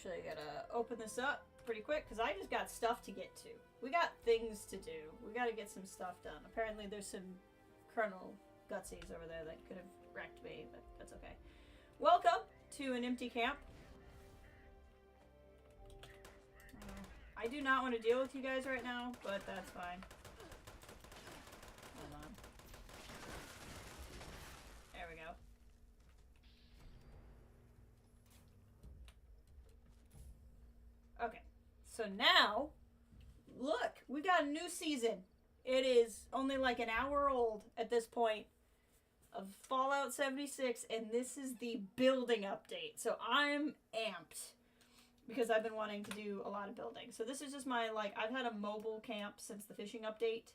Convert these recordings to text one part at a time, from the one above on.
actually gotta open this up pretty quick because I just got stuff to get to. We got things to do. We gotta get some stuff done. Apparently there's some Colonel Gutsies over there that could have wrecked me, but that's okay. Welcome to an empty camp. I do not want to deal with you guys right now, but that's fine. Hold on. There we go. Okay, so now, look, we got a new season. It is only like an hour old at this point of Fallout 76, and this is the building update. So I'm amped because I've been wanting to do a lot of building. So this is just my, like, I've had a mobile camp since the fishing update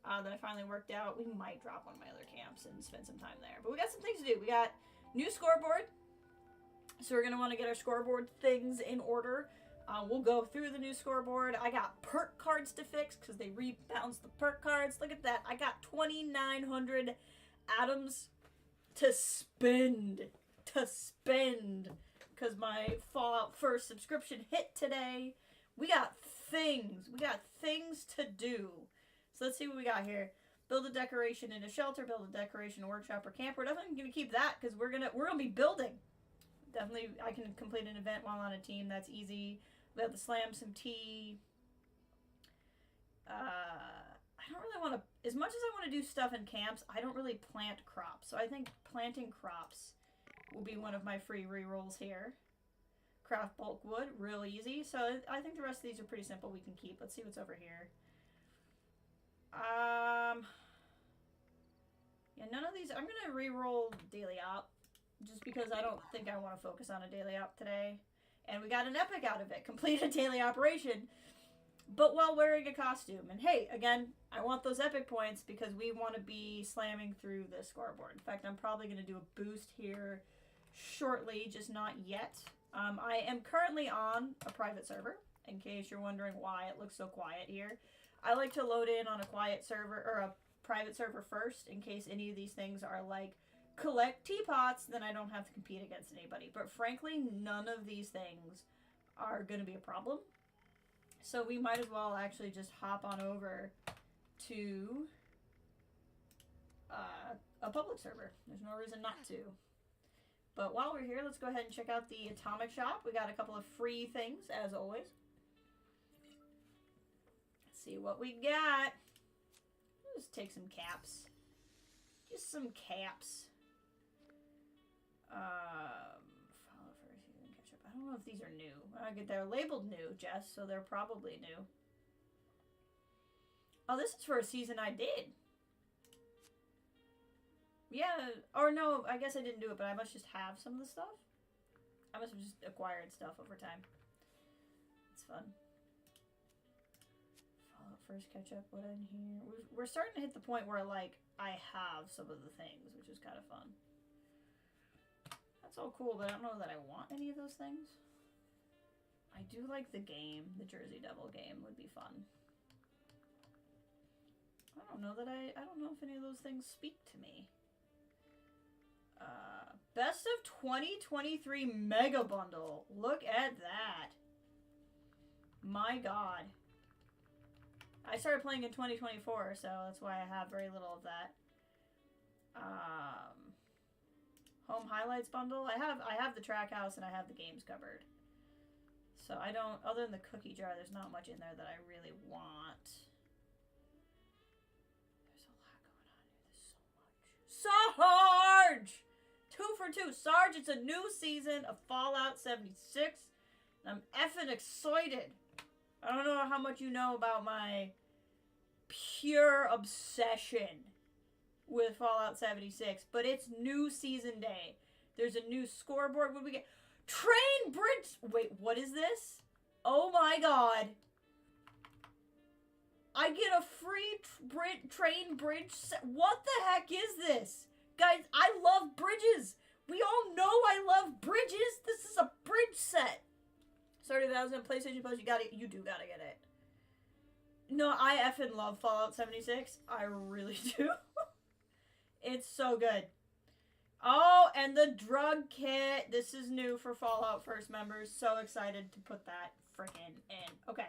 that I finally worked out. We might drop one of my other camps and spend some time there. But we got some things to do. We got new scoreboard. So we're going to want to get our scoreboard things in order. We'll go through the new scoreboard. I got perk cards to fix because they rebalanced the perk cards. Look at that. I got 2,900 atoms to spend. Because my Fallout 1st subscription hit today. We got things. We got things to do. So let's see what we got here. Build a decoration in a shelter. Build a decoration workshop or camp. We're definitely going to keep that because we're gonna be building. Definitely, I can complete an event while on a team. That's easy. We have to slam some tea. I don't really want to, as much as I want to do stuff in camps, I don't really plant crops. So I think planting crops will be one of my free rerolls here. Craft bulk wood, real easy. So I think the rest of these are pretty simple. We can keep. Let's see what's over here. Yeah, none of these. I'm gonna reroll daily op, just because I don't think I want to focus on a daily op today. And we got an epic out of it. Complete a daily operation, but while wearing a costume. And hey, again, I want those epic points because we want to be slamming through the scoreboard. In fact, I'm probably going to do a boost here shortly, just not yet. I am currently on a private server, in case you're wondering why it looks so quiet here. I like to load in on a quiet server, or a private server first, in case any of these things are like, collect teapots, then I don't have to compete against anybody. But frankly, none of these things are going to be a problem. So we might as well actually just hop on over to a public server. There's no reason not to. But while we're here, let's go ahead and check out the Atomic Shop. We got a couple of free things, as always. Let's see what we got. Let's take some caps. Just some caps. Follow first, you can catch up. I don't know if these are new. They're labeled new, Jess, so they're probably new. Oh, this is for a season I did. Yeah, or no, I guess I didn't do it, but I must just have some of the stuff. I must have just acquired stuff over time. It's fun. Follow first, catch up. What in here? We're starting to hit the point where, like, I have some of the things, which is kind of fun. That's all cool, but I don't know that I want any of those things. I do like the game. The Jersey Devil game would be fun. I don't know if any of those things speak to me. Best of 2023 Mega Bundle. Look at that. My God. I started playing in 2024, so that's why I have very little of that. Home Highlights Bundle. I have the track house and I have the games covered. So I don't, other than the cookie jar, there's not much in there that I really want. There's a lot going on here. There's so much. Sarge! 2 for 2. Sarge, it's a new season of Fallout 76. And I'm effing excited. I don't know how much you know about my pure obsession with Fallout 76, but it's new season day. There's a new scoreboard. What do we get? Train bridge. Wait, what is this? Oh my God. I get a free train bridge set. What the heck is this? Guys, I love bridges. We all know I love bridges. This is a bridge set. 30,000 PlayStation Plus. You do gotta get it. No, I effing love Fallout 76. I really do. It's so good. Oh, and the drug kit. This is new for Fallout First members. So excited to put that frickin' in. Okay.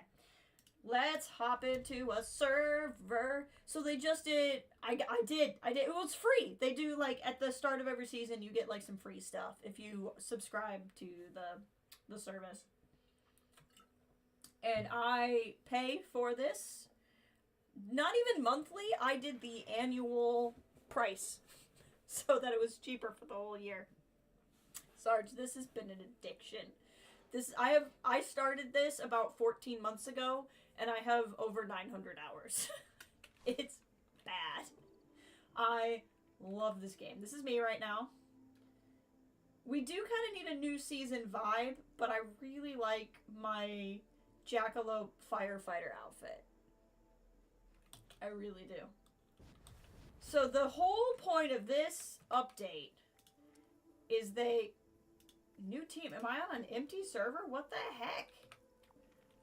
Let's hop into a server. So they just did, I did, it was free. They do, like, at the start of every season, you get, like, some free stuff if you subscribe to the service. And I pay for this. Not even monthly, I did the annual price. So that it was cheaper for the whole year. Sarge, this has been an addiction. I started this about 14 months ago, and I have over 900 hours. It's bad. I love this game. This is me right now. We do kind of need a new season vibe, but I really like my Jackalope firefighter outfit. I really do. So the whole point of this update is new team. Am I on an empty server? What the heck?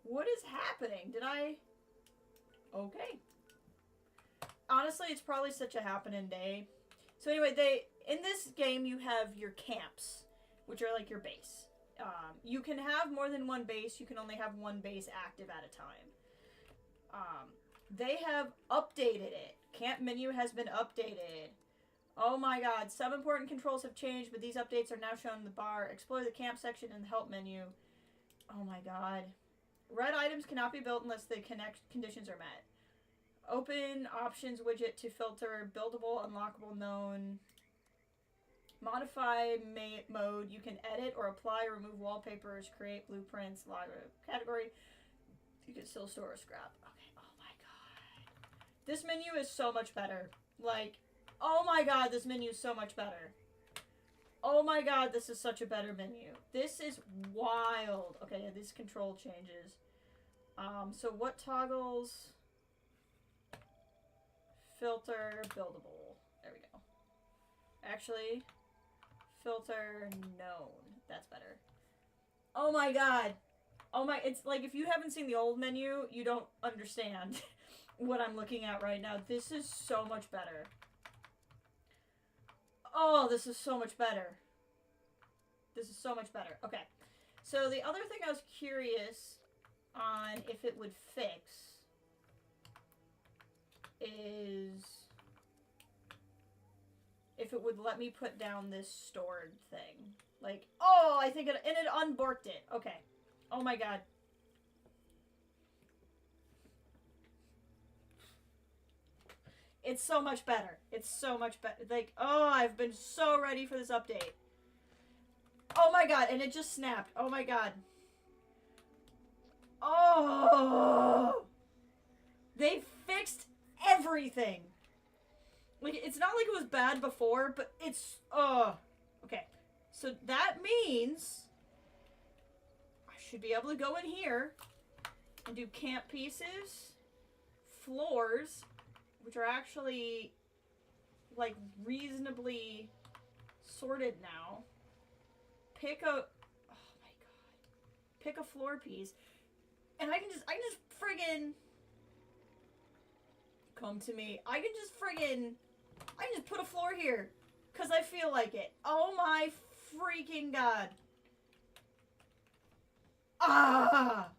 What is happening? Okay. Honestly, it's probably such a happening day. So anyway, in this game you have your camps, which are like your base. You can have more than one base. You can only have one base active at a time. They have updated it. Camp menu has been updated. Oh my god, some important controls have changed, but these updates are now shown in the bar. Explore the camp section in the help menu. Oh my god. Red items cannot be built unless the conditions are met. Open options widget to filter buildable, unlockable, known. Modify mode. You can edit or apply or remove wallpapers, create blueprints, log category. You can still store or scrap. Okay, oh my god. This menu is so much better. Like, oh my god, this menu is so much better. Oh my god, this is such a better menu. This is wild. Okay, yeah, these control changes. So what toggles? Filter, buildable. There we go. Actually, filter, known. That's better. Oh my god. Oh my, it's like if you haven't seen the old menu, you don't understand what I'm looking at right now. This is so much better. Oh, this is so much better. This is so much better. Okay. So the other thing I was curious on if it would fix is if it would let me put down this stored thing. Like, oh, I think it unborked it. Okay. Oh my god. It's so much better. It's so much better. Like, oh, I've been so ready for this update. Oh my god, and it just snapped. Oh my god. Oh! They fixed everything. Like, it's not like it was bad before, but it's, okay. So that means I should be able to go in here and do camp pieces, floors, which are actually, like, reasonably sorted now. Pick a floor piece, and I can just friggin' come to me. I can just put a floor here, cause I feel like it. Oh my freaking god. Ah!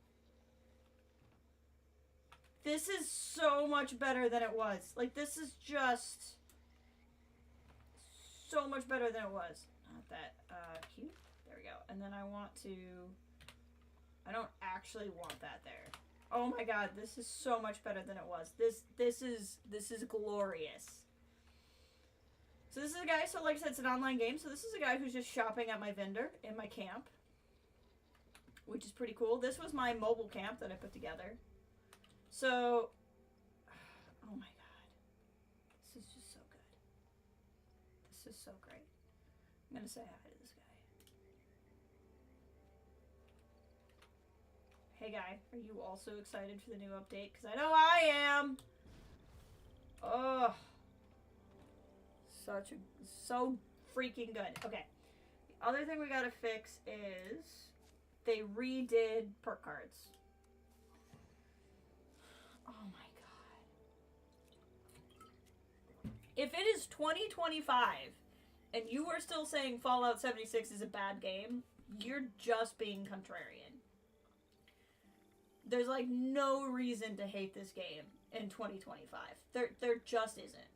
This is so much better than it was. Like, this is just so much better than it was. Not that cute. There we go. And then I don't actually want that there. Oh my god, this is so much better than it was. This is glorious. So this is a guy, so like I said, it's an online game, so this is a guy who's just shopping at my vendor in my camp, which is pretty cool. This was my mobile camp that I put together. So, oh my god. This is just so good. This is so great. I'm gonna say hi to this guy. Hey guy, are you also excited for the new update? Because I know I am! Oh. So freaking good. Okay. The other thing we gotta fix is they redid perk cards. Oh my god. If it is 2025 and you are still saying Fallout 76 is a bad game, you're just being contrarian. There's like no reason to hate this game in 2025. There just isn't.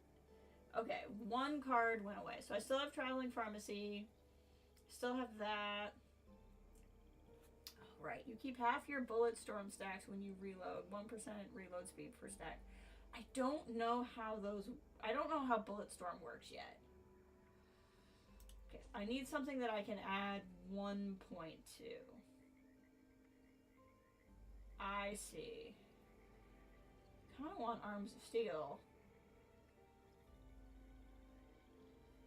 Okay, one card went away. So I still have Traveling Pharmacy. Still have that. Oh, right, you keep half your bullet storm stacks when you reload. 1% reload speed per stack. I don't know how bullet storm works yet. Okay, I need something that I can add 1.2. I see. I kind of want Arms of Steel.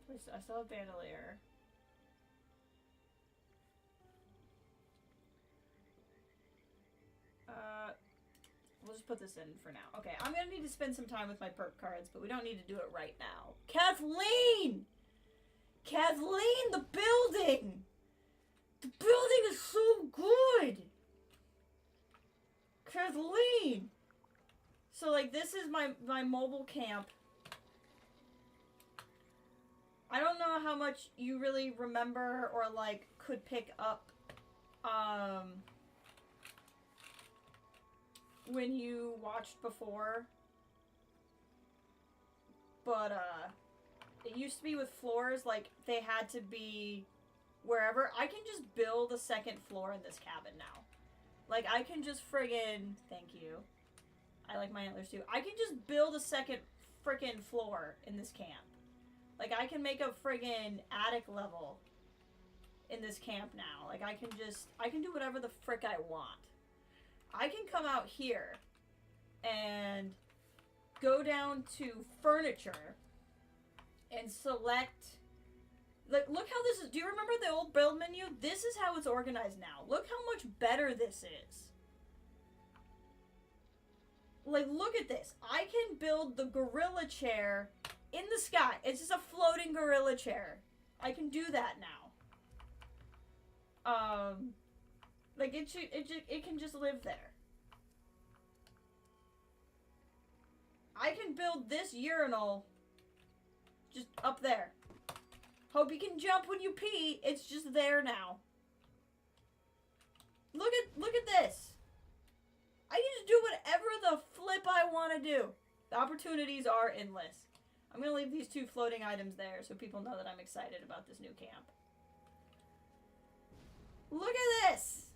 I still have Bandolier. We'll just put this in for now. Okay, I'm gonna need to spend some time with my perk cards, but we don't need to do it right now. Kathleen! Kathleen, the building! The building is so good! Kathleen! So, like, this is my mobile camp. I don't know how much you really remember or, like, could pick up, when you watched before. But, it used to be with floors, like, they had to be wherever. I can just build a second floor in this cabin now. Like, I can just friggin'... Thank you. I like my antlers, too. I can just build a second frickin' floor in this camp. Like, I can make a friggin' attic level in this camp now. Like, I can do whatever the frick I want. I can come out here and go down to furniture and select... Like, look how this is... Do you remember the old build menu? This is how it's organized now. Look how much better this is. Like, look at this. I can build the gorilla chair in the sky. It's just a floating gorilla chair. I can do that now. Like, it can just live there. I can build this urinal just up there. Hope you can jump when you pee. It's just there now. Look at this. I can just do whatever the flip I want to do. The opportunities are endless. I'm going to leave these 2 floating items there so people know that I'm excited about this new camp. Look at this.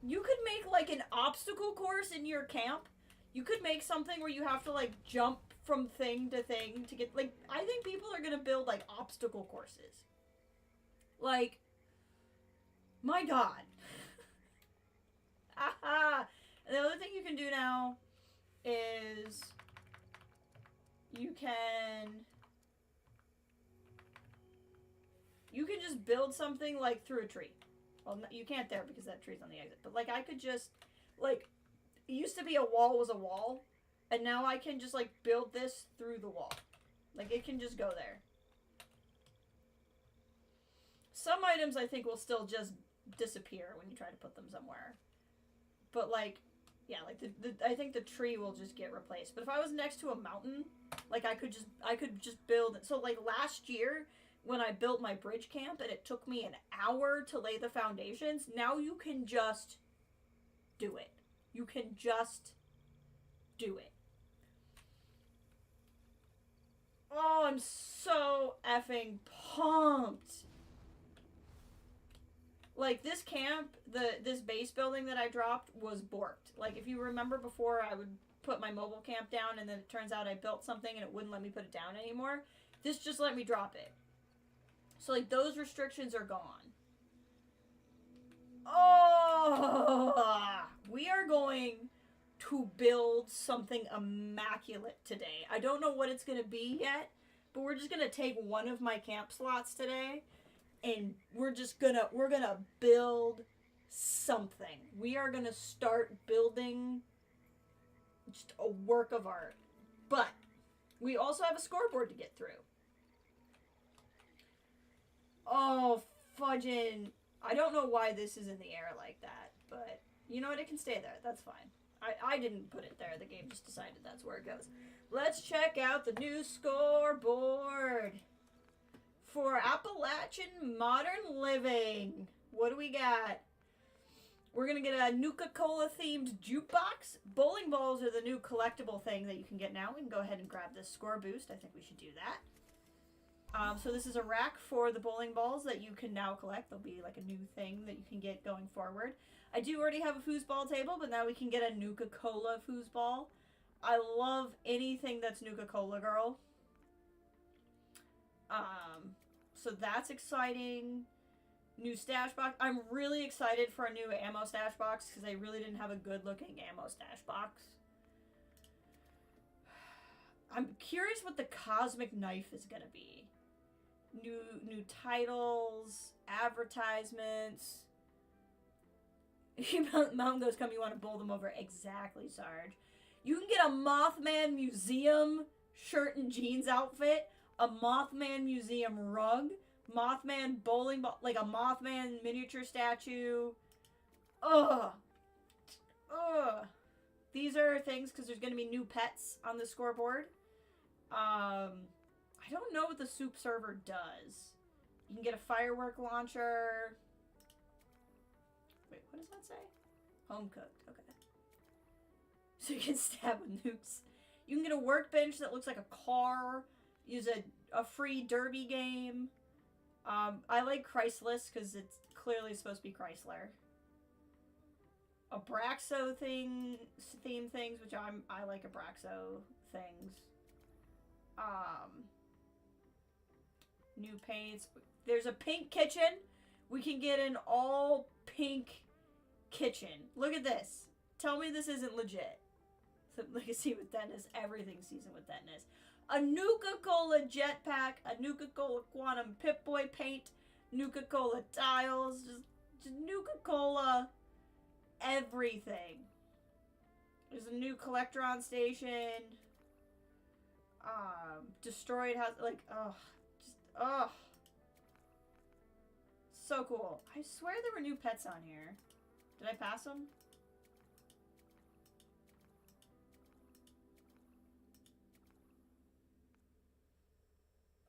You could make like an obstacle course in your camp. You could make something where you have to like jump from thing to thing to get, like, I think people are gonna build, like, obstacle courses. Like, my god. Aha! And the other thing you can do now is you can just build something, like, through a tree. Well, you can't there because that tree's on the exit. But, like, I could just, like, it used to be a wall was a wall. And now I can just, like, build this through the wall. Like, it can just go there. Some items, I think, will still just disappear when you try to put them somewhere. But, like, yeah, like, I think the tree will just get replaced. But if I was next to a mountain, like, I could just build... So, like, last year, when I built my bridge camp, and it took me an hour to lay the foundations, now you can just do it. You can just do it. Oh, I'm so effing pumped. Like, this camp, this base building that I dropped was borked. Like, if you remember before, I would put my mobile camp down, and then it turns out I built something and it wouldn't let me put it down anymore. This just let me drop it. So, like, those restrictions are gone. Oh! We are going to build something immaculate today. I don't know what it's going to be yet, but we're just going to take one of my camp slots today, and we're going to build something. We are going to start building just a work of art. But we also have a scoreboard to get through. Oh, fudging. I don't know why this is in the air like that, but you know what? It can stay there. That's fine. I didn't put it there. The game just decided that's where it goes. Let's check out the new scoreboard for Appalachian Modern Living. What do we got? We're going to get a Nuka-Cola themed jukebox. Bowling balls are the new collectible thing that you can get now. We can go ahead and grab this score boost. I think we should do that. So this is a rack for the bowling balls that you can now collect. There'll be like a new thing that you can get going forward. I do already have a foosball table, but now we can get a Nuka-Cola foosball. I love anything that's Nuka-Cola, girl. So that's exciting. New stash box. I'm really excited for a new ammo stash box because they really didn't have a good looking ammo stash box. I'm curious what the cosmic knife is gonna be. New titles, advertisements. Mountain goes, come, you want to bowl them over. Exactly, Sarge. You can get a Mothman Museum shirt and jeans outfit, a Mothman Museum rug, Mothman bowling ball, like a Mothman miniature statue. Ugh. These are things because there's going to be new pets on the scoreboard. I don't know what the soup server does. You can get a firework launcher. Wait, what does that say? Home cooked. Okay. So you can stab with nukes. You can get a workbench that looks like a car. Use a free derby game. I like Chrysler because it's clearly supposed to be Chrysler. Abraxo theme things, which I like Abraxo things. New paints. There's a pink kitchen. We can get an all pink kitchen. Look at this. Tell me this isn't legit. So, Legacy with Dennis. Everything season with Dennis. A Nuka-Cola jetpack. A Nuka-Cola Quantum Pip-Boy paint. Nuka-Cola tiles. Just Nuka-Cola everything. There's a new Collectron station. Destroyed house. Like, so cool. I swear there were new pets on here. Did I pass them?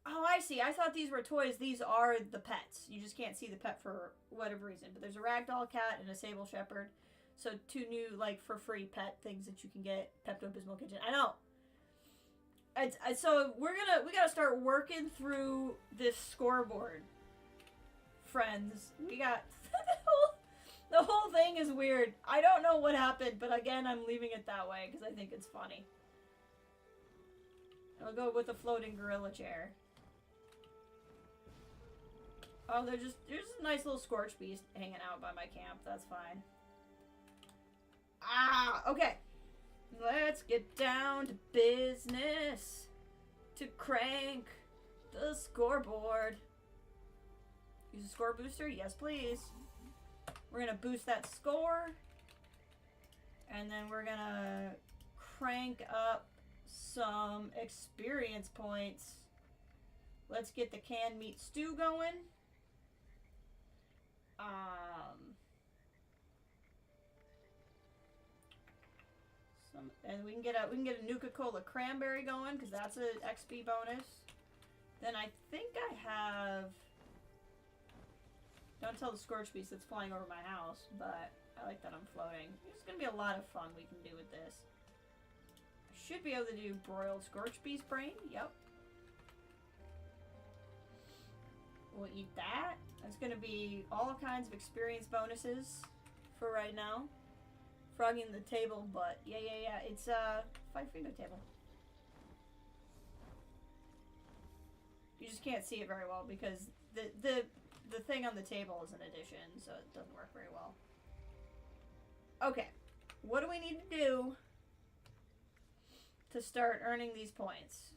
Oh, I see. I thought these were toys. These are the pets. You just can't see the pet for whatever reason. But there's a ragdoll cat and a sable shepherd. So 2 new, like, for free pet things that you can get. Pepto-Bismol kitchen. I know. So we gotta start working through this scoreboard, friends. We got the whole thing is weird. I don't know what happened, but again, I'm leaving it that way because I think it's funny. I'll go with the floating gorilla chair. Oh, there's just a nice little scorch beast hanging out by my camp. That's fine. Okay. Let's get down to business to crank the scoreboard. Use a score booster? Yes, please. We're going to boost that score. And then we're going to crank up some experience points. Let's get the canned meat stew going. And we can get a Nuka-Cola cranberry going because that's an XP bonus. Then I think I have. Don't tell the scorch beast that's flying over my house, but I like that I'm floating. There's gonna be a lot of fun we can do with this. I should be able to do broiled scorch beast brain. Yep. We'll eat that. That's gonna be all kinds of experience bonuses for right now. Frogging the table, but yeah. It's a 5-finger table. You just can't see it very well because the thing on the table is an addition, so it doesn't work very well. Okay, what do we need to do to start earning these points?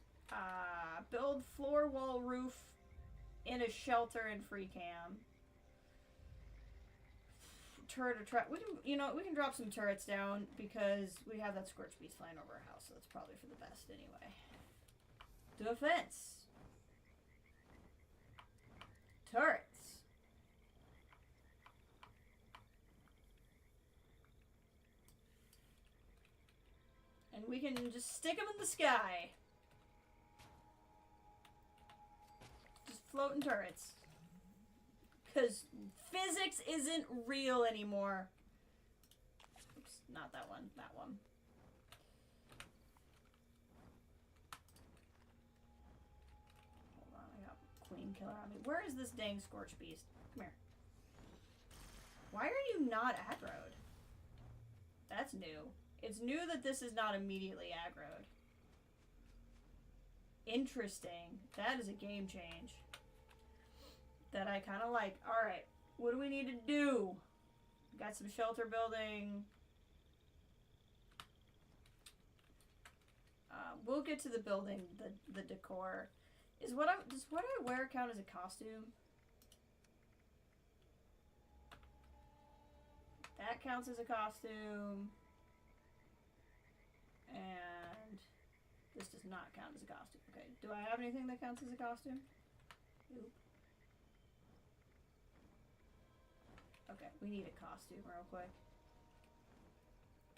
Build floor, wall, roof in a shelter in free cam. Turret or trap. We can drop some turrets down because we have that scorch beast flying over our house, so that's probably for the best anyway. Defense. Turrets. We can just stick them in the sky. Just floating turrets. Because physics isn't real anymore. Oops, not that one. That one. Hold on, I got Queen Killer on me. Where is this dang Scorch Beast? Come here. Why are you not aggroed? That's new. It's new that this is not immediately aggroed. Interesting. That is a game change. That I kind of like. Alright, what do we need to do? Got some shelter building. We'll get to the building, the decor. Does what I wear count as a costume? That counts as a costume. And this does not count as a costume. Okay, do I have anything that counts as a costume? Nope. Okay, we need a costume real quick.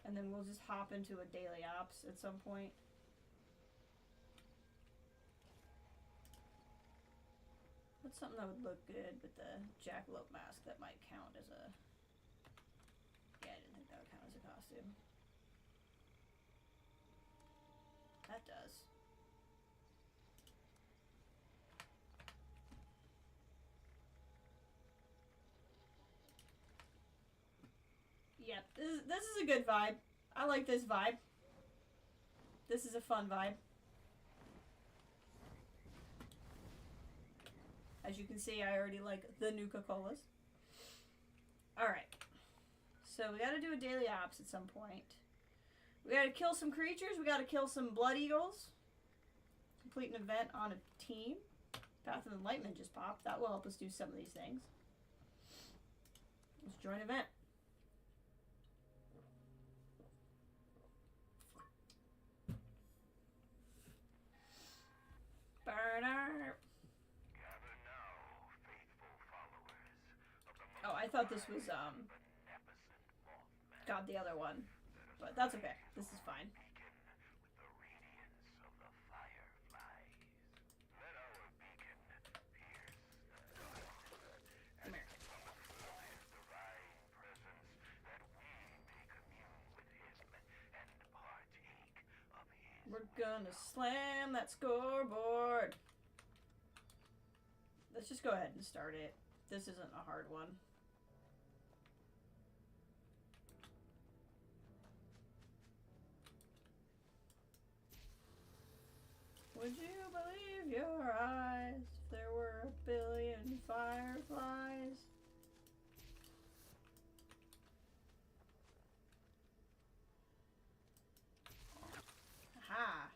And then we'll just hop into a daily ops at some point. What's something that would look good with the jackalope mask that might count as a... Yeah, I didn't think that would count as a costume. That does. Yep, this is a good vibe. I like this vibe. This is a fun vibe. As you can see, I already like the Nuka-Colas. Alright. So we gotta do a daily ops at some point. We gotta kill some creatures. We gotta kill some blood eagles. Complete an event on a team. Path of Enlightenment just popped. That will help us do some of these things. Let's join event. Burner. Oh, I thought this was God, the other one. But that's okay. This is fine. Come here. We're gonna slam that scoreboard. Let's just go ahead and start it. This isn't a hard one. Would you believe your eyes if there were a billion fireflies? Aha!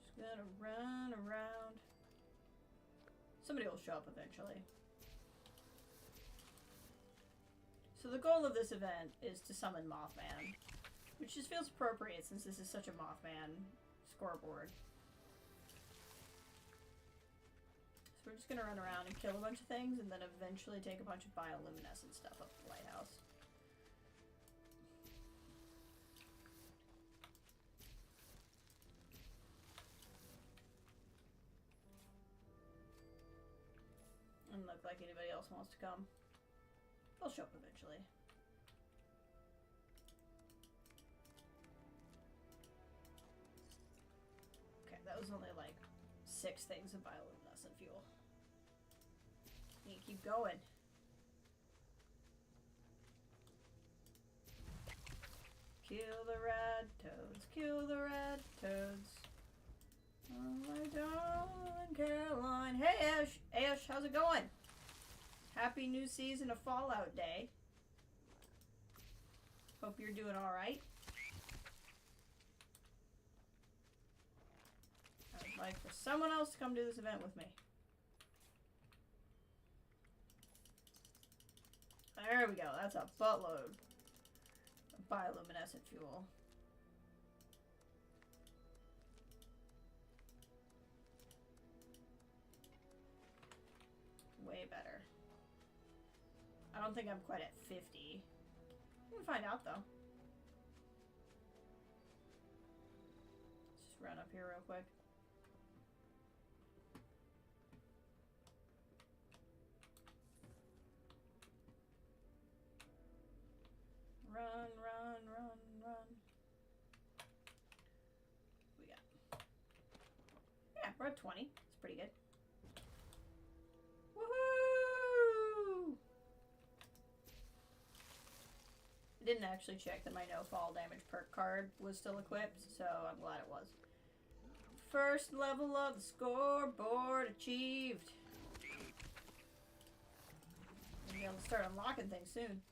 Just gonna run around. Somebody will show up eventually. So the goal of this event is to summon Mothman. Which just feels appropriate since this is such a Mothman scoreboard. So we're just gonna run around and kill a bunch of things and then eventually take a bunch of bioluminescent stuff up to the lighthouse. Doesn't look like anybody else wants to come. They'll show up eventually. That was only like 6 things of bioluminescent fuel. You can keep going. Kill the red toads, kill the red toads. Oh my darling Caroline. Hey Ash! Ash, how's it going? Happy new season of Fallout Day. Hope you're doing alright. I'd like for someone else to come do this event with me. There we go. That's a buttload of bioluminescent fuel. Way better. I don't think I'm quite at 50. We can find out, though. Let's just run up here real quick. Run, run, run, run. We got... Yeah, we're at 20. It's pretty good. Woohoo! I didn't actually check that my no fall damage perk card was still equipped, so I'm glad it was. First level of the scoreboard achieved. We'll be able to start unlocking things soon.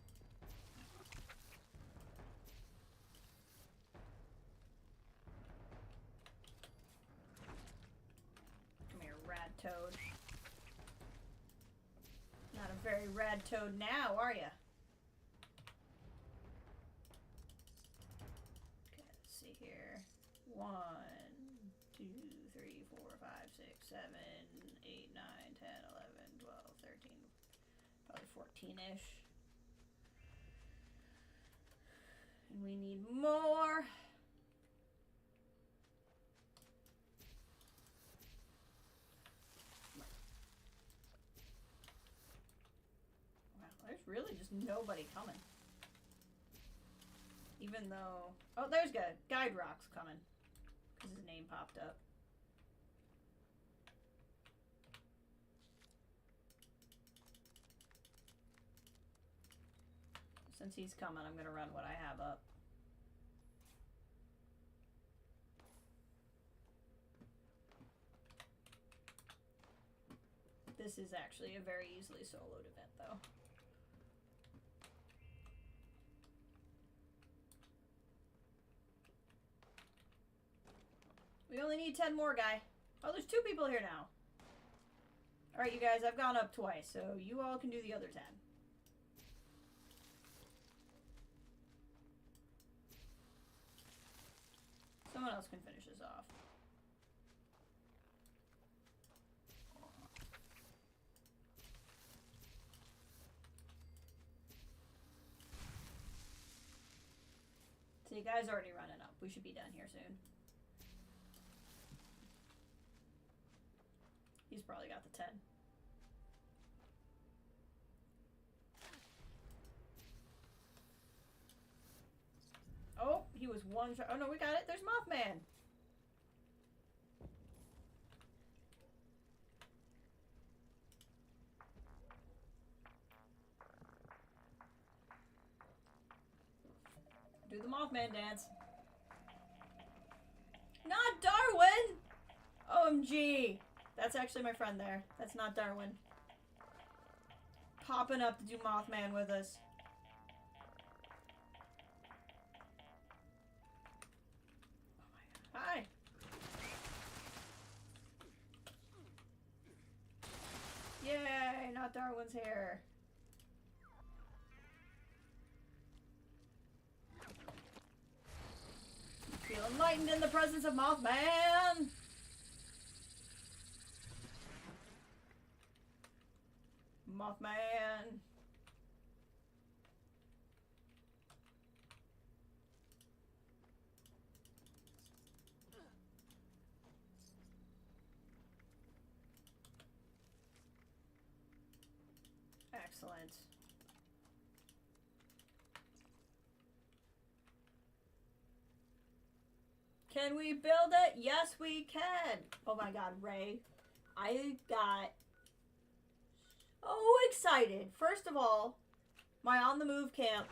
Come here, rad toad. Not a very rad toad now, are ya? Okay, let's see here. 1, 2, 3, 4, 5, 6, 7, 8, 9, 10, 11, 12, 13, probably 14-ish. And we need more. There's really just nobody coming. Even though... Oh, there's good. Guide Rock's coming. Because his name popped up. Since he's coming, I'm going to run what I have up. This is actually a very easily soloed event, though. We only need 10 more, guy. Oh, there's 2 people here now. Alright, you guys, I've gone up twice, so you all can do the other 10. Someone else can finish this off. So you guys already running up. We should be done here soon. He's probably got the 10. Oh, he was one shot. Oh no, we got it. There's Mothman. Do the Mothman dance. Not Darwin! OMG. That's actually my friend there. That's not Darwin. Popping up to do Mothman with us. Oh my god. Hi. Yay, not Darwin's here. Feel enlightened in the presence of Mothman. Mothman. Excellent. Can we build it? Yes, we can. Oh my god, Ray. I got excited. First of all, my on the move camp,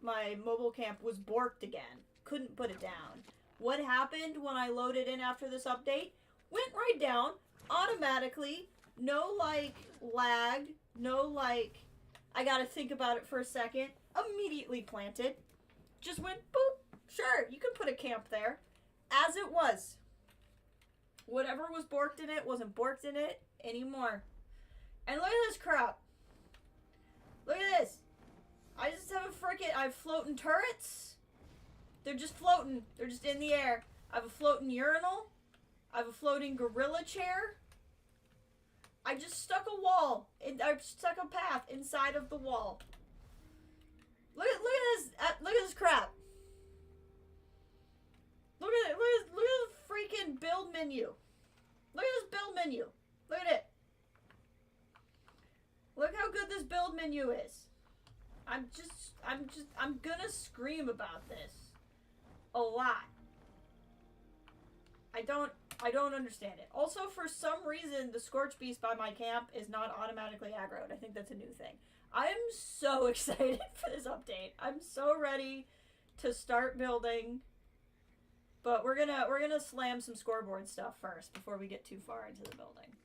my mobile camp was borked again. Couldn't put it down. What happened when I loaded in after this update? Went right down automatically. No like lag. No like I gotta think about it for a second. Immediately planted. Just went boop. Sure, you can put a camp there. As it was. Whatever was borked in it wasn't borked in it anymore. And look at this crap. Look at this. I just have I have floating turrets. They're just floating. They're just in the air. I have a floating urinal. I have a floating gorilla chair. I just stuck a wall. I stuck a path inside of the wall. Look at this crap. Look at it. Look at the freaking build menu. Look at this build menu. Look at it. Look how good this build menu is. I'm gonna scream about this a lot. I don't understand it. Also, for some reason, the Scorch Beast by my camp is not automatically aggroed. I think that's a new thing. I am so excited for this update. I'm so ready to start building. But we're gonna slam some scoreboard stuff first before we get too far into the building.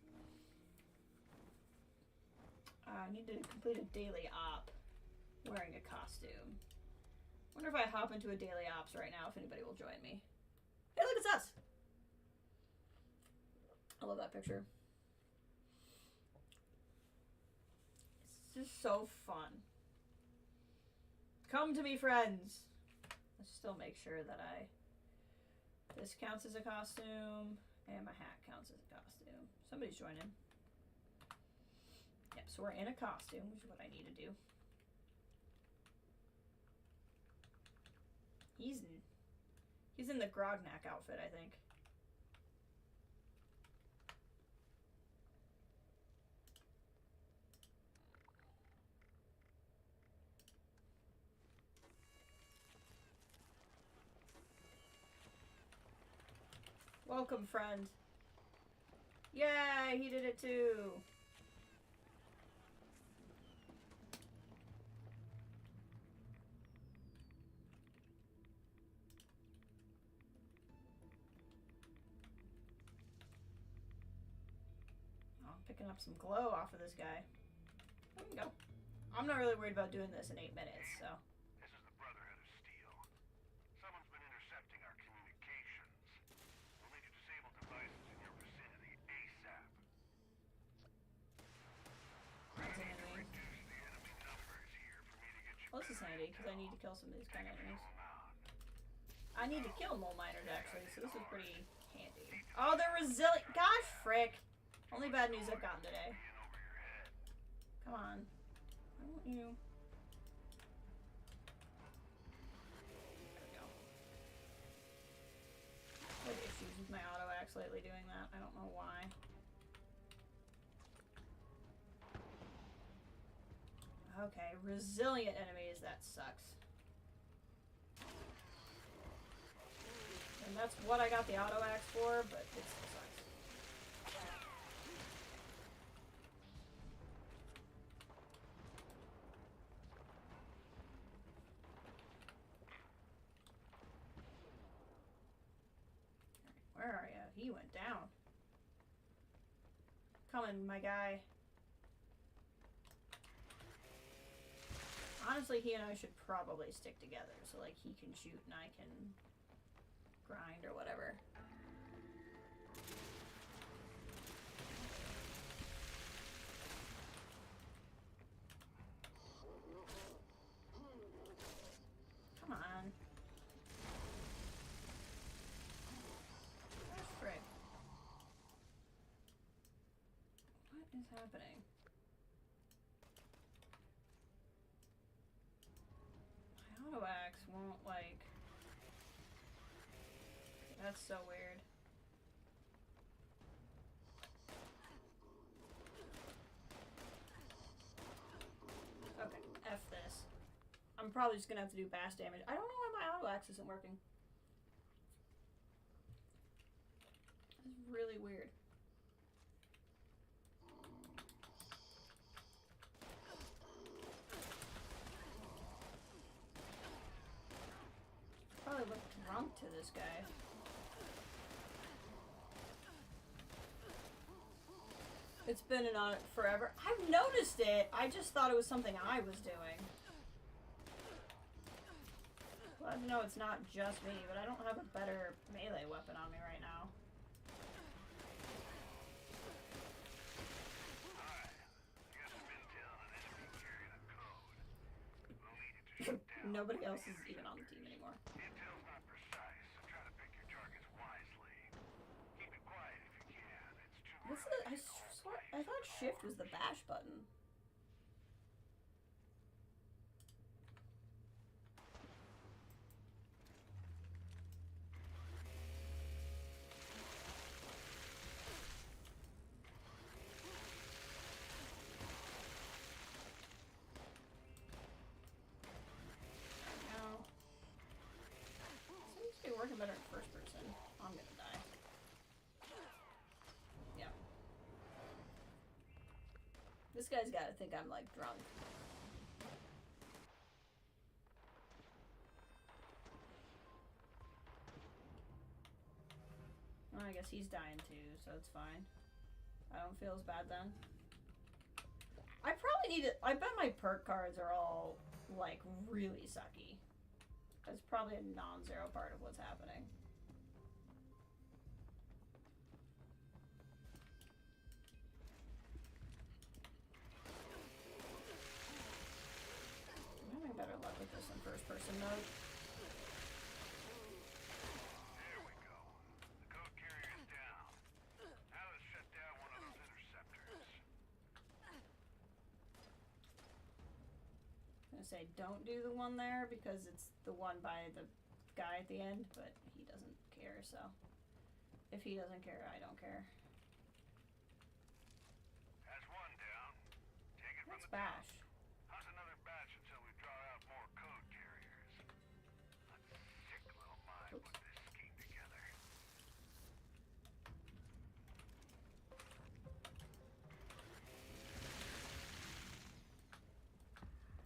I need to complete a daily op wearing a costume. Wonder if I hop into a daily ops right now if anybody will join me. Hey, look, it's us! I love that picture. It's just so fun. Come to me, friends! Let's still make sure that this counts as a costume, and my hat counts as a costume. Somebody's joining. Yep, so we're in a costume, which is what I need to do. He's in the Grognak outfit, I think. Welcome, friend. Yay, he did it too. Oh, I'm picking up some glow off of this guy. There we go. I'm not really worried about doing this in 8 minutes, so. Well, this is handy, because I need to kill some of these kind of enemies. I need to kill mole miners, actually, so this is pretty handy. Oh, they're resilient! Gosh, frick! Only bad news I've gotten today. Come on. I want you. There we go. I had issues with my auto-axe lately doing that. I don't know why. Okay, resilient enemies, that sucks. And that's what I got the auto axe for, but it still sucks. Where are you? He went down. Coming, my guy. Honestly, he and I should probably stick together, so like he can shoot and I can grind or whatever. Come on. Oh, frick. What is happening? Axe won't like. That's so weird. Okay, F this. I'm probably just gonna have to do bash damage. I don't know why my auto axe isn't working. This is really weird. Probably look drunk to this guy. It's been on it forever. I've noticed it. I just thought it was something I was doing. Glad to know it's not just me, but I don't have a better melee weapon on me right now. Nobody else is even on the team anymore. Intel's not precise, so try to pick your targets wisely. Keep it quiet if you can. It's too What's the? I thought shift was the bash button. This guy's gotta think I'm, like, drunk. Well, I guess he's dying too, so it's fine. I don't feel as bad then. I probably need to... I bet my perk cards are all, like, really sucky. That's probably a non-zero part of what's happening. I'm having better luck with this in first-person mode. There we go. The code carrier's down. Now let's shut down one of those interceptors. I'm gonna say don't do the one there because it's the one by the guy at the end, but he doesn't care, so if he doesn't care, I don't care. That's one down. Take it from Let's the top. bash. Hunt another batch until we draw out more code carriers. A sick little mind Oops. put this scheme together.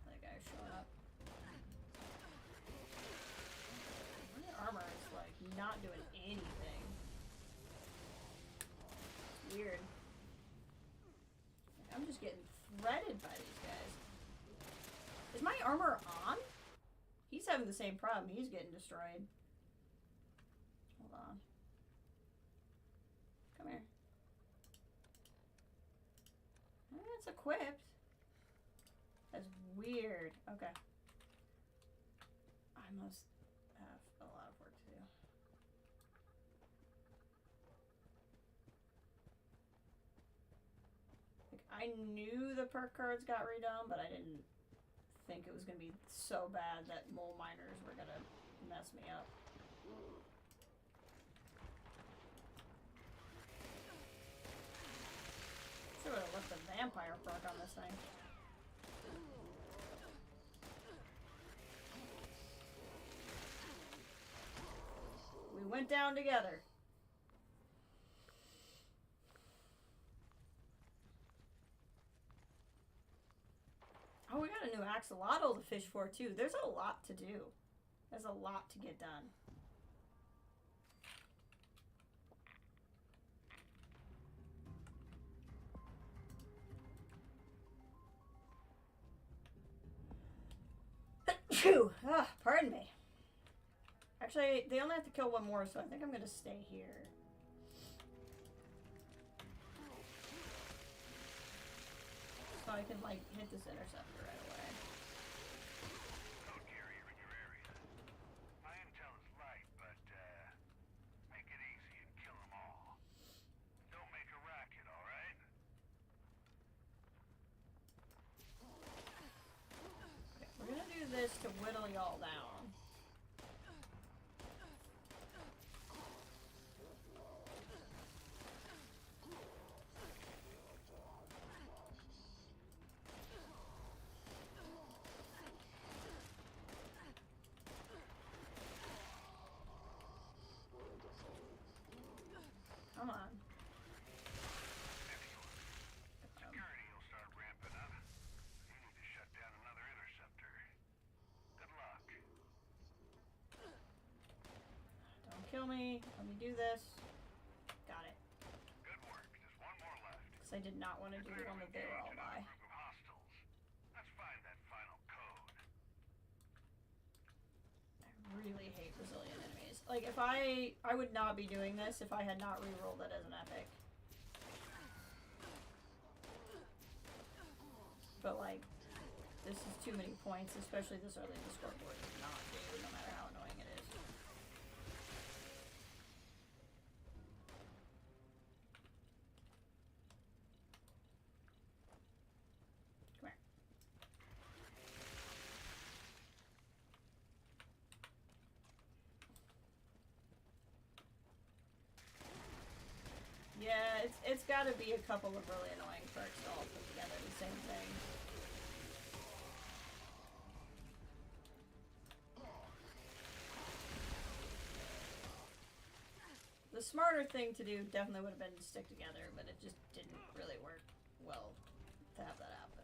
That guy's showing up. My armor is like not doing anything. It's weird. I'm just getting threaded by these guys. Is my armor on? He's having the same problem. He's getting destroyed. Hold on. Come here. It's equipped. That's weird. Okay. I must have a lot of work to do. Like, I knew the perk cards got redone, but I didn't think it was gonna be so bad that mole miners were gonna mess me up. Should have left the vampire perk on this thing. We went down together. Oh, we got a new axolotl to fish for too. There's a lot to do. There's a lot to get done. Phew! Ah, pardon me. Actually, they only have to kill one more, so I think I'm gonna stay here. So I can, like, hit this interceptor right away. Code carrier in your area. My intel is light, but make it easy and kill them all. Don't make a racket, all right? Okay, we're gonna do this to whittle y'all down. Come on. Security will start ramping up. You need to shut down another interceptor. Good luck. Don't kill me. Let me do this. Got it. Good work. Just one more left. Because I did not want to do the one that they were all by. Group of hostiles. Let's find that final code. I really hate Brazilian enemies. Like, if I would not be doing this if I had not re-rolled it as an epic. But, like, this is too many points, especially this early in the scoreboard, to not do, no matter how annoying it is. Come here. Yeah, it's got to be a couple of really annoying perks to all put together the same thing. The smarter thing to do definitely would have been to stick together, but it just didn't really work well to have that happen.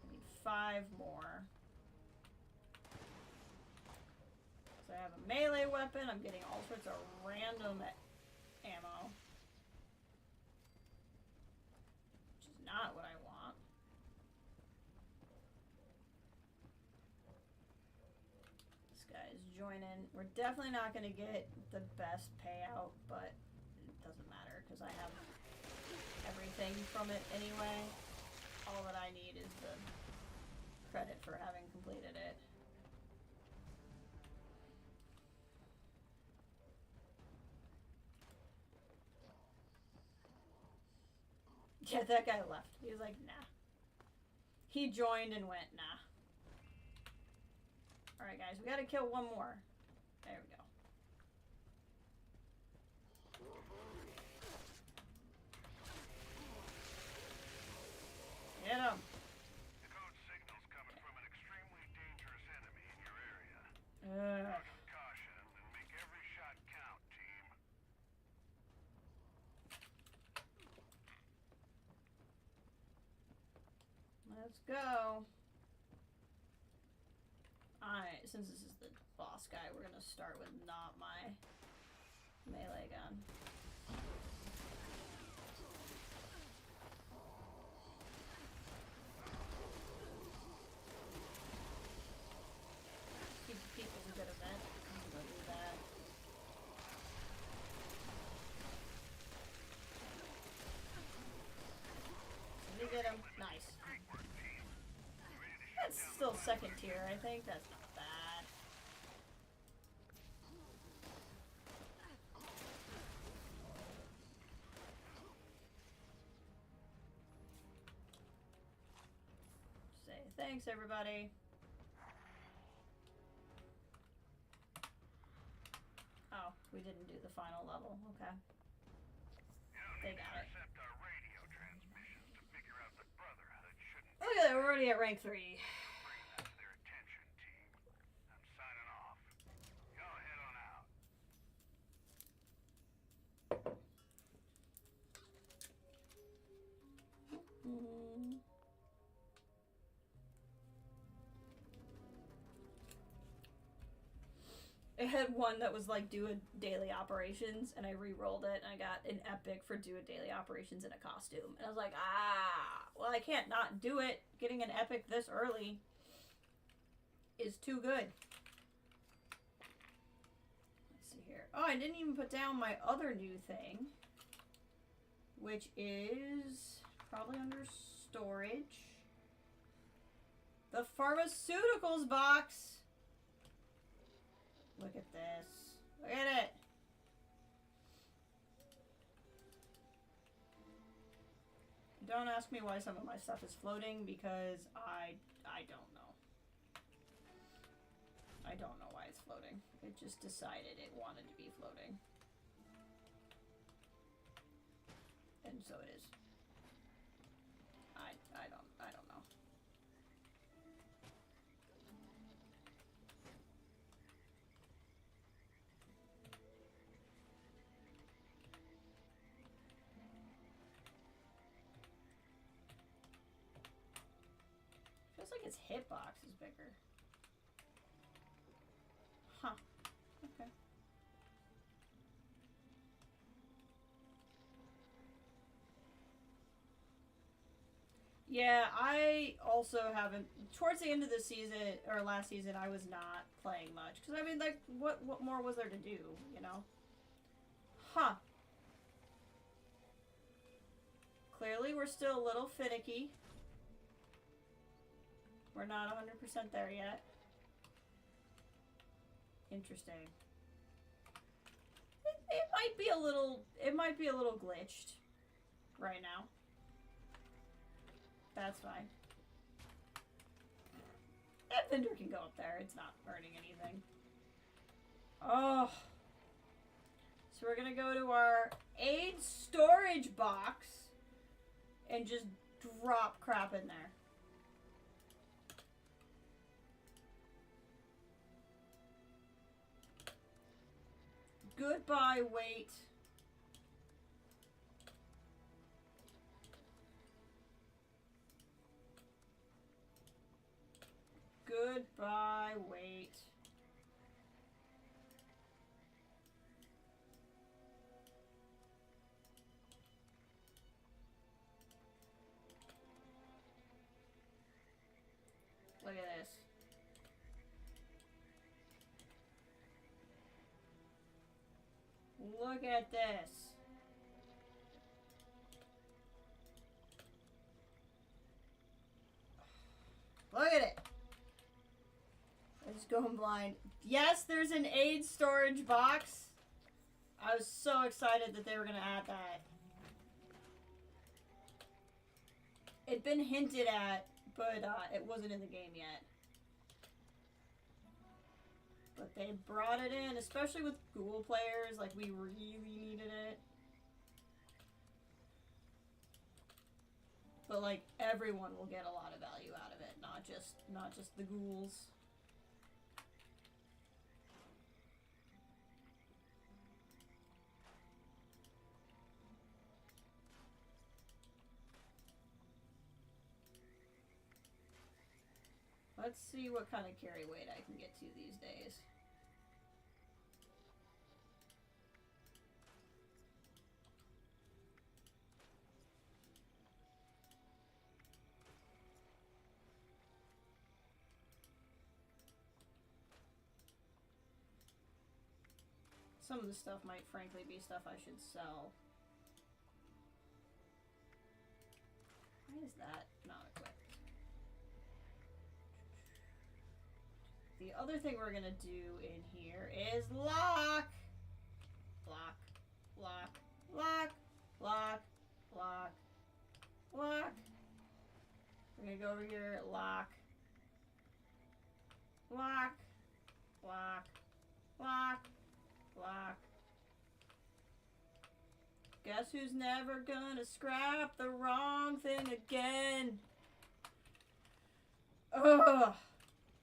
I need 5 more. So I have a melee weapon. I'm getting all sorts of random ammo. Which is not what I want. This guy's joining. We're definitely not going to get the best payout, but it doesn't matter because I have everything from it anyway. All that I need is the credit for having completed it. Yeah, that guy left. He was like, nah. He joined and went, nah. Alright, guys, we gotta kill one more. There we go. Get him. The code signal's coming from an extremely dangerous enemy in your area. Use caution and make every shot count, team. Let's go. Alright, since this is the boss guy, we're gonna start with not my melee gun. Keep people's a good event. I'm gonna do that. Did we get him? Nice. That's still second tier, I think. That's not bad. Say thanks, everybody. Oh, we didn't do the final level. Okay. They got it. Intercept our radio transmissions to figure out the Brotherhood shouldn't Look at that, we're already at rank 3. bring that to their attention, team. I'm signing off. Y'all head on out. It had one that was like do a daily operations, and I re-rolled it, and I got an epic for do a daily operations in a costume. And I was like, well, I can't not do it. Getting an epic this early is too good. Let's see here. Oh, I didn't even put down my other new thing, which is probably under storage. The pharmaceuticals box. Look at this. Look at it. Don't ask me why some of my stuff is floating, because I don't know. I don't know why it's floating. It just decided it wanted to be floating. And so it is. I don't know. Feels like its hitbox is bigger. Huh. Okay. Yeah, I also haven't. Towards the end of the season, or last season, I was not playing much. Because, I mean, like, what more was there to do, you know? Huh. Clearly, we're still a little finicky. We're not 100% there yet. Interesting. It might be a little. It might be a little glitched right now. That's fine. That vendor can go up there. It's not earning anything. Oh. So we're gonna go to our aid storage box and just drop crap in there. Goodbye, wait. Goodbye, wait. Look at this. Look at this. Look at it. I'm just going blind. Yes, there's an aid storage box. I was so excited that they were going to add that. It'd been hinted at, but it wasn't in the game yet. But they brought it in, especially with Google players. Like, we really needed it. But, like, everyone will get a lot of value out of it, not just the ghouls. Let's see what kind of carry weight I can get to these days. Some of the stuff might frankly be stuff I should sell. Why is that not equipped? The other thing we're gonna do in here is lock. Lock. Lock. Lock. Lock. Lock. Lock. We're gonna go over here. Lock. Lock. Lock. Lock. Lock. Guess who's never gonna scrap the wrong thing again? Ugh.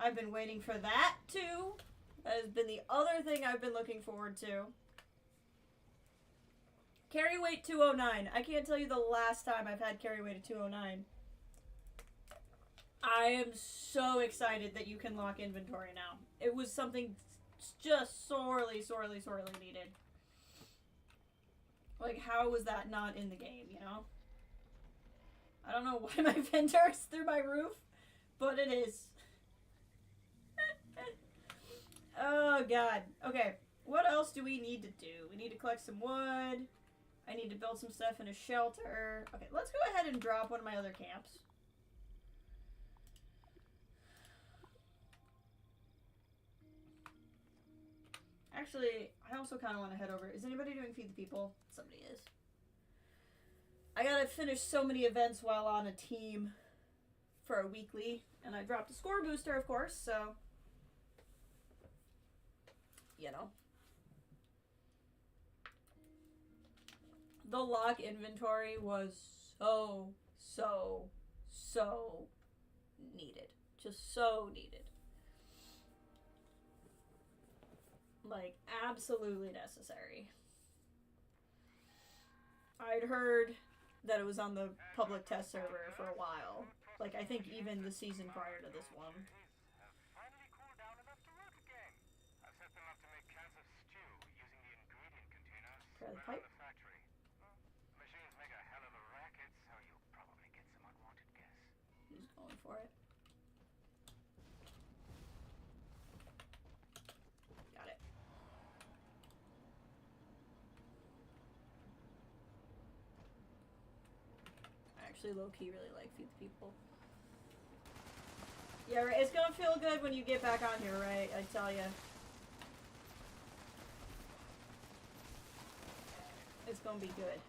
I've been waiting for that too. That has been the other thing I've been looking forward to. Carry weight 209. I can't tell you the last time I've had carry weight of 209. I am so excited that you can lock inventory now. It was something just sorely needed. Like, how was that not in the game, you know? I don't know why my vendor's through my roof, but it is. Oh, God. Okay, what else do we need to do? We need to collect some wood. I need to build some stuff in a shelter. Okay, let's go ahead and drop one of my other camps. Actually, I also kind of want to head over. Is anybody doing Feed the People? Somebody is. I gotta finish so many events while on a team for a weekly. And I dropped a score booster, of course, so... You know. The lock inventory was so needed. Just so needed. Like, absolutely necessary. I'd heard that it was on the public test server for a while. Like, I think even the season prior to this one. Try the pipe. Machines make a hell of a racket, so you'll probably get some unwanted guests. Who's going for it? Got it. I actually low-key really like Feed the People. Yeah, right. It's gonna feel good when you get back on here, right? I tell ya. It's gonna be good.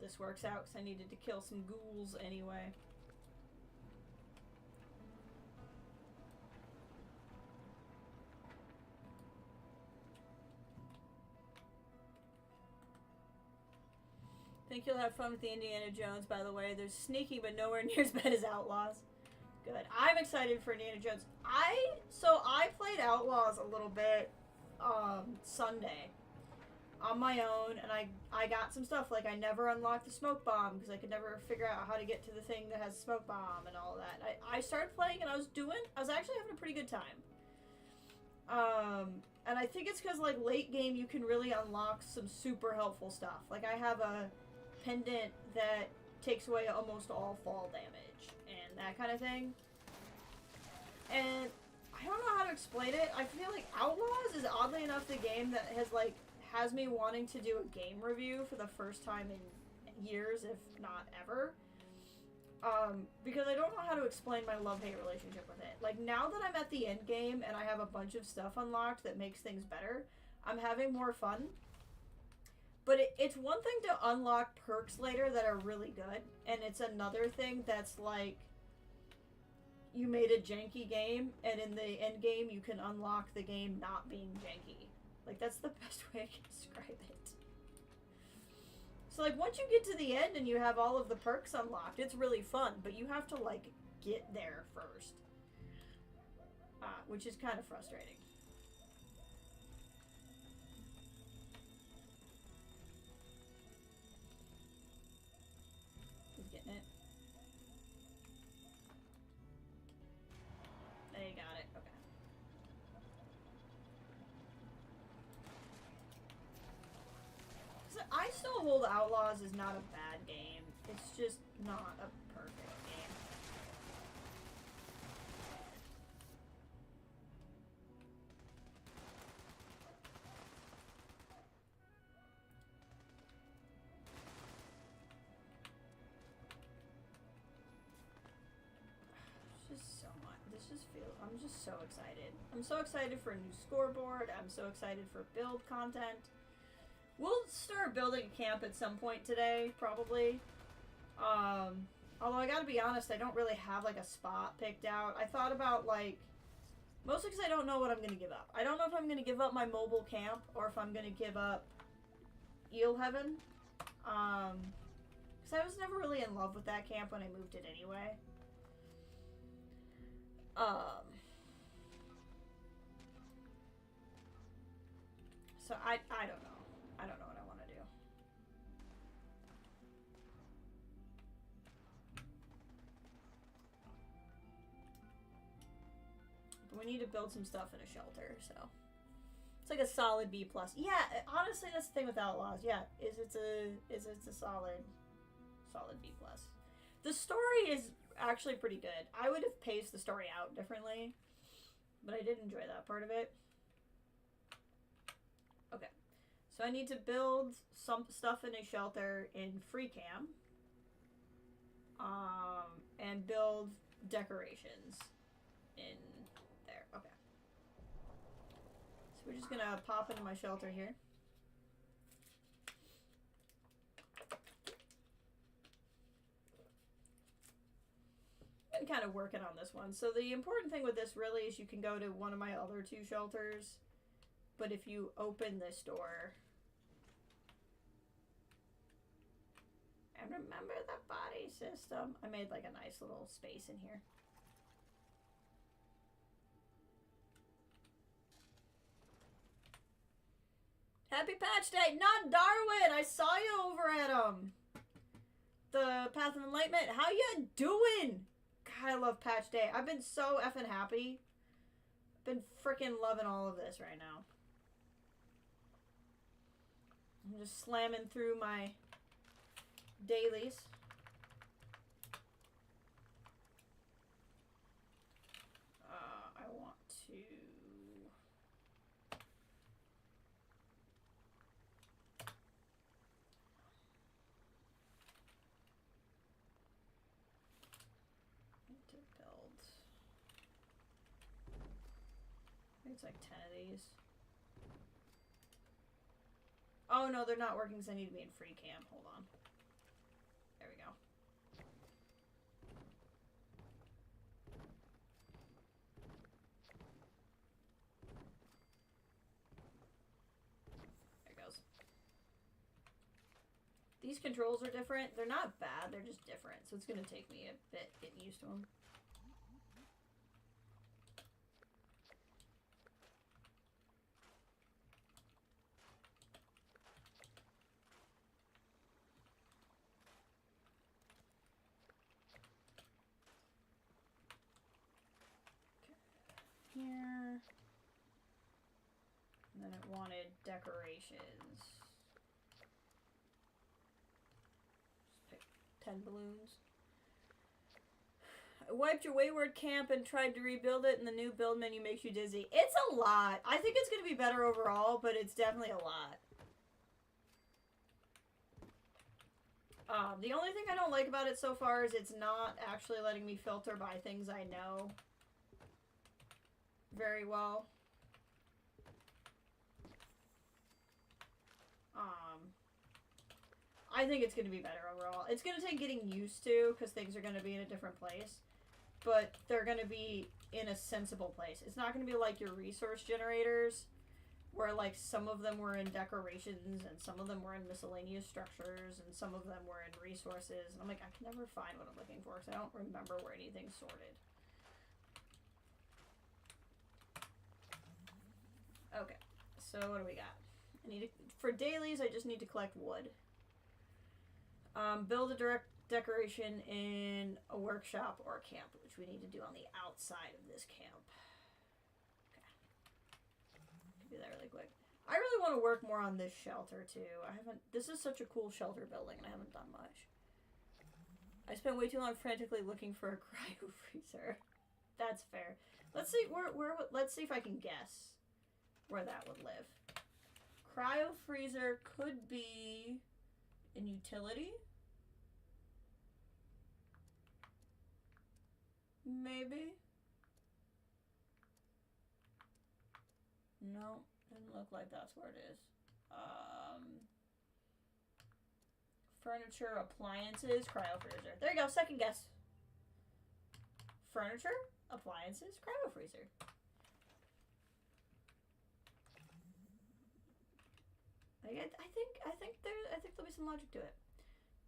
This works out because I needed to kill some ghouls anyway. Think you'll have fun with the Indiana Jones, by the way. There's sneaking, but nowhere near as bad as Outlaws. Good. I'm excited for Indiana Jones. I played Outlaws a little bit Sunday. on my own, and I got some stuff, like I never unlocked the smoke bomb because I could never figure out how to get to the thing that has smoke bomb and all that. I started playing and I was actually having a pretty good time. And I think it's because, like, late game you can really unlock some super helpful stuff. Like, I have a pendant that takes away almost all fall damage and that kind of thing. And I don't know how to explain it. I feel like Outlaws is oddly enough the game that has me wanting to do a game review for the first time in years, if not ever. Because I don't know how to explain my love-hate relationship with it. Like, now that I'm at the end game and I have a bunch of stuff unlocked that makes things better, I'm having more fun. But it's one thing to unlock perks later that are really good, and it's another thing that's like, you made a janky game, and in the end game you can unlock the game not being janky. Like, that's the best way I can describe it. So, like, once you get to the end and you have all of the perks unlocked, it's really fun, but you have to, like, get there first. Which is kind of frustrating. Who's getting it? They got it. Okay. So I still hold Outlaws is not a bad game. It's just not a perfect game. It's just so much. I'm just so excited. I'm so excited for a new scoreboard. I'm so excited for build content. We'll start building a camp at some point today, probably. Although I gotta be honest, I don't really have, like, a spot picked out. I thought about, like, mostly because I don't know what I'm gonna give up. I don't know if I'm gonna give up my mobile camp or if I'm gonna give up Eel Heaven. Because I was never really in love with that camp when I moved it anyway. So I don't know. I don't know what I want to do. But we need to build some stuff in a shelter, so it's like a solid B+. Yeah, honestly, that's the thing with Outlaws. Yeah, it's a solid B+. The story is actually pretty good. I would have paced the story out differently, but I did enjoy that part of it. Okay. So I need to build some stuff in a shelter in free cam. And build decorations in there. Okay. So we're just gonna pop into my shelter here. Been kind of working on this one. So the important thing with this really is you can go to one of my other two shelters. But if you open this door, and remember the body system, I made like a nice little space in here. Happy Patch Day! Not Darwin! I saw you over at the Path of Enlightenment. How you doing? God, I love Patch Day. I've been so effing happy. I've been freaking loving all of this right now. I'm just slamming through my dailies. I want to... build... I think it's like 10 of these. Oh, no, they're not working because I need to be in free cam. Hold on. There we go. There it goes. These controls are different. They're not bad. They're just different. So it's going to take me a bit getting used to them. wanted decorations. Just pick 10 balloons. I wiped your wayward camp and tried to rebuild it, and the new build menu makes you dizzy. It's a lot. I think it's going to be better overall, but it's definitely a lot. The only thing I don't like about it so far is it's not actually letting me filter by things I know very well. I think it's going to be better overall. It's going to take getting used to, because things are going to be in a different place. But they're going to be in a sensible place. It's not going to be like your resource generators, where like some of them were in decorations, and some of them were in miscellaneous structures, and some of them were in resources. And I'm like, I can never find what I'm looking for, because I don't remember where anything's sorted. Okay, so what do we got? I need to, for dailies, I just need to collect wood. Build a direct decoration in a workshop or a camp, which we need to do on the outside of this camp. Okay. Do that really quick. I really want to work more on this shelter too. This is such a cool shelter building and I haven't done much. I spent way too long frantically looking for a cryo freezer. That's fair. Let's see let's see if I can guess where that would live. Cryo freezer could be in utility. Maybe. No, doesn't look like that's where it is. Furniture, appliances, cryo freezer. There you go, second guess. Furniture, appliances, cryo freezer. I think there'll be some logic to it.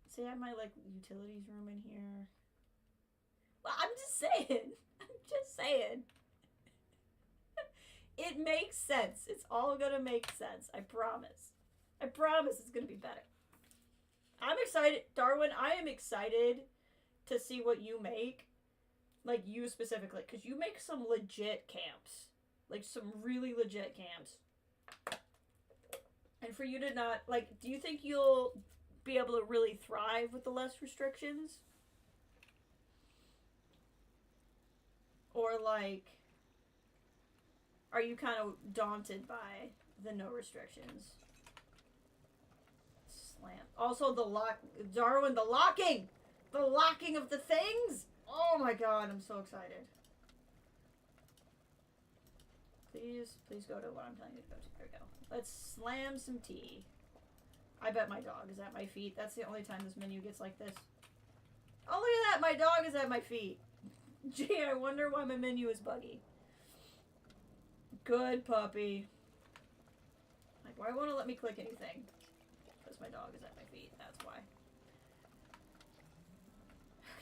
See, I have my like utilities room in here. Well, I'm just saying. I'm just saying. It makes sense. It's all gonna make sense. I promise. I promise it's gonna be better. I'm excited, Darwin. I am excited to see what you make. Like you specifically, because you make some legit camps. Like some really legit camps. And for you to not, like, do you think you'll be able to really thrive with the less restrictions? Or, like, are you kind of daunted by the no restrictions? Slam. Also, the lock, Darwin, the locking! The locking of the things! Oh my god, I'm so excited. Please go to what I'm telling you to go to. There we go. Let's slam some tea. I bet my dog is at my feet. That's the only time this menu gets like this. Oh, look at that! My dog is at my feet. Gee, I wonder why my menu is buggy. Good puppy. Like, why won't it let me click anything? Because my dog is at my feet. That's why. Okay.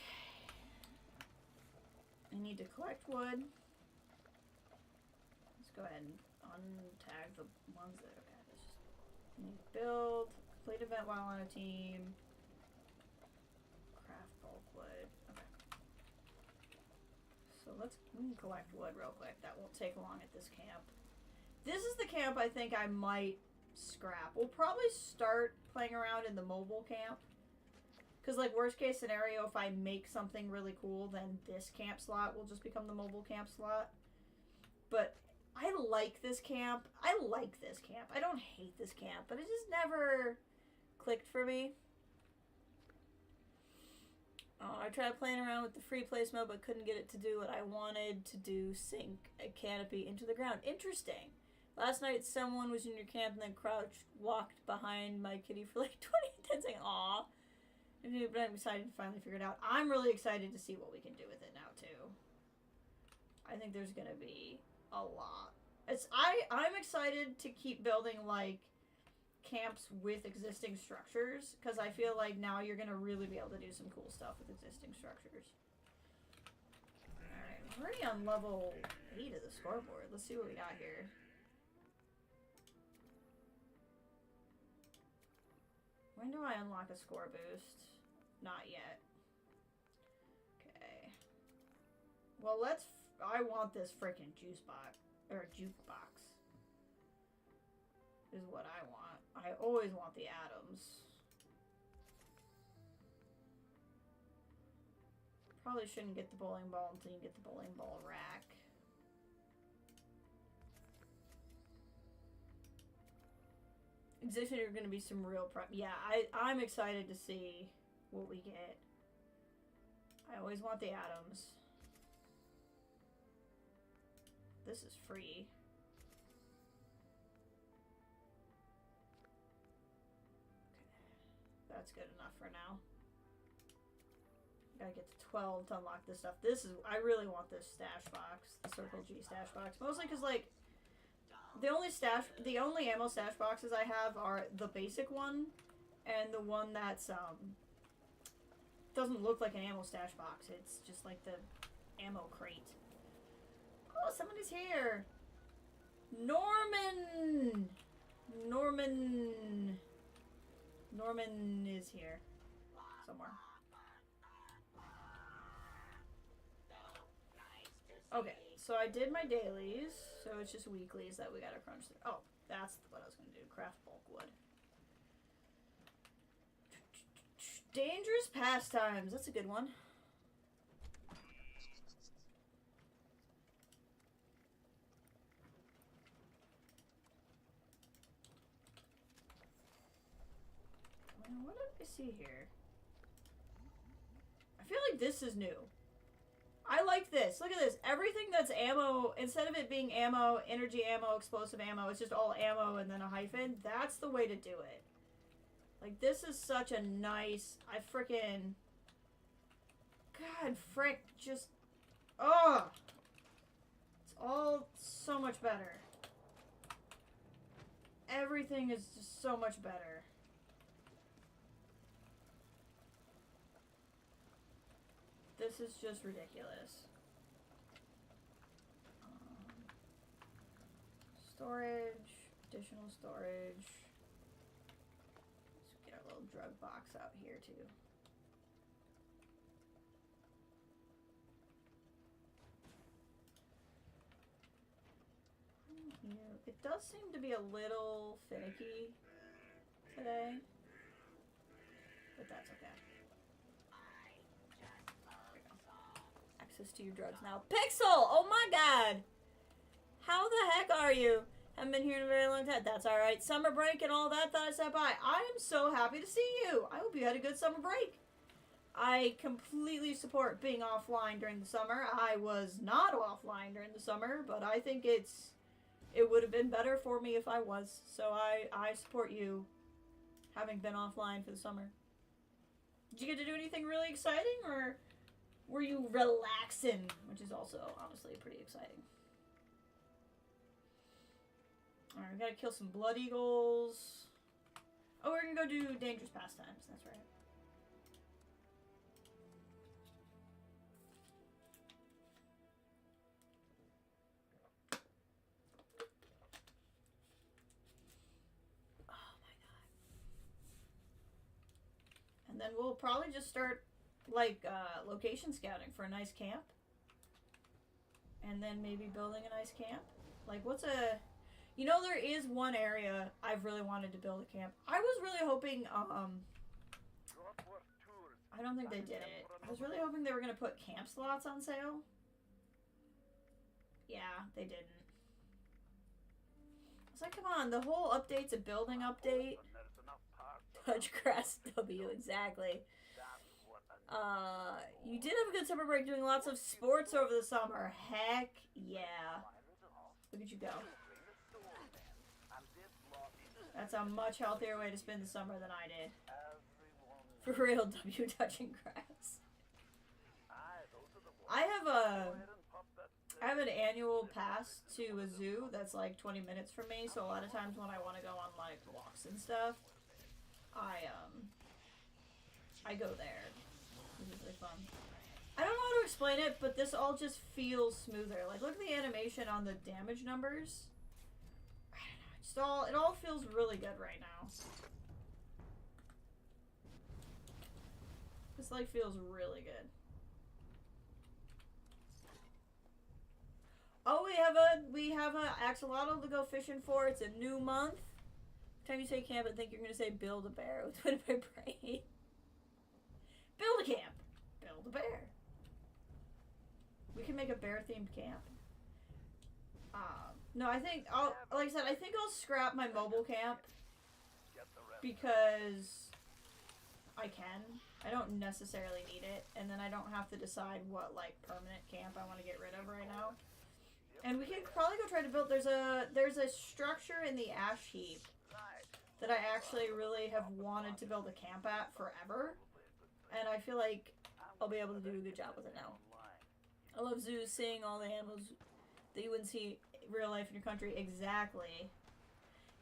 I need to collect wood. Let's go ahead and untag the ones that, okay, let's just need to build, complete event while on a team, craft bulk wood, okay. So we can collect wood real quick, that won't take long at this camp. This is the camp I think I might scrap. We'll probably start playing around in the mobile camp, because like worst case scenario, if I make something really cool, then this camp slot will just become the mobile camp slot. But I like this camp. I like this camp. I don't hate this camp, but it just never clicked for me. Oh, I tried playing around with the free place mode, but couldn't get it to do what I wanted to do, sink a canopy into the ground. Interesting. Last night, someone was in your camp and then crouched, walked behind my kitty for like 20 seconds. Aw. But I'm excited to finally figure it out. I'm really excited to see what we can do with it now, too. I think there's going to be a lot. I'm excited to keep building like camps with existing structures, because I feel like now you're gonna really be able to do some cool stuff with existing structures. Alright, we're already on level 8 of the scoreboard. Let's see what we got here. When do I unlock a score boost? Not yet. Okay. Well, I want this freaking juice box. Or jukebox. is what I want. I always want the atoms. Probably shouldn't get the bowling ball until you get the bowling ball rack. Existing are going to be some real yeah, I'm excited to see what we get. I always want the atoms. This is free. Okay. That's good enough for now. Gotta get to 12 to unlock this stuff. This is, I really want this stash box, the Circle G stash box. Mostly because, like, the only ammo stash boxes I have are the basic one and the one that's, doesn't look like an ammo stash box. It's just like the ammo crate. Oh, somebody's here. Norman is here somewhere. Okay, so I did my dailies, so it's just weeklies that we gotta crunch through. Oh, that's what I was gonna do. Craft bulk wood. Dangerous pastimes. That's a good one. What did I see here? I feel like this is new. I like this. Look at this. Everything that's ammo, instead of it being ammo, energy ammo, explosive ammo, it's just all ammo and then a hyphen. That's the way to do it. Like, this is such a nice... I frickin'... God, frick. Just... Oh! It's all so much better. Everything is just so much better. This is just ridiculous. Storage, additional storage. Let's get our little drug box out here too. It does seem to be a little finicky today, but that's okay. Access to your drugs now. Pixel! Oh my god! How the heck are you? Haven't been here in a very long time. That's alright. Summer break and all that, thought I stopped by. I am so happy to see you. I hope you had a good summer break. I completely support being offline during the summer. I was not offline during the summer, but I think it would have been better for me if I was. So I support you having been offline for the summer. Did you get to do anything really exciting, or were you relaxing? Which is also, honestly, pretty exciting. Alright, we gotta kill some blood eagles. Oh, we're gonna go do dangerous pastimes. That's right. Oh my god. And then we'll probably just start, like, location scouting for a nice camp. And then maybe building a nice camp. Like, what's a... You know, there is one area I've really wanted to build a camp. I was really hoping, I don't think they did it. I was really hoping they were going to put camp slots on sale. Yeah, they didn't. I was like, come on, the whole update's a building update. Touch grass W, exactly. You did have a good summer break doing lots of sports over the summer. Heck yeah. Look at you go. That's a much healthier way to spend the summer than I did. For real, W touching grass. I have an annual pass to a zoo that's like 20 minutes from me, so a lot of times when I want to go on like walks and stuff, I go there. It's really fun. I don't know how to explain it, but this all just feels smoother. Like, look at the animation on the damage numbers. It all feels really good right now. This like feels really good. Oh, we have a axolotl to go fishing for. It's a new month. Time you say camp, I think you're gonna say build a bear with Twin my brain. Build a camp. Build a bear. We can make a bear-themed camp. No, I think like I said, I think I'll scrap my mobile camp because I can. I don't necessarily need it, and then I don't have to decide what like permanent camp I want to get rid of right now. And we can probably go try to build. There's a structure in the ash heap that I actually really have wanted to build a camp at forever, and I feel like I'll be able to do a good job with it now. I love zoos, seeing all the animals that you wouldn't see in real life in your country. Exactly.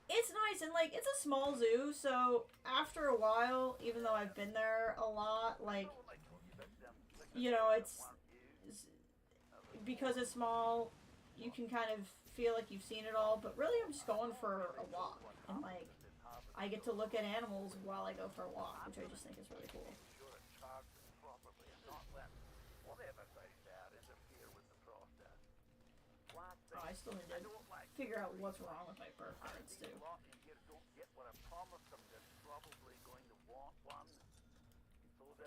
It's nice, and like it's a small zoo, so after a while, even though I've been there a lot, like, you know, it's because it's small, you can kind of feel like you've seen it all, but really I'm just going for a walk, and like I get to look at animals while I go for a walk, which I just think is really cool. Oh, I still need to figure out what's wrong with my birth cards too.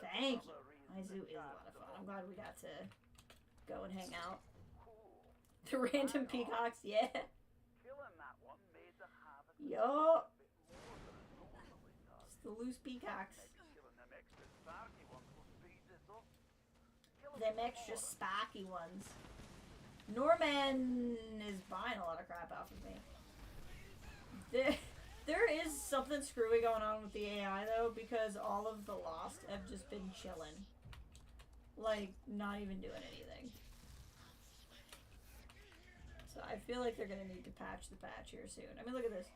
Thank you. My zoo is a lot of fun. I'm glad we got to go and hang out. The random peacocks, yeah. Yup. It's the loose peacocks. Them extra sparky ones. Norman is buying a lot of crap off of me. There is something screwy going on with the AI though, because all of the Lost have just been chilling. Like, not even doing anything. So I feel like they're gonna need to patch the patch here soon. I mean, look at this.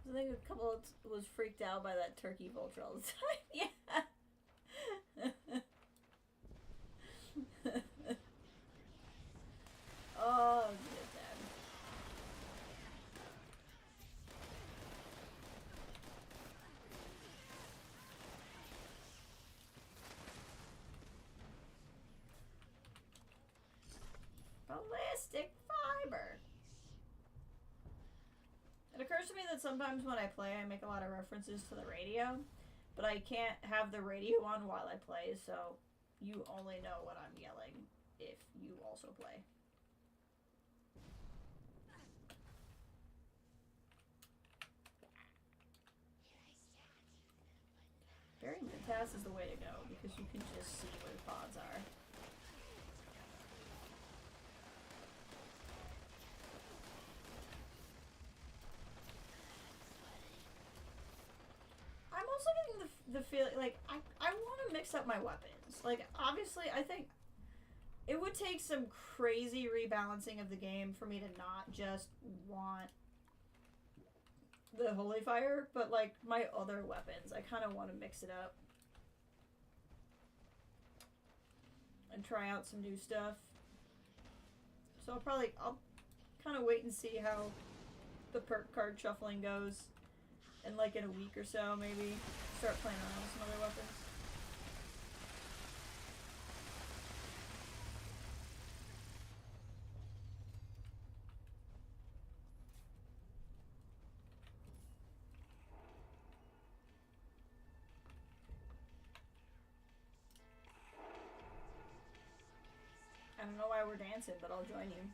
I think a couple was freaked out by that turkey vulture all the time. Yeah. Oh, good dad. Ballistic fiber. It occurs to me that sometimes when I play, I make a lot of references to the radio, but I can't have the radio on while I play, so you only know what I'm yelling if you also play. Burying the task is the way to go, because you can just see where the pods are. I'm also getting the feeling, like, I want to mix up my weapons. Like, obviously, I think it would take some crazy rebalancing of the game for me to not just want the Holy Fire, but, like, my other weapons, I kind of want to mix it up. And try out some new stuff. So I'll kind of wait and see how the perk card shuffling goes. And like in a week or so, maybe start playing around with some other weapons. I don't know why we're dancing, but I'll join you.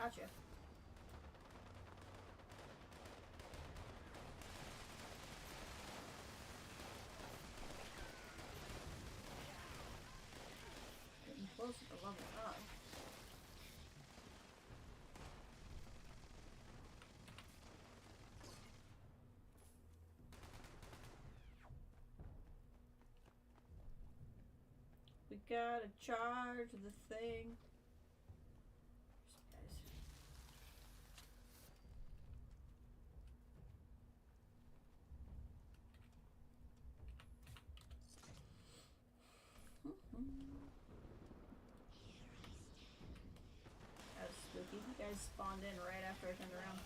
Gotcha. Getting closer to level up. We gotta charge the thing. guys spawned in right after I turned around.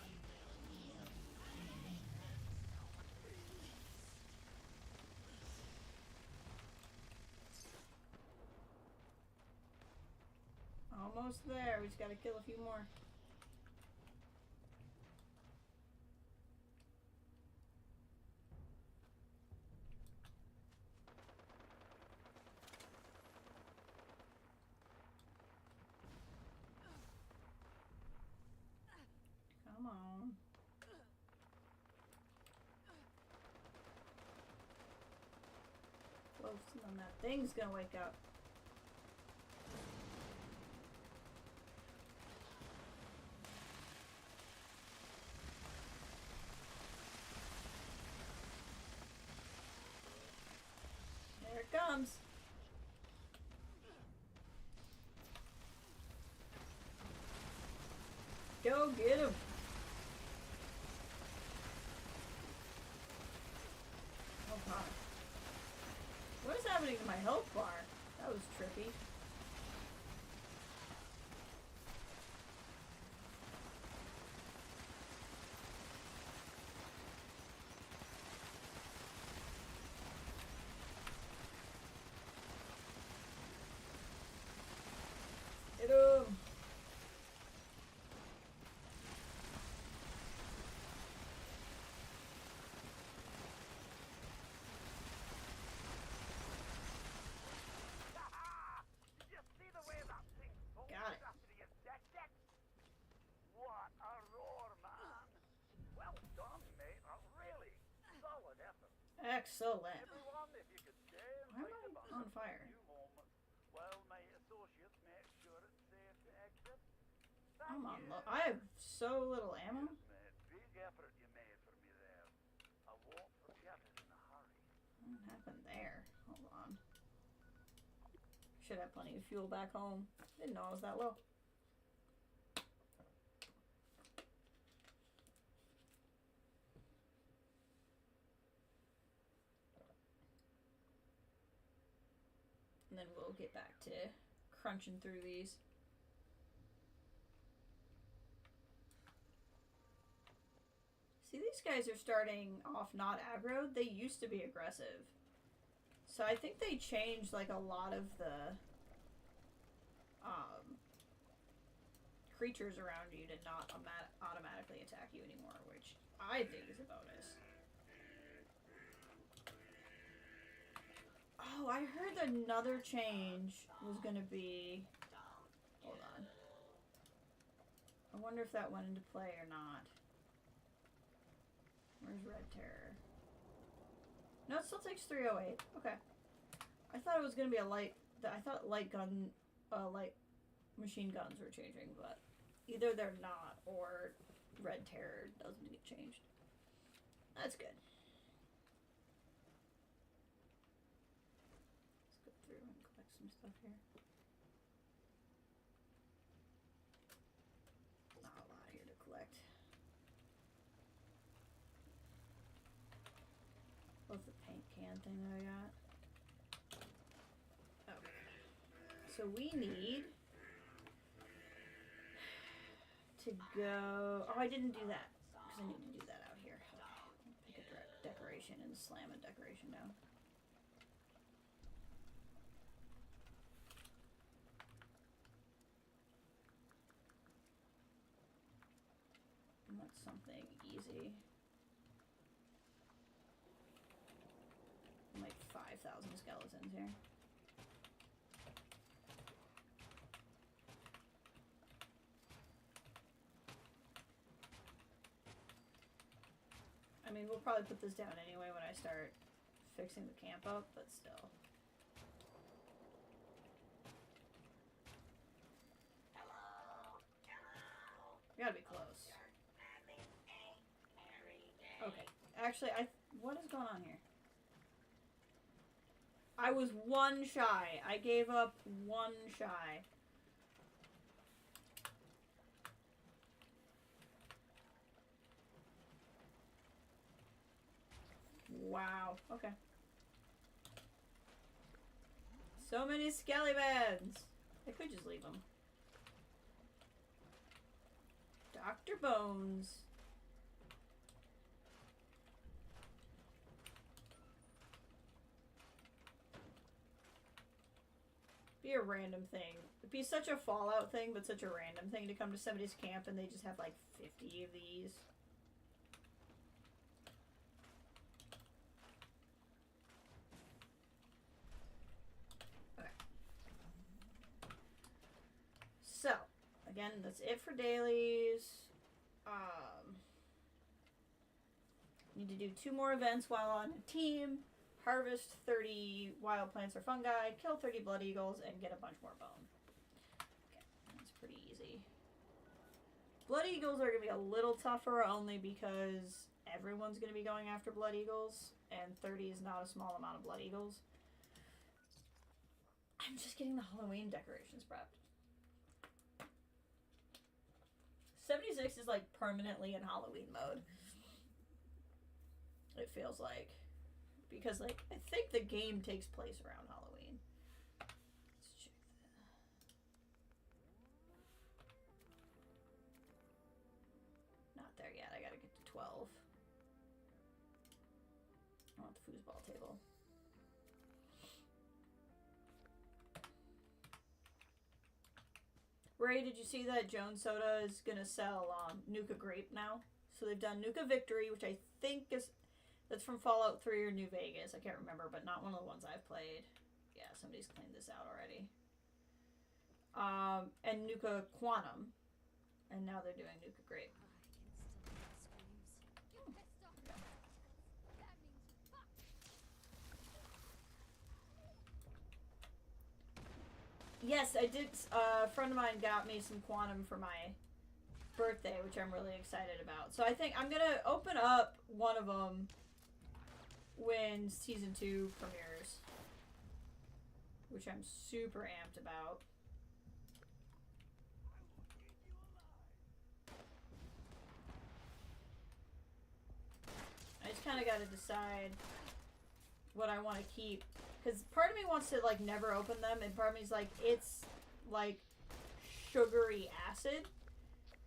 Almost there. We just gotta kill a few more. Come on. Close, and then that thing's gonna wake up. There it comes. Go get him. Oh god. What is happening to my health bar? That was trippy. Hit him. You see the way that thing Got it. after you decked it? What a roar, man! Well done, mate. A really solid effort. Excellent. Everyone, if you could stay and Why think am about I on it for fire? a few moments while my associates make sure it's safe to exit. I'm on Thank low. you. I have so little ammo. Yes, mate. Big effort you made for me there. I won't forget it in a hurry. What happened there? Hold on. Should have plenty of fuel back home. Didn't know I was that low. And then we'll get back to crunching through these. See, these guys are starting off not aggro. They used to be aggressive. So I think they changed like a lot of the creatures around you to not automatically attack you anymore, which I think is a bonus. Oh, I heard another change was gonna be... Hold on. I wonder if that went into play or not. Where's Red Terror? No, it still takes 308. Okay. I thought it was gonna be a light... I thought light machine guns were changing, but either they're not or Red Terror doesn't get changed. That's good. Let's go through and collect some stuff here. Not a lot here to collect. Love the paint can thing that I got. Okay. So we need to go... Oh, I didn't do that. Because I need to do that out here. Pick a decoration and slam a decoration down. And that's something easy. Like 5,000 skeletons here. I mean, we'll probably put this down anyway when I start fixing the camp up, but still. We gotta be close. Okay. Actually, what is going on here? I was one shy. I gave up one shy. Wow. Okay. So many skelly beds. I could just leave them. Dr. Bones. Be a random thing. It'd be such a Fallout thing, but such a random thing to come to somebody's camp and they just have like 50 of these. Okay. So, again, that's it for dailies. Need to do 2 more events while on a team. Harvest 30 wild plants or fungi, kill 30 blood eagles, and get a bunch more bone. Okay, that's pretty easy. Blood eagles are going to be a little tougher only because everyone's going to be going after blood eagles, and 30 is not a small amount of blood eagles. I'm just getting the Halloween decorations prepped. 76 is like permanently in Halloween mode. It feels like. Because, like, I think the game takes place around Halloween. Let's check that. Not there yet. I gotta get to 12. I want the foosball table. Ray, did you see that Jones Soda is gonna sell Nuka Grape now? So they've done Nuka Victory, which I think is... That's from Fallout 3 or New Vegas. I can't remember, but not one of the ones I've played. Yeah, somebody's cleaned this out already. And Nuka Quantum. And now they're doing Nuka Grape. Yes, I did. A friend of mine got me some Quantum for my birthday, which I'm really excited about. So I think I'm going to open up one of them when Season 2 premieres, which I'm super amped about. I just kind of got to decide what I want to keep, because part of me wants to like never open them, and part of me is like, it's like sugary acid.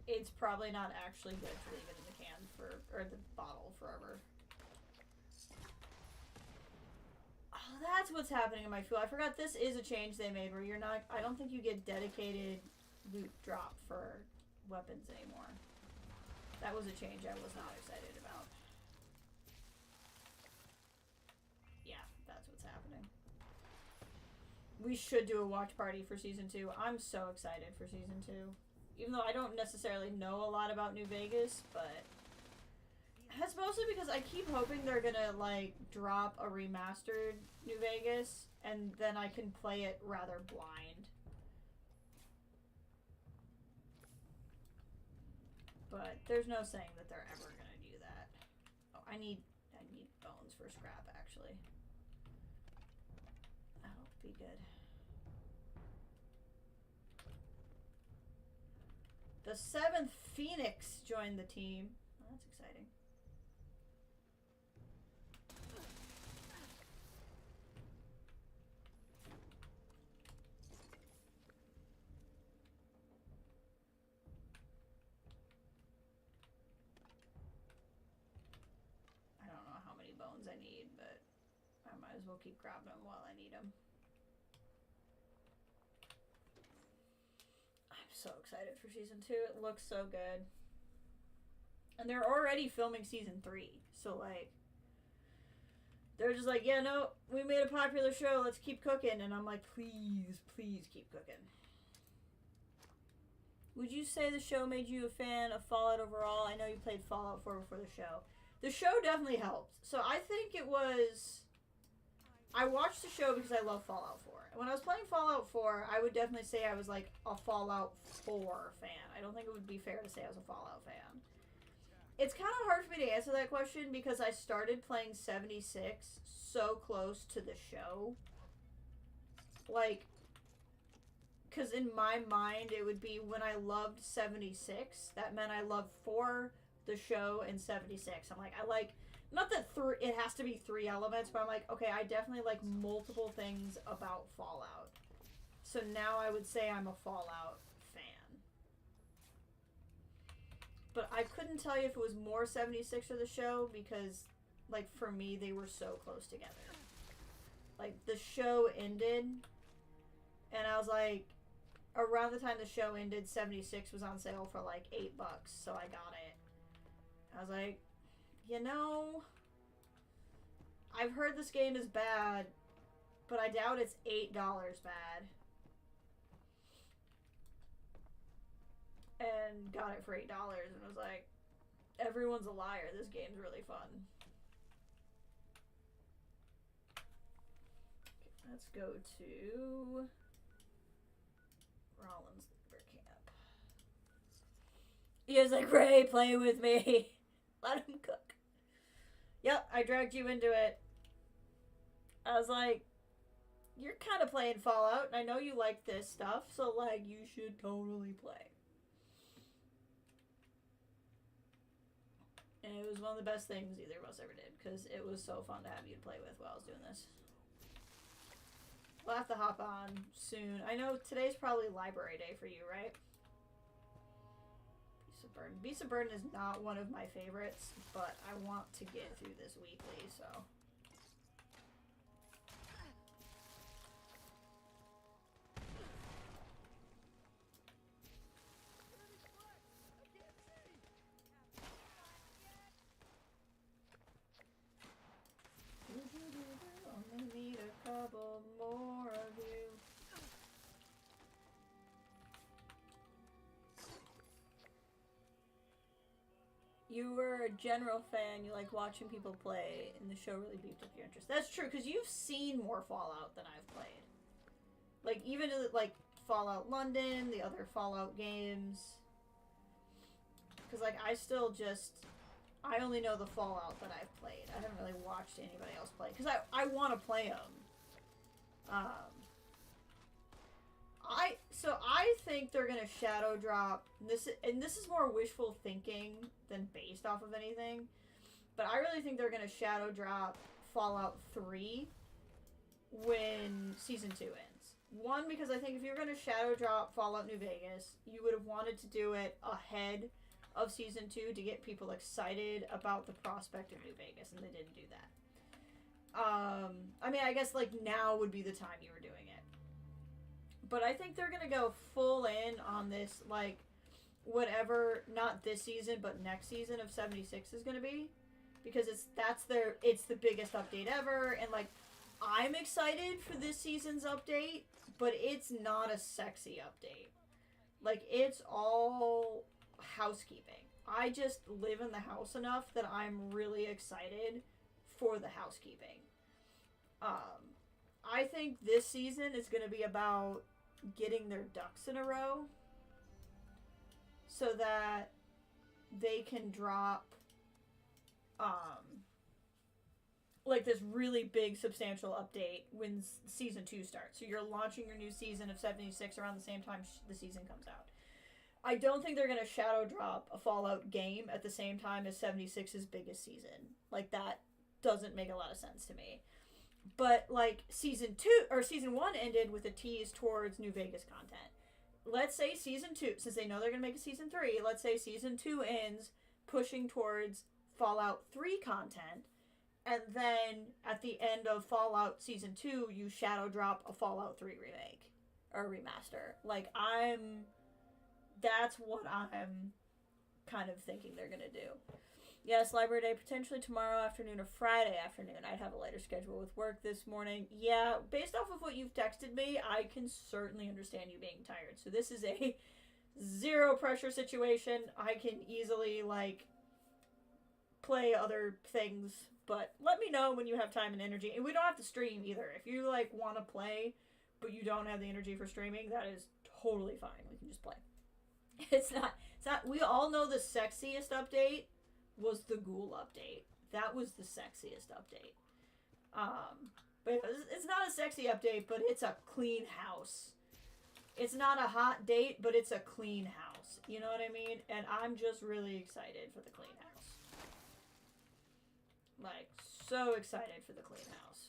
It's probably not actually good to leave it in the can for, or the bottle forever. That's what's happening in my fuel. I forgot this is a change they made where you're not... I don't think you get dedicated loot drop for weapons anymore. That was a change I was not excited about. Yeah, that's what's happening. We should do a watch party for Season 2. I'm so excited for Season 2. Even though I don't necessarily know a lot about New Vegas, but... That's mostly because I keep hoping they're gonna, like, drop a remastered New Vegas, and then I can play it rather blind. But there's no saying that they're ever gonna do that. Oh, I need bones for scrap, actually. That'll be good. The 7th Phoenix joined the team. Oh, that's exciting. Bones I need, but I might as well keep grabbing them while I need them. I'm so excited for Season 2. It looks so good. And they're already filming Season 3. So, like, they're just like, yeah, no, we made a popular show. Let's keep cooking. And I'm like, please, please keep cooking. Would you say the show made you a fan of Fallout overall? I know you played Fallout 4 before the show. The show definitely helped. So I think it was... I watched the show because I love Fallout 4. And when I was playing Fallout 4, I would definitely say I was like a Fallout 4 fan. I don't think it would be fair to say I was a Fallout fan. It's kind of hard for me to answer that question because I started playing 76 so close to the show. Like, because in my mind, it would be when I loved 76, that meant I loved 4... the show in 76. I'm like, I like, not that it has to be 3 elements, but I'm like, okay, I definitely like multiple things about Fallout. So now I would say I'm a Fallout fan. but I couldn't tell you if it was more 76 or the show because, like, for me, they were so close together. Like, the show ended, and I was like, around the time the show ended, 76 was on sale for like $8, so I got it. I was like, you know, I've heard this game is bad, but I doubt it's $8 bad. And got it for $8 and was like, everyone's a liar. This game's really fun. Okay, let's go to Rollins Lumber Camp. He was like, Ray, play with me. Let him cook. Yep, I dragged you into it. I was like, you're kind of playing Fallout, and I know you like this stuff, so, like, you should totally play. And it was one of the best things either of us ever did, because it was so fun to have you to play with while I was doing this. We'll have to hop on soon. I know today's probably library day for you, right? Beast of Burden. Beast of Burden is not one of my favorites, but I want to get through this weekly, so... I'm gonna need a couple more of you. You were a general fan, you like watching people play, and the show really beefed up your interest. That's true, because you've seen more Fallout than I've played. Like, even, like, Fallout London, the other Fallout games. Because, like, I still just... I only know the Fallout that I've played. I haven't really watched anybody else play. Because I want to play them. So I think they're going to shadow drop... this is more wishful thinking than based off of anything. But I really think they're going to shadow drop Fallout 3 when Season 2 ends. One, because I think if you're going to shadow drop Fallout New Vegas, you would have wanted to do it ahead of Season 2 to get people excited about the prospect of New Vegas, and they didn't do that. I mean, I guess, like, now would be the time you were doing it. But I think they're gonna go full in on this, like, whatever, not this season, but next season of 76 is gonna be. Because it's the biggest update ever, and, like, I'm excited for this season's update, but it's not a sexy update. Like, it's all... housekeeping. I just live in the house enough that I'm really excited for the housekeeping. I think this season is going to be about getting their ducks in a row so that they can drop like this really big substantial update when season 2 starts. So you're launching your new season of 76 around the same time the season comes out. I don't think they're going to shadow drop a Fallout game at the same time as 76's biggest season. Like, that doesn't make a lot of sense to me. But, like, Season 1 ended with a tease towards New Vegas content. Let's say Season 2, since they know they're going to make a Season 3, let's say Season 2 ends pushing towards Fallout 3 content, and then at the end of Fallout Season 2, you shadow drop a Fallout 3 remake. Or remaster. Like, that's what I'm kind of thinking they're going to do. Yes, library day potentially tomorrow afternoon or Friday afternoon. I'd have a lighter schedule with work this morning. Yeah, based off of what you've texted me, I can certainly understand you being tired. So this is a zero pressure situation. I can easily, like, play other things. But let me know when you have time and energy. And we don't have to stream either. If you, like, want to play, but you don't have the energy for streaming, that is totally fine. We can just play. It's not, we all know the sexiest update was the Ghoul update. That was the sexiest update. But it's not a sexy update, but it's a clean house. It's not a hot date, but it's a clean house. You know what I mean? And I'm just really excited for the clean house. Like, so excited for the clean house.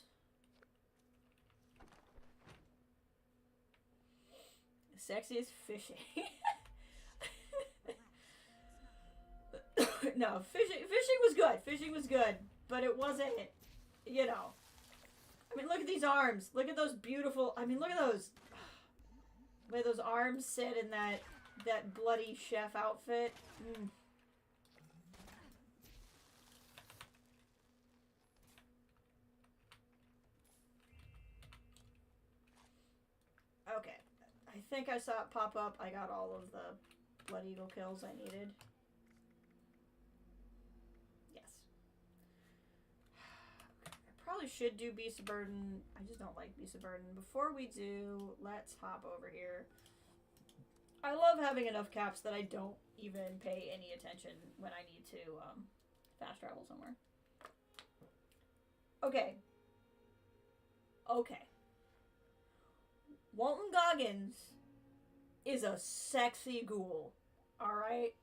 Sexy as fishing. No, fishing was good. Fishing was good, but it wasn't, you know. I mean, look at these arms. Look at those beautiful. I mean, look at those. The way those arms sit in that bloody chef outfit. Mm. Okay, I think I saw it pop up. I got all of the Blood Eagle kills I needed. Yes. I probably should do Beast of Burden. I just don't like Beast of Burden. Before we do, let's hop over here. I love having enough caps that I don't even pay any attention when I need to fast travel somewhere. Okay. Okay. Walton Goggins is a sexy ghoul, alright?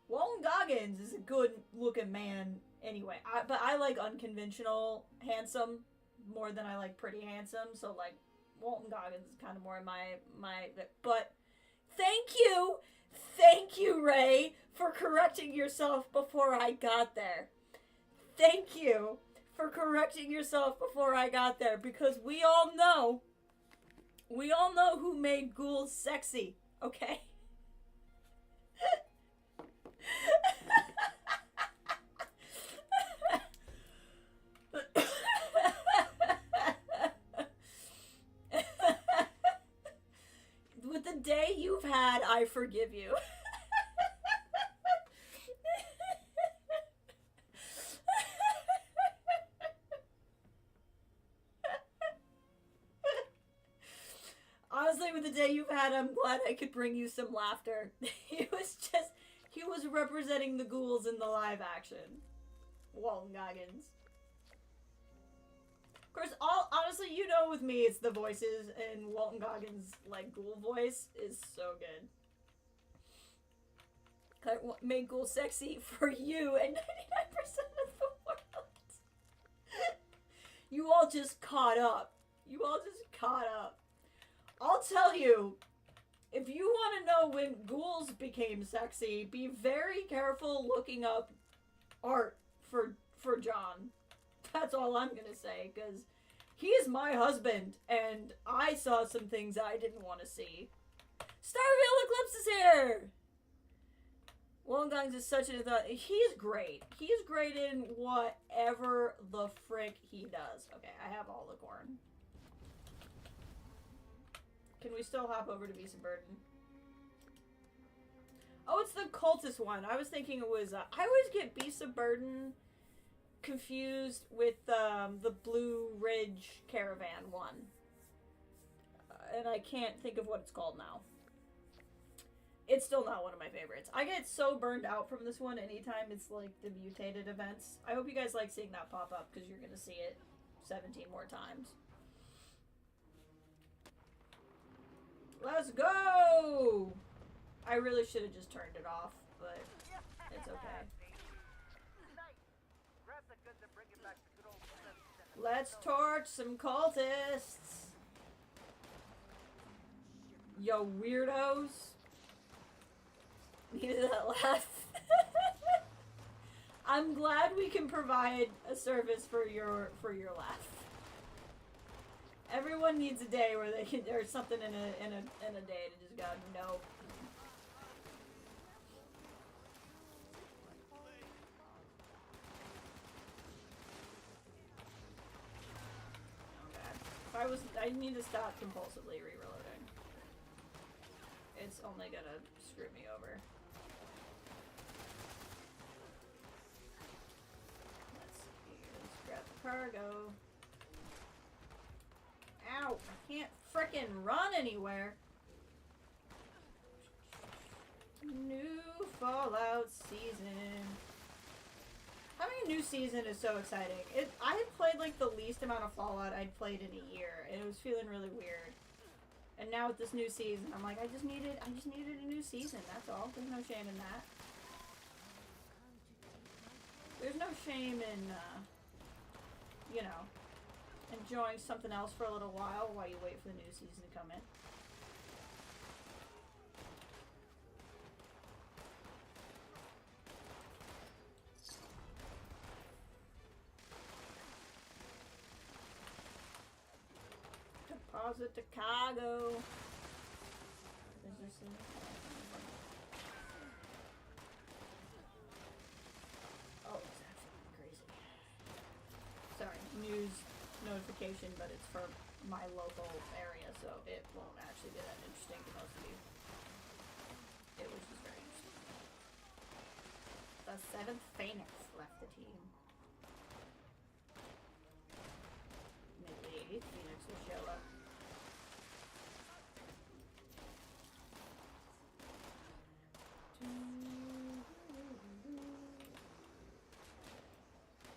Walton Goggins is a good-looking man anyway. But I like unconventional handsome more than I like pretty handsome, so, like, Walton Goggins is kind of more in my... But thank you, Ray, for correcting yourself before I got there. Thank you for correcting yourself before I got there, because we all know who made ghouls sexy, okay? With the day you've had, I forgive you. Honestly, with the day you've had, I'm glad I could bring you some laughter. He was representing the ghouls in the live action. Walton Goggins. Of course, honestly, you know with me, it's the voices, and Walton Goggins' like ghoul voice is so good. I made ghoul sexy for you and 99% of the world. You all just caught up. I'll tell you, if you want to know when ghouls became sexy, be very careful looking up art for John. That's all I'm gonna say, because he is my husband, and I saw some things I didn't want to see. Starville Eclipse is here! Walton Goggins is such he's great. He's great in whatever the frick he does. Okay, I have all the corn. Can we still hop over to Beast of Burden? Oh, it's the cultist one. I was thinking it was... I always get Beast of Burden confused with the Blue Ridge Caravan one. And I can't think of what it's called now. It's still not one of my favorites. I get so burned out from this one anytime it's like the mutated events. I hope you guys like seeing that pop up, because you're going to see it 17 more times. Let's go! I really should have just turned it off, but it's okay. Let's torch some cultists! Yo, weirdos. Needed that laugh. I'm glad we can provide a service for your laugh. Everyone needs a day where they can, or something in a day to just go, nope. Okay. I need to stop compulsively reloading. It's only gonna screw me over. Let's see, let's grab the cargo. Ow! I can't frickin' run anywhere. New Fallout season. Having a new season is so exciting. I had played like the least amount of Fallout I'd played in a year, and it was feeling really weird. And now with this new season, I'm like, I just needed a new season. That's all. There's no shame in that. There's no shame in, you know, enjoying something else for a little while you wait for the new season to come in. Deposit to cargo. Is this in? Oh, it's absolutely crazy. Sorry, news notification, but it's for my local area, so it won't actually be that interesting to most of you. It was just very interesting. The 7th Phoenix left the team. Maybe the 8th Phoenix will show up.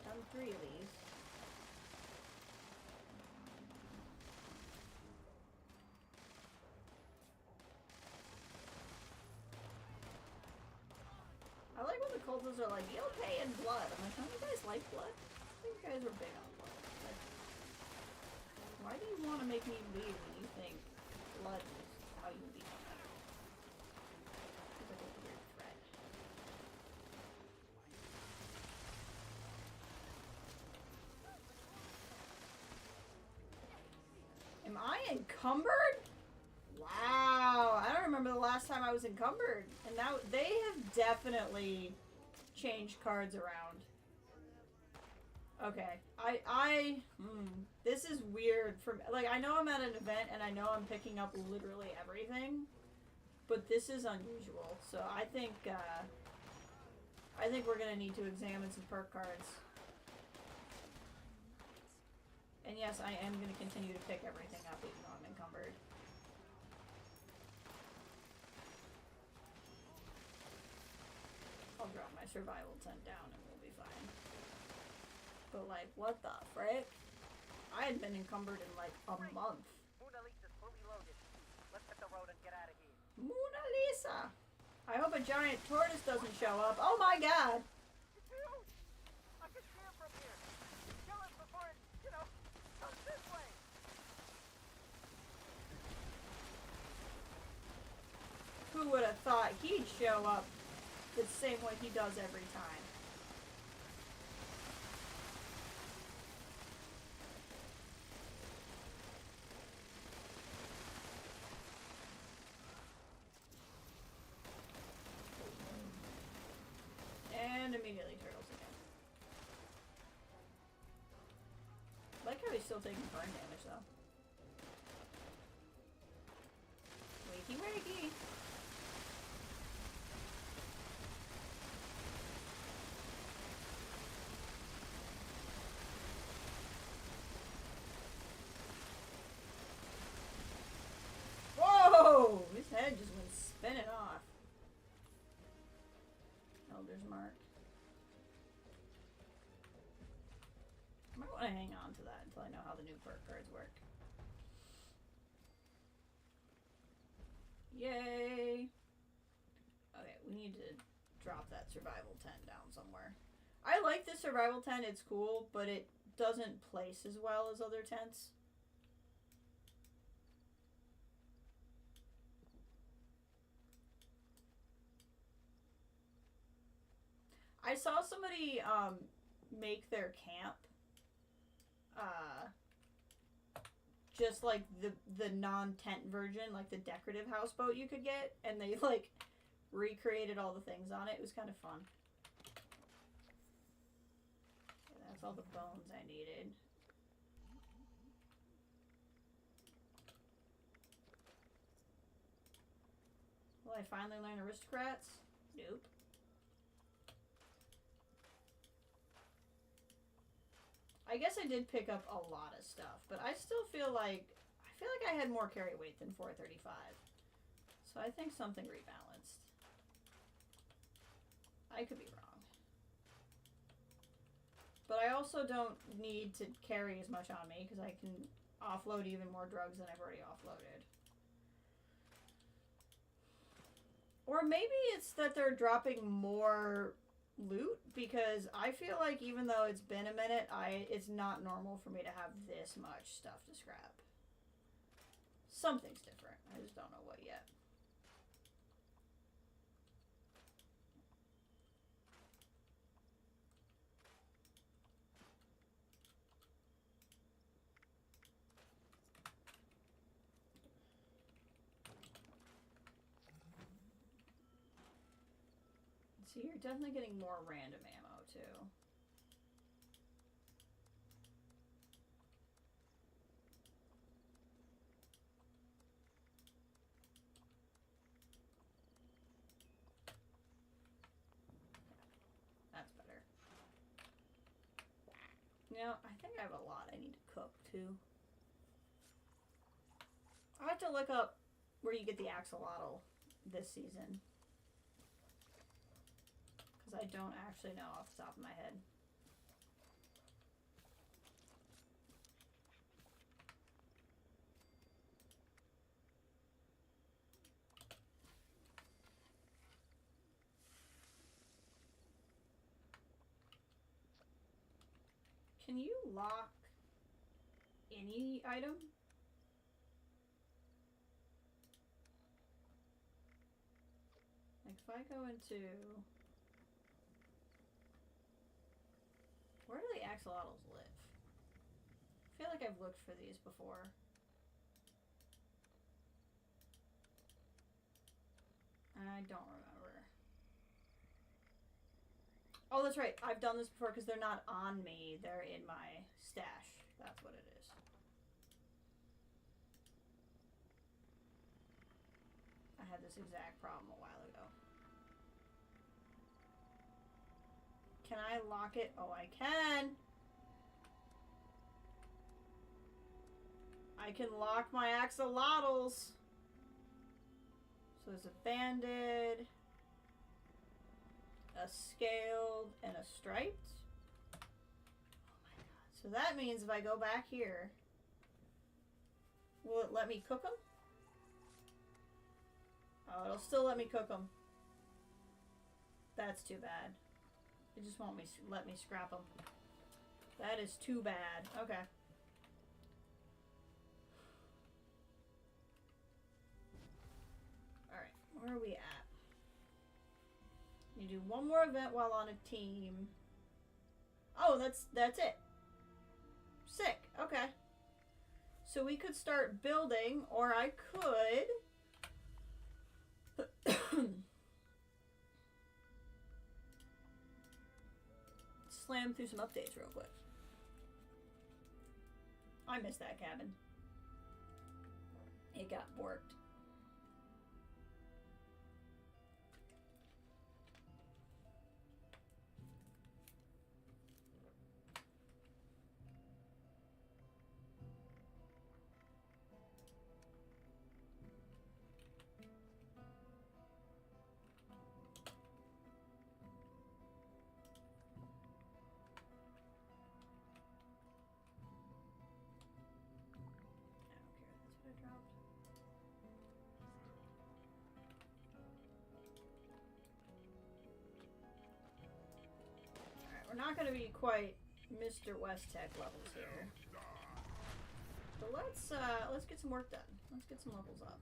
Done 3 of these. I like when the cultists are like, you'll pay in blood. I'm like, don't you guys like blood? I think you guys are big on blood. Like, why do you want to make me leave when you think blood is how you become better? It's like a weird threat. Am I encumbered? Wow, I don't remember the last time I was encumbered. And now they have definitely changed cards around. Okay, this is weird for, like, I know I'm at an event and I know I'm picking up literally everything, but this is unusual. So I think we're gonna need to examine some perk cards. And yes, I am gonna continue to pick everything up even though I'm encumbered. I'll drop my survival 10 down and we'll be fine. But like, what the frick? I had been encumbered in like a month. Mona Lisa's fully loaded. Let's hit the road and get out of here. Mona Lisa! I hope a giant tortoise doesn't show up. Oh my god! It's huge! I can see him from here. Kill it before it, comes this way. Who would have thought he'd show up the same way he does every time? And immediately turtles again. I like how he's still taking burn damage though. Wakey wakey. Whoa! His head just went spinning off. Elder's Mark. I might want to hang on to that until I know how the new perk cards work. Yay! Okay, we need to drop that survival 10 down somewhere. I like this survival 10, it's cool, but it doesn't place as well as other tents. I saw somebody make their camp just like the non-tent version, like the decorative houseboat you could get, and they like recreated all the things on it. It was kind of fun. Okay, that's all the bones I needed. Will I finally learn aristocrats? Nope. I guess I did pick up a lot of stuff, but I still feel like I had more carry weight than 435. So I think something rebalanced. I could be wrong. But I also don't need to carry as much on me because I can offload even more drugs than I've already offloaded. Or maybe it's that they're dropping more loot, because I feel like even though it's been a minute, it's not normal for me to have this much stuff to scrap. Something's different. I just don't know what yet. See, you're definitely getting more random ammo, too. That's better. You know, I think I have a lot I need to cook, too. I have to look up where you get the axolotl this season. Because I don't actually know off the top of my head. Can you lock any item? Like if I go into... Where do the axolotls live? I feel like I've looked for these before. I don't remember. Oh, that's right. I've done this before because they're not on me. They're in my stash. That's what it is. I had this exact problem a while ago. Can I lock it? Oh, I can! I can lock my axolotls! So there's a banded, a scaled, and a striped. Oh my god. So that means if I go back here, will it let me cook them? Oh, it'll still let me cook them. That's too bad. It just won't let me scrap them. That is too bad. Okay. Alright, where are we at? You do one more event while on a team. Oh, that's it. Sick. Okay. So we could start building, or I could... slam through some updates real quick. I missed that cabin. It got borked. We're not going to be quite Mr. West Tech levels here. But let's get some work done. Let's get some levels up.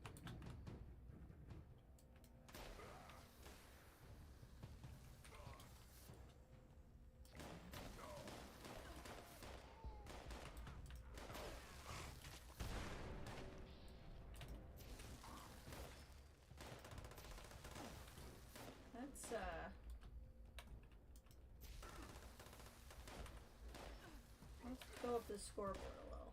Let's go up the scoreboard a little.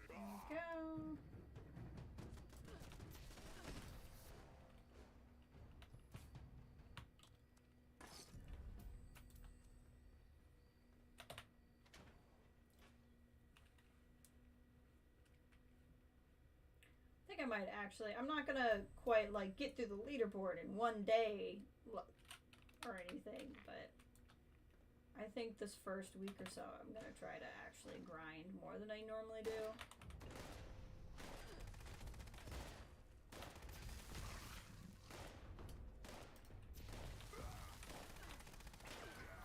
There we go. I think I might actually, I'm not gonna quite like get through the leaderboard in one day or anything, but I think this first week or so I'm gonna try to actually grind more than I normally do.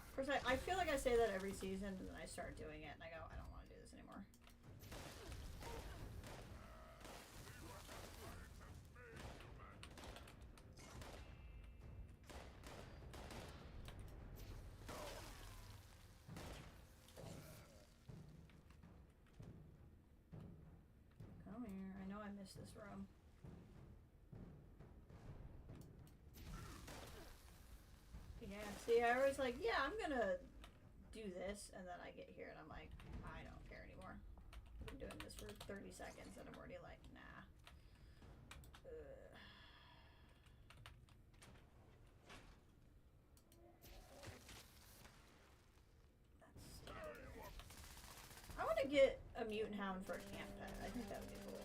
Of course, I feel like I say that every season, and then I start doing it and I go, I don't want to do this anymore. missed this room. Yeah, see, I was like, yeah, I'm gonna do this, and then I get here and I'm like, I don't care anymore. I've been doing this for 30 seconds and I'm already like, nah. Ugh. I want to get a mutant hound for a camp pet. I think that would be cool.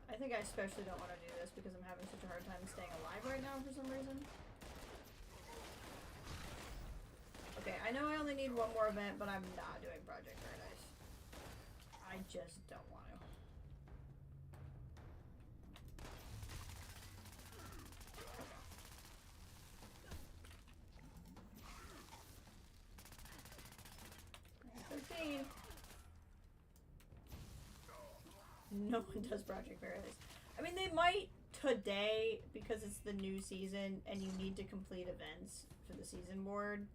I think I especially don't want to do this because I'm having such a hard time staying alive right now for some reason. Okay, I know I only need one more event, but I'm not doing Project Paradise. I just don't want to. No one does Project Paradise. I mean, they might today because it's the new season and you need to complete events for the season board.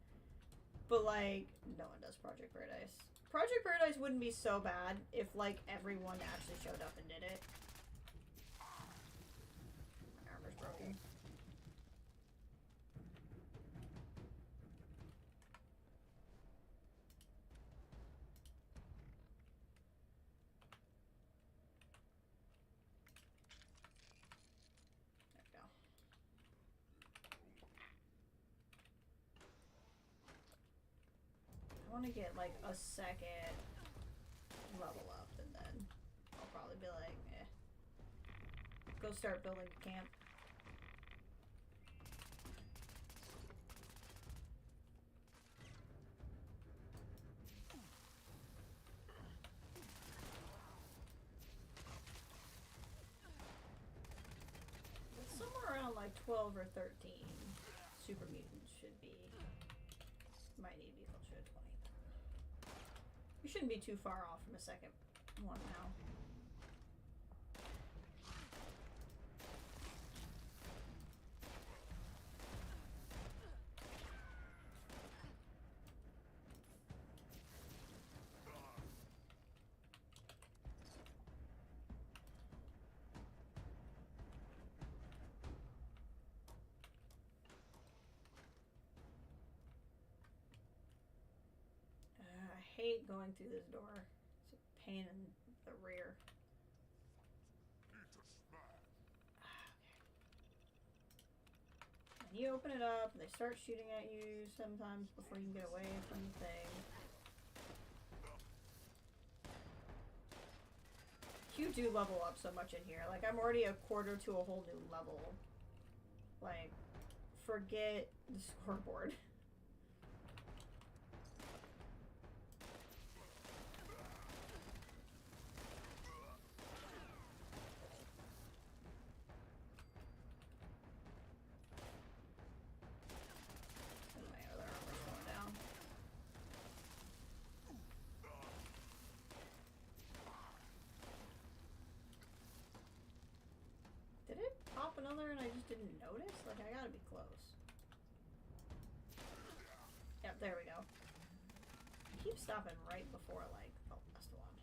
But, like, no one does Project Paradise. Project Paradise wouldn't be so bad if, like, everyone actually showed up and did it. My armor's broken. I want to get like a second level up and then I'll probably be like, eh. Go start building a camp. But somewhere around like 12 or 13 super mutants should be, might need to be closer to 20. We shouldn't be too far off from a second one now. I hate going through this door. It's a pain in the rear. And you open it up, and they start shooting at you sometimes before you can get away from the thing. You do level up so much in here. Like, I'm already a quarter to a whole new level. Like, forget the scoreboard. Another and I just didn't notice? Like, I gotta be close. Yep, there we go. I keep stopping right before, like, the last one.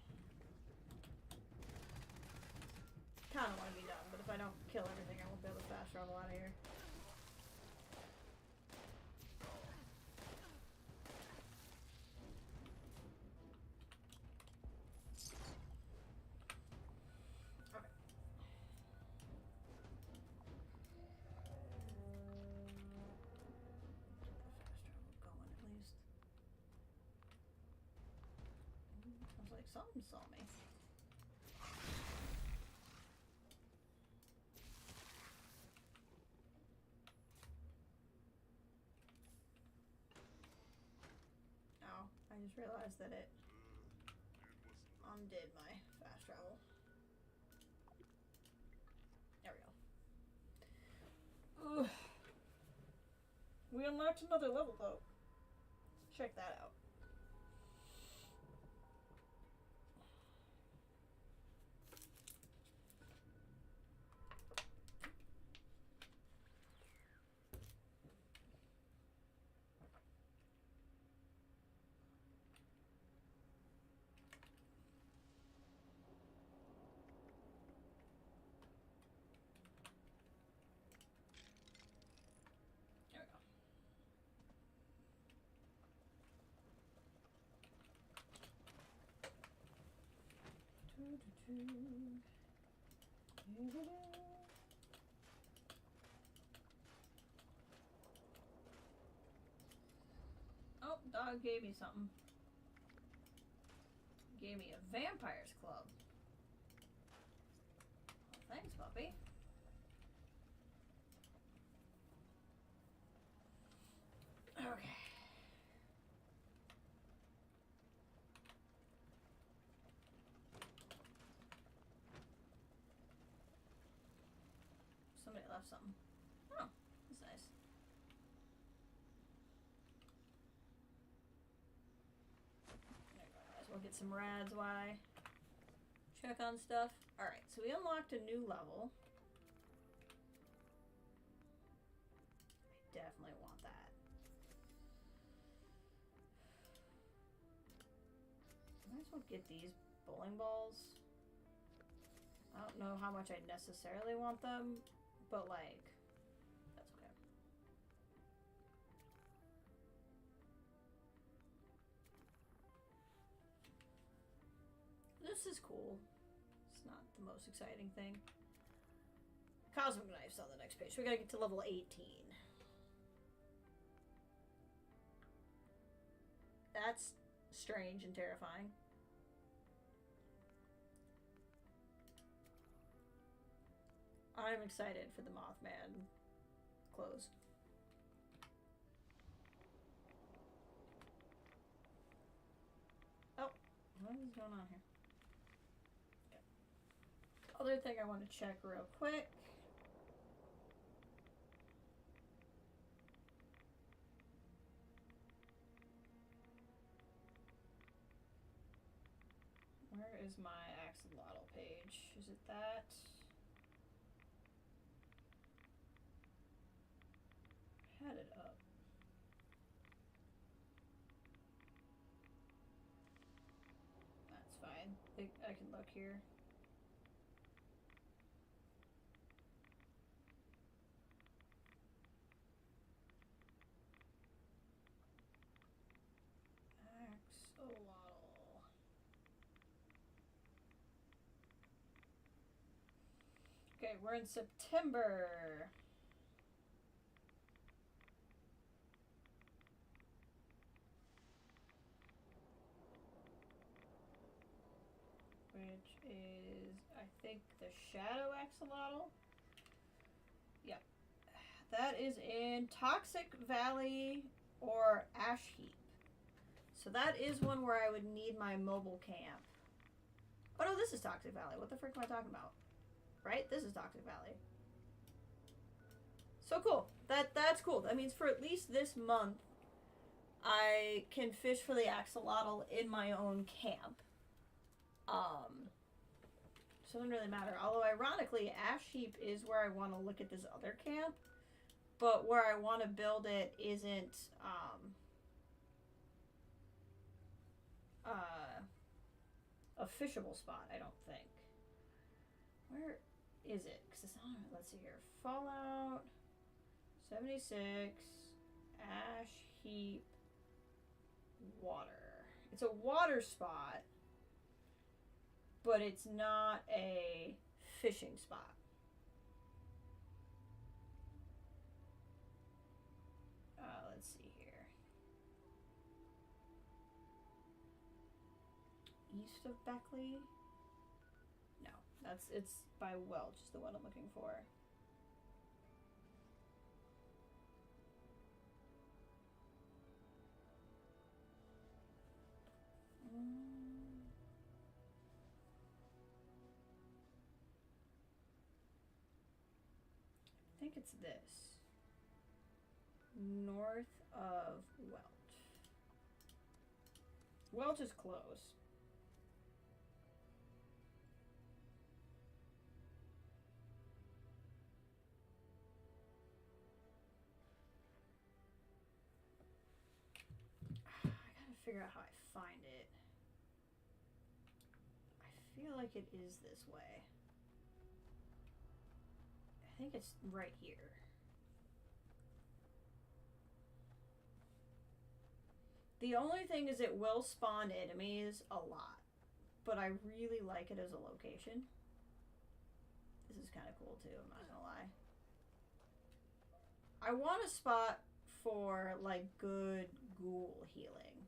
Kinda wanna be done, but if I don't kill everything, I won't be able to fast travel out of here. Something saw me. Oh, I just realized that it undid my fast travel. There we go. Ugh. We unlocked another level though. Check that out. Oh, dog gave me something. Gave me a vampire's club. Well, thanks, puppy. Okay. Somebody left something. Oh, that's nice. There we go. Might as well get some rads while I check on stuff. Alright, so we unlocked a new level. I definitely want that. Might as well get these bowling balls. I don't know how much I necessarily want them, but like, that's okay. This is cool. It's not the most exciting thing. Cosmic Knife's on the next page. So we gotta get to level 18. That's strange and terrifying. I'm excited for the Mothman clothes. Oh, what is going on here? Okay. Other thing I want to check real quick. Where is my axolotl page? Is it that? I had it up. That's fine. I can look here. Axolotl. Okay, we're in September. Which is, I think, the Shadow Axolotl. Yep. That is in Toxic Valley or Ash Heap. So that is one where I would need my mobile camp. Oh no, this is Toxic Valley. What the frick am I talking about? Right? This is Toxic Valley. So cool. That's cool. That means for at least this month, I can fish for the axolotl in my own camp. So it doesn't really matter. Although ironically, Ash Heap is where I want to look at this other camp, but where I want to build it isn't a fishable spot, I don't think. Where is it? Because it's on, let's see here. Fallout 76, Ash Heap, water. It's a water spot, but it's not a fishing spot. Let's see here. East of Beckley? No, it's by Welch is the one I'm looking for. I think it's this. North of Welch. Welch is close. I gotta figure out how I find it. I feel like it is this way. I think it's right here. The only thing is it will spawn enemies a lot. but I really like it as a location. This is kind of cool too, I'm not gonna lie. I want a spot for like good ghoul healing.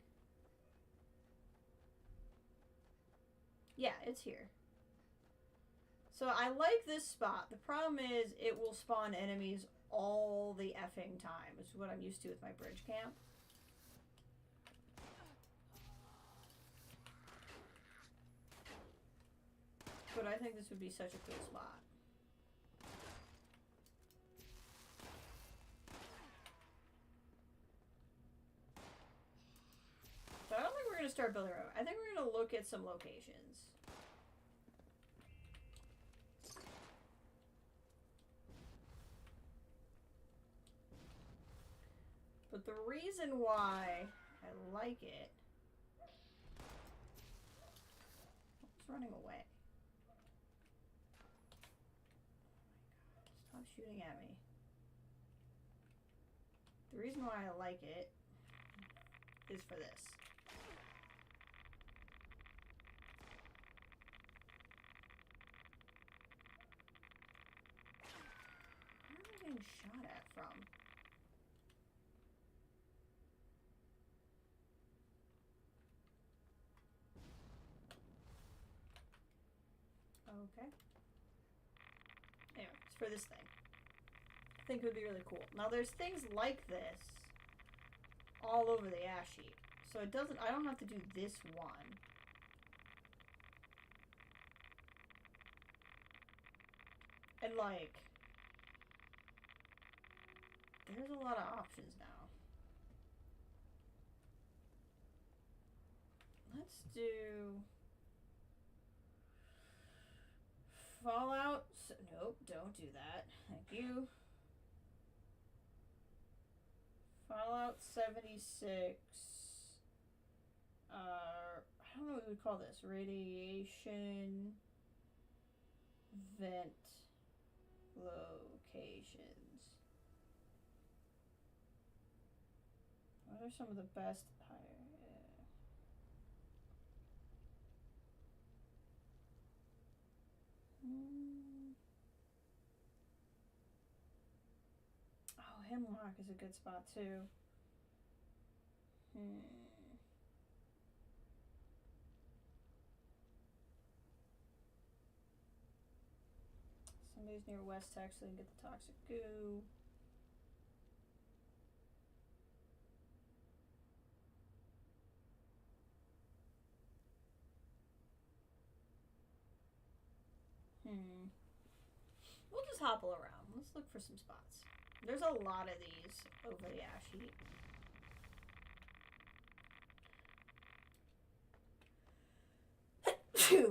Yeah, it's here. So I like this spot. The problem is it will spawn enemies all the effing time, which is what I'm used to with my bridge camp. But I think this would be such a cool spot. But I don't think we're going to start building our own. I think we're going to look at some locations. But the reason why I like it... It's running away. Stop shooting at me. The reason why I like it is for this. Where am I getting shot at from? Okay. Anyway, it's for this thing. I think it would be really cool. Now there's things like this all over the ash heap. So it doesn't, I don't have to do this one. And like, there's a lot of options now. Let's do Fallout. Nope, don't do that. Thank you. Fallout 76. I don't know what we would call this. Radiation vent locations. What are some of the best? Oh, Hemlock is a good spot too. Somebody's near West Tech so they can get the toxic goo. We'll just hobble around. Let's look for some spots. There's a lot of these over the ash heap.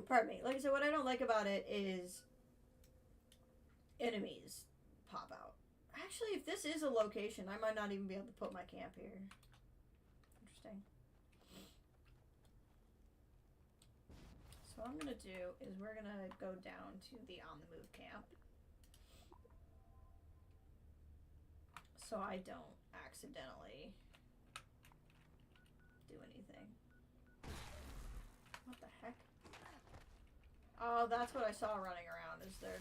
Pardon me. Like I said, what I don't like about it is enemies pop out. Actually, if this is a location, I might not even be able to put my camp here. Interesting. So what I'm going to do is we're going to go down to the on the move camp. So I don't accidentally do anything. What the heck? Oh, that's what I saw running around, is their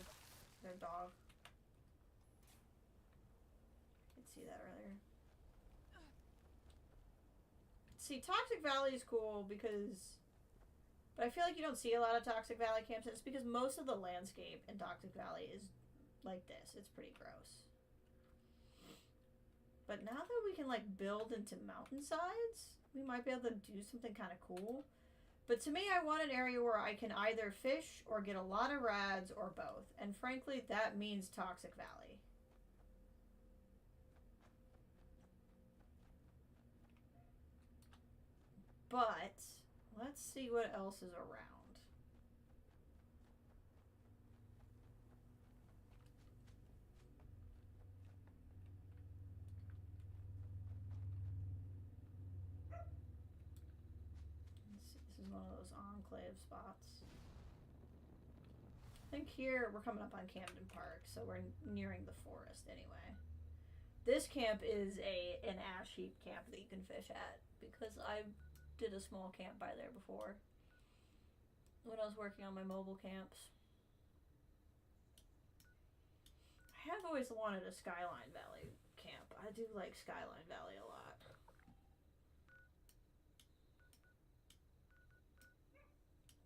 dog. I could see that earlier. See, Toxic Valley is cool because... But I feel like you don't see a lot of Toxic Valley camps. It's because most of the landscape in Toxic Valley is like this. It's pretty gross. But now that we can, like, build into mountainsides, we might be able to do something kind of cool. But to me, I want an area where I can either fish or get a lot of rads or both. And frankly, that means Toxic Valley. But let's see what else is around. This is one of those enclave spots. I think here we're coming up on Camden Park, so we're nearing the forest anyway. This camp is an ash heap camp that you can fish at because I did a small camp by there before. when I was working on my mobile camps. I have always wanted a Skyline Valley camp. I do like Skyline Valley a lot.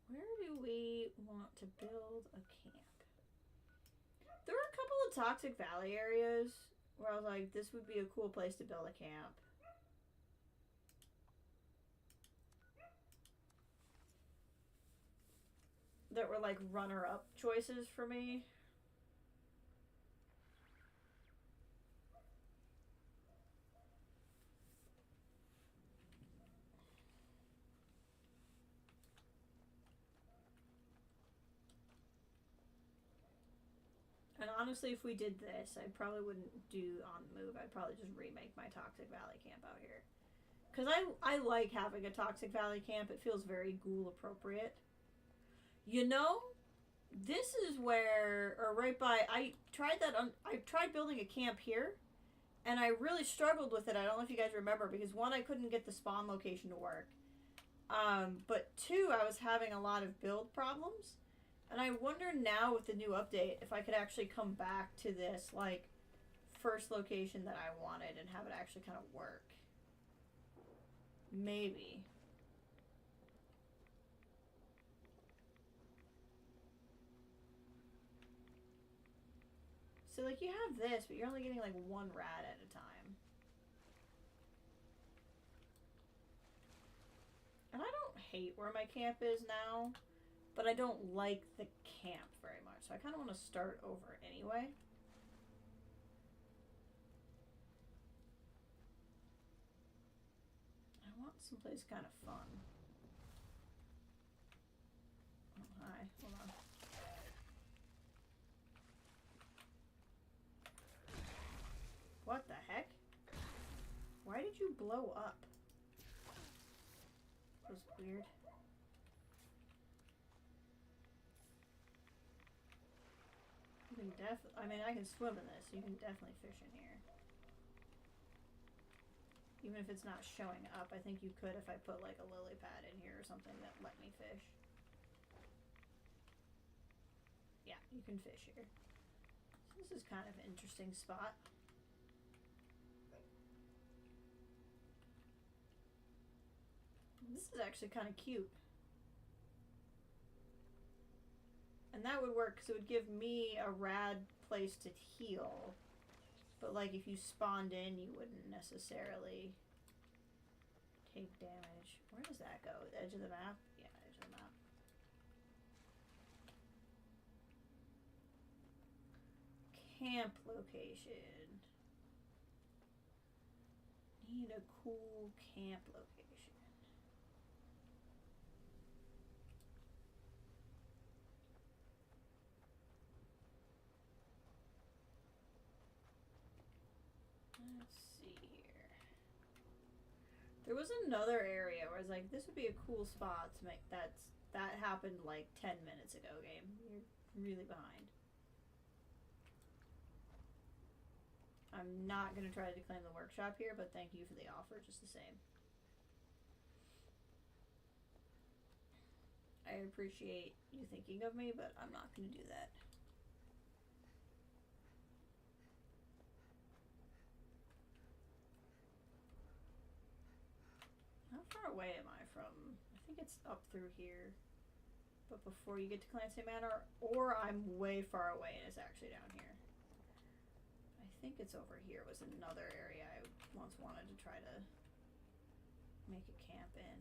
Where do we want to build a camp? There were a couple of Toxic Valley areas where I was like, this would be a cool place to build a camp. That were like runner-up choices for me. And honestly, if we did this, I probably wouldn't do On the Move. I'd probably just remake my Toxic Valley camp out here. Because I like having a Toxic Valley camp. It feels very ghoul appropriate. You know, this is where, or right by, I tried building a camp here, and I really struggled with it. I don't know if you guys remember, because one, I couldn't get the spawn location to work. But two, I was having a lot of build problems. And I wonder now with the new update if I could actually come back to this, like, first location that I wanted and have it actually kind of work. Maybe. So, like, you have this, but you're only getting, like, one rat at a time. And I don't hate where my camp is now. But I don't like the camp very much, so I kind of want to start over anyway. I want someplace kind of fun. Oh, hi. Hold on. What the heck? Why did you blow up? That was weird. I mean, I can swim in this. You can definitely fish in here. Even if it's not showing up, I think you could if I put like a lily pad in here or something that let me fish. Yeah, you can fish here. So this is kind of an interesting spot. This is actually kind of cute. And that would work because it would give me a rad place to heal. But like if you spawned in, you wouldn't necessarily take damage. Where does that go? The edge of the map? Yeah, edge of the map. Camp location. Need a cool camp location. Let's see here. There was another area where I was like, this would be a cool spot to make that happened like 10 minutes ago, game. You're really behind. I'm not going to try to claim the workshop here, but thank you for the offer just the same. I appreciate you thinking of me, but I'm not going to do that. How far away am I from? I think it's up through here. But before you get to Clancy Manor, or I'm way far away and it's actually down here. I think it's over here was another area I once wanted to try to make a camp in.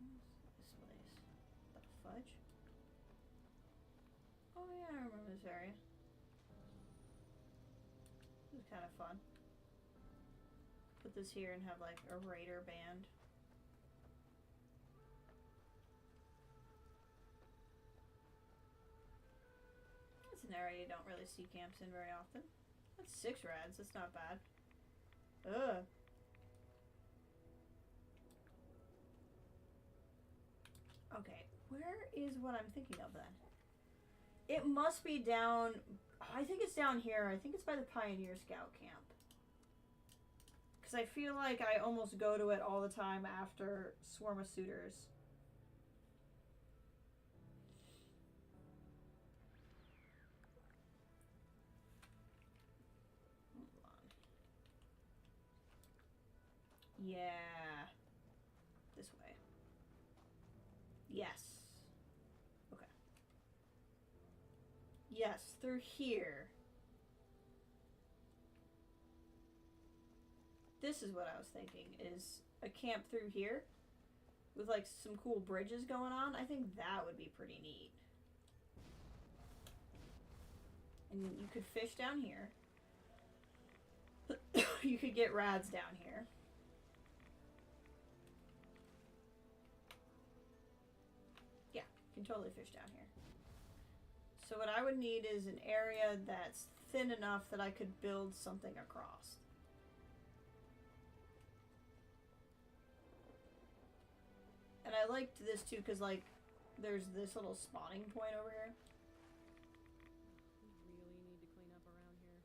What's this place? The fudge? Oh yeah, I remember this area. This is kind of fun. Put this here and have like a raider band. It's an area you don't really see camps in very often. That's 6 rads, that's not bad. Ugh. Okay, where is what I'm thinking of then? It must be down, I think it's down here. I think it's by the Pioneer Scout camp. Because I feel like I almost go to it all the time after Swarm of Suitors. Hold on. Yeah. This way. Yes. Okay. Yes, through here. This is what I was thinking, is a camp through here with like some cool bridges going on. I think that would be pretty neat. And you could fish down here. You could get rads down here. Yeah, you can totally fish down here. So what I would need is an area that's thin enough that I could build something across. And I liked this too because, like, there's this little spawning point over here. We really need to clean up around here.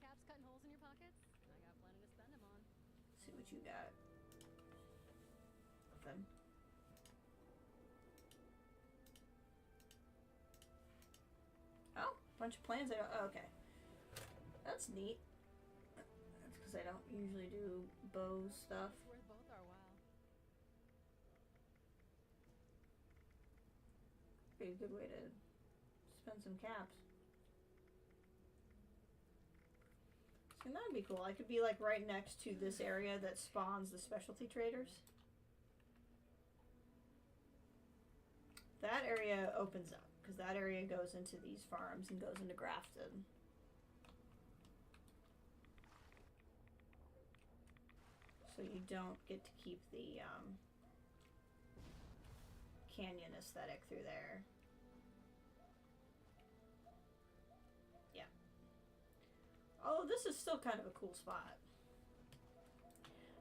Caps cutting holes in your pockets? I got plenty to spend them on. See what you got. Nothing. Oh, bunch of plans. Oh, okay. That's neat. That's because I don't usually do bow stuff. It's worth both our while. Be a good way to spend some caps. So that'd be cool. I could be like right next to this area that spawns the specialty traders. That area opens up because that area goes into these farms and goes into Grafton. So you don't get to keep the canyon aesthetic through there. Yeah. Oh, this is still kind of a cool spot.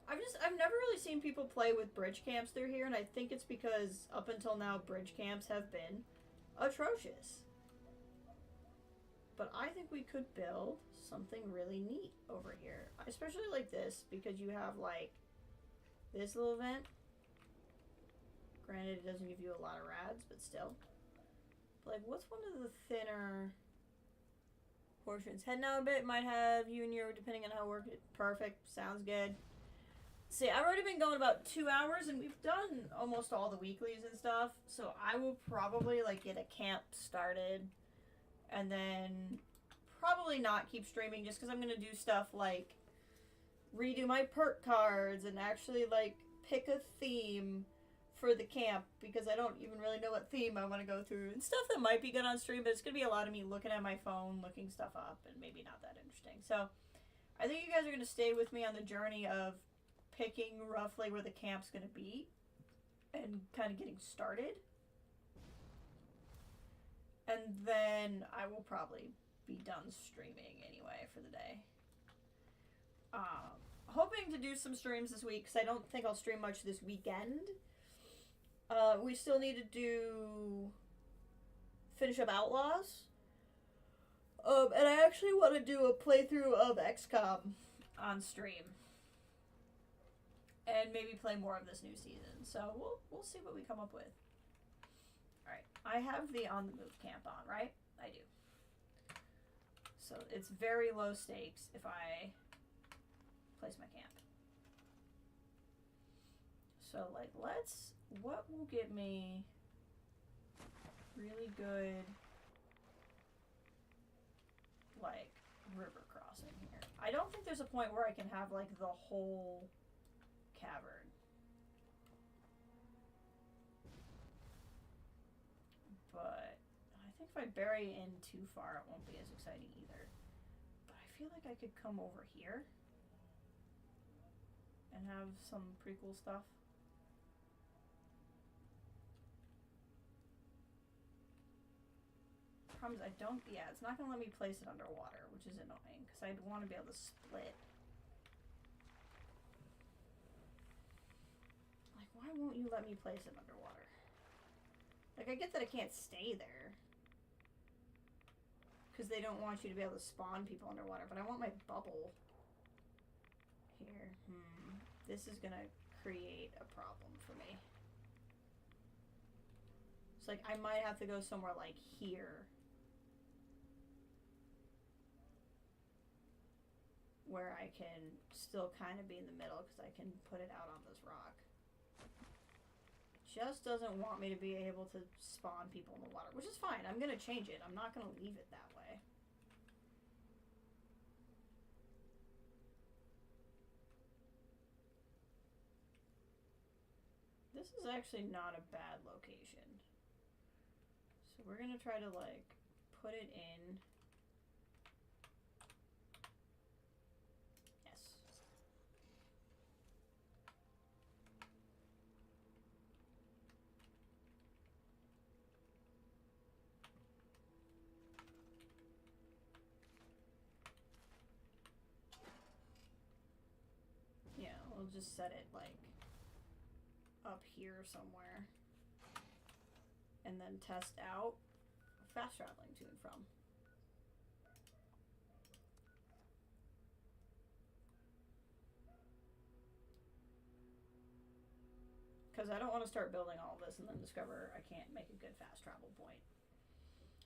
I've never really seen people play with bridge camps through here, and I think it's because up until now bridge camps have been atrocious. But I think we could build something really neat over here. Especially like this, because you have like this little vent. Granted, it doesn't give you a lot of rads, but still. But like, what's one of the thinner portions? Heading out a bit might have you and your, depending on how work it. Perfect. Sounds good. See, I've already been going about 2 hours, and we've done almost all the weeklies and stuff. So I will probably like get a camp started, and then probably not keep streaming just because I'm gonna do stuff like redo my perk cards and actually like pick a theme for the camp, because I don't even really know what theme I want to go through and stuff that might be good on stream, but it's gonna be a lot of me looking at my phone, looking stuff up, and maybe not that interesting. So I think you guys are gonna stay with me on the journey of picking roughly where the camp's gonna be and kind of getting started, and then I will probably be done streaming anyway for the day. Hoping to do some streams this week because I don't think I'll stream much this weekend. We still need to finish up Outlaws. And I actually want to do a playthrough of XCOM on stream. And maybe play more of this new season. So we'll see what we come up with. Alright, I have the on the move camp on, right? I do. So it's very low stakes if I place my camp. So like what will get me really good like river crossing here? I don't think there's a point where I can have like the whole cavern. But I think if I bury in too far, it won't be as exciting either. But I feel like I could come over here and have some pretty cool stuff. Problem is I don't, yeah, it's not gonna let me place it underwater, which is annoying, because I'd want to be able to split. Like, why won't you let me place it underwater? Like, I get that I can't stay there, because they don't want you to be able to spawn people underwater, but I want my bubble here. This is gonna create a problem for me. It's like I might have to go somewhere like here. Where I can still kind of be in the middle because I can put it out on this rock. Just doesn't want me to be able to spawn people in the water, which is fine. I'm gonna change it. I'm not gonna leave it that way. This is actually not a bad location. So we're gonna try to like put it in. Yes. Yeah, we'll just set it like up here somewhere and then test out fast traveling to and from. Because I don't want to start building all of this and then discover I can't make a good fast travel point.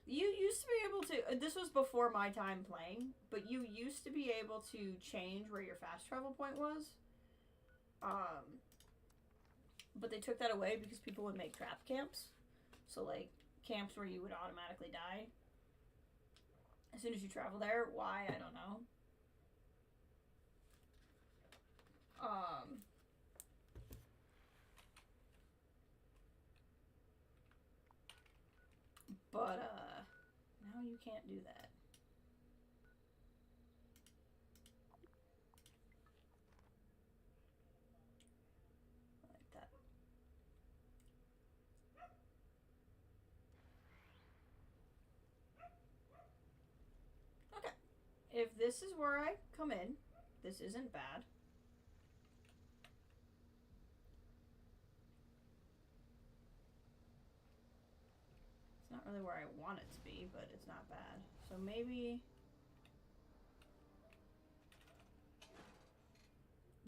You used to be able to, this was before my time playing, but you used to be able to change where your fast travel point was. But they took that away because people would make trap camps. So like camps where you would automatically die as soon as you travel there. Why? I don't know. But now you can't do that. Like that. Okay. If this is where I come in, this isn't bad. It's not really where I want it to be, but it's not bad. So maybe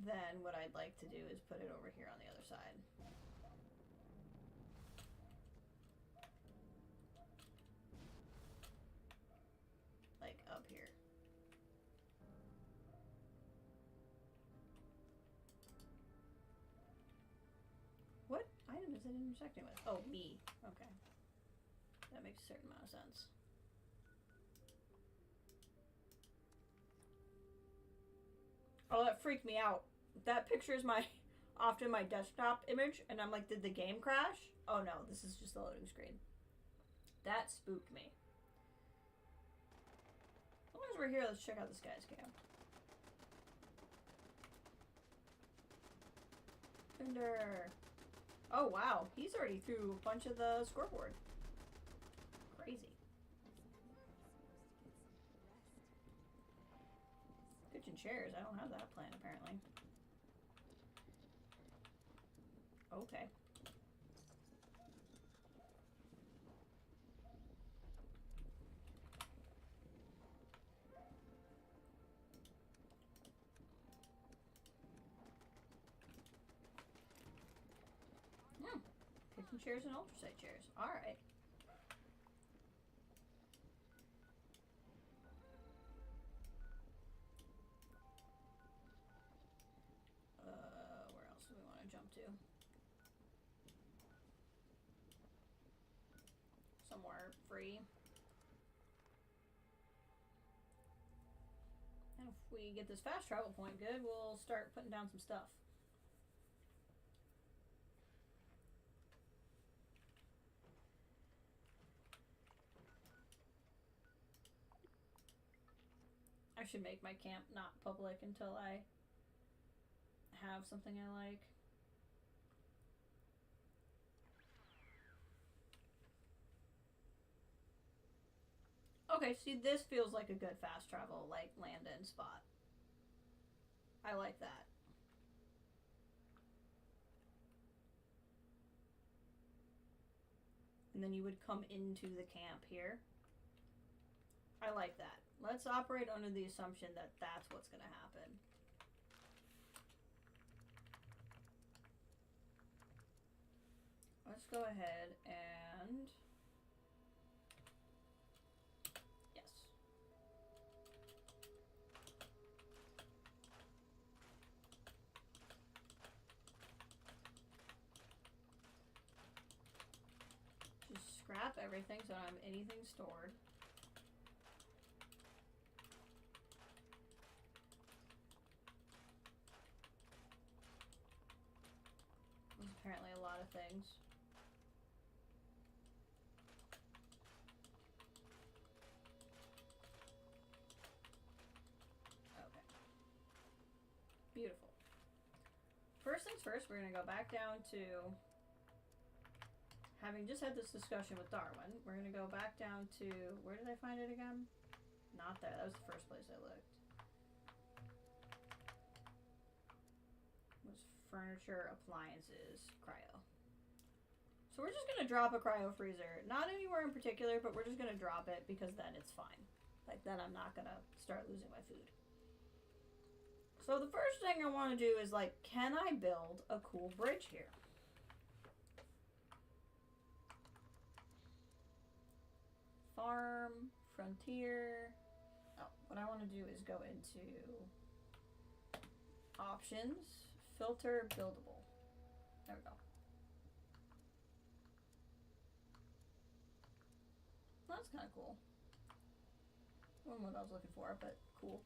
then what I'd like to do is put it over here on the other side. Like up here. What item is it intersecting with? Oh, me. Okay. That makes a certain amount of sense. Oh, that freaked me out. That picture is often my desktop image, and I'm like, did the game crash? Oh no, this is just a loading screen. That spooked me. As long as we're here, let's check out this guy's camp. Fender. Oh wow, he's already through a bunch of the scoreboard. Crazy. Kitchen chairs. I don't have that plan apparently. Okay. Kitchen chairs and ultrasite chairs. All right. Where else do we want to jump to? Somewhere free. And if we get this fast travel point good, we'll start putting down some stuff. I should make my camp not public until I have something I like. Okay, see, this feels like a good fast travel, like, land-in spot. I like that. And then you would come into the camp here. I like that. Let's operate under the assumption that that's what's going to happen. let's go ahead and... Yes. Just scrap everything so I don't have anything stored. There's apparently a lot of things. Okay. Beautiful. First things first, we're going to go back down to... Having just had this discussion with Darwin, we're going to go back down to... Where did I find it again? Not there. That was the first place I looked. Was furniture, appliances, cryo. So we're just going to drop a cryo freezer. Not anywhere in particular, but we're just going to drop it because then it's fine. Like, then I'm not going to start losing my food. So the first thing I want to do is, like, can I build a cool bridge here? Farm, frontier. Oh, what I want to do is go into options, filter, buildable. There we go. That's kind of cool. Wasn't what I was looking for, but cool.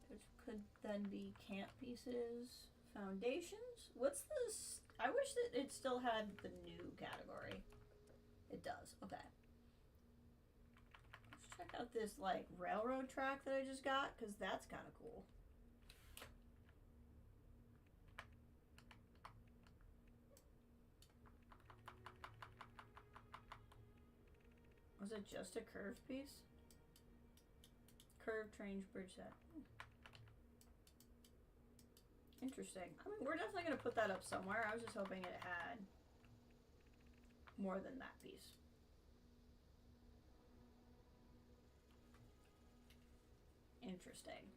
Which could then be camp pieces, foundations. What's this? I wish that it still had the new category. It does. Okay. Let's check out this like railroad track that I just got because that's kind of cool. Was it just a curved piece? Curved train bridge set. Interesting. I mean, we're definitely going to put that up somewhere. I was just hoping it had more than that piece. Interesting.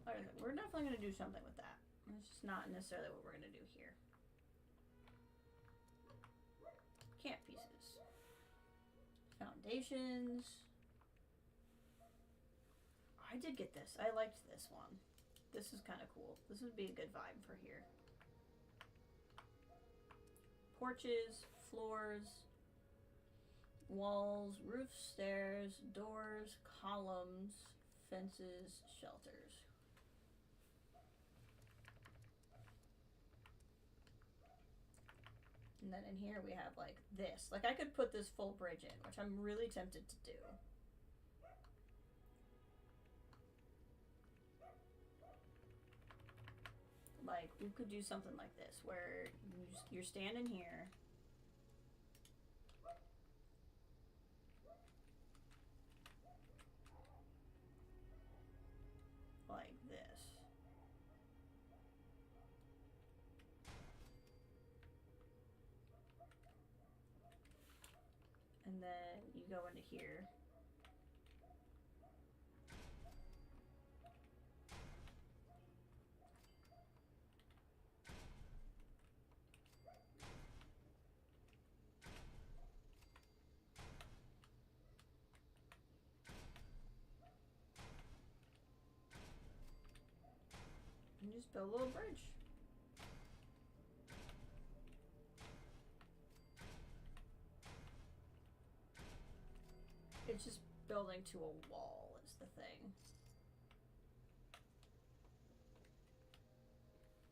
Like I said, we're definitely going to do something with that. It's just not necessarily what we're going to do here. Camp pieces. Foundations. I did get this. I liked this one. This is kind of cool. This would be a good vibe for here. Porches, floors, walls, roofs, stairs, doors, columns, fences, shelters. And then in here we have like this. Like I could put this full bridge in, which I'm really tempted to do. Like we could do something like this where you're standing here. Like this. And then you go into here. And just build a little bridge. It's just building to a wall is the thing.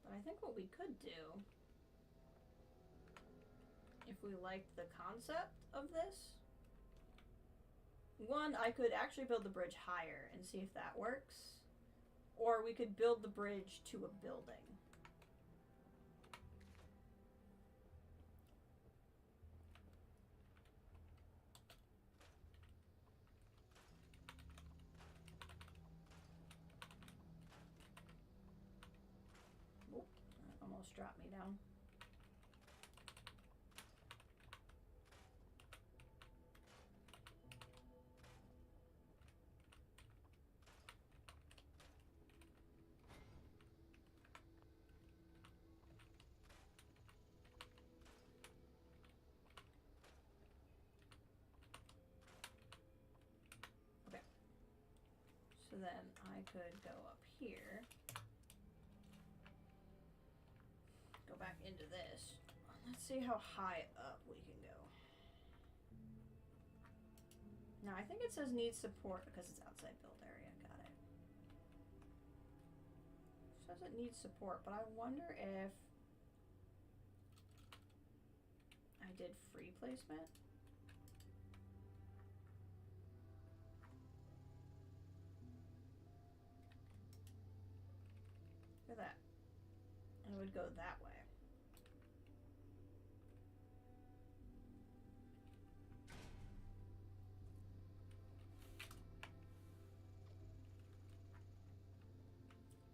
But I think what we could do, if we liked the concept of this, one, I could actually build the bridge higher and see if that works. Or we could build the bridge to a building. Oh, that almost dropped me down. then I could go up here. Go back into this. Let's see how high up we can go. Now, I think it says needs support because it's outside build area. Got it. It says it needs support, but I wonder if I did free placement. Look at that. And it would go that way.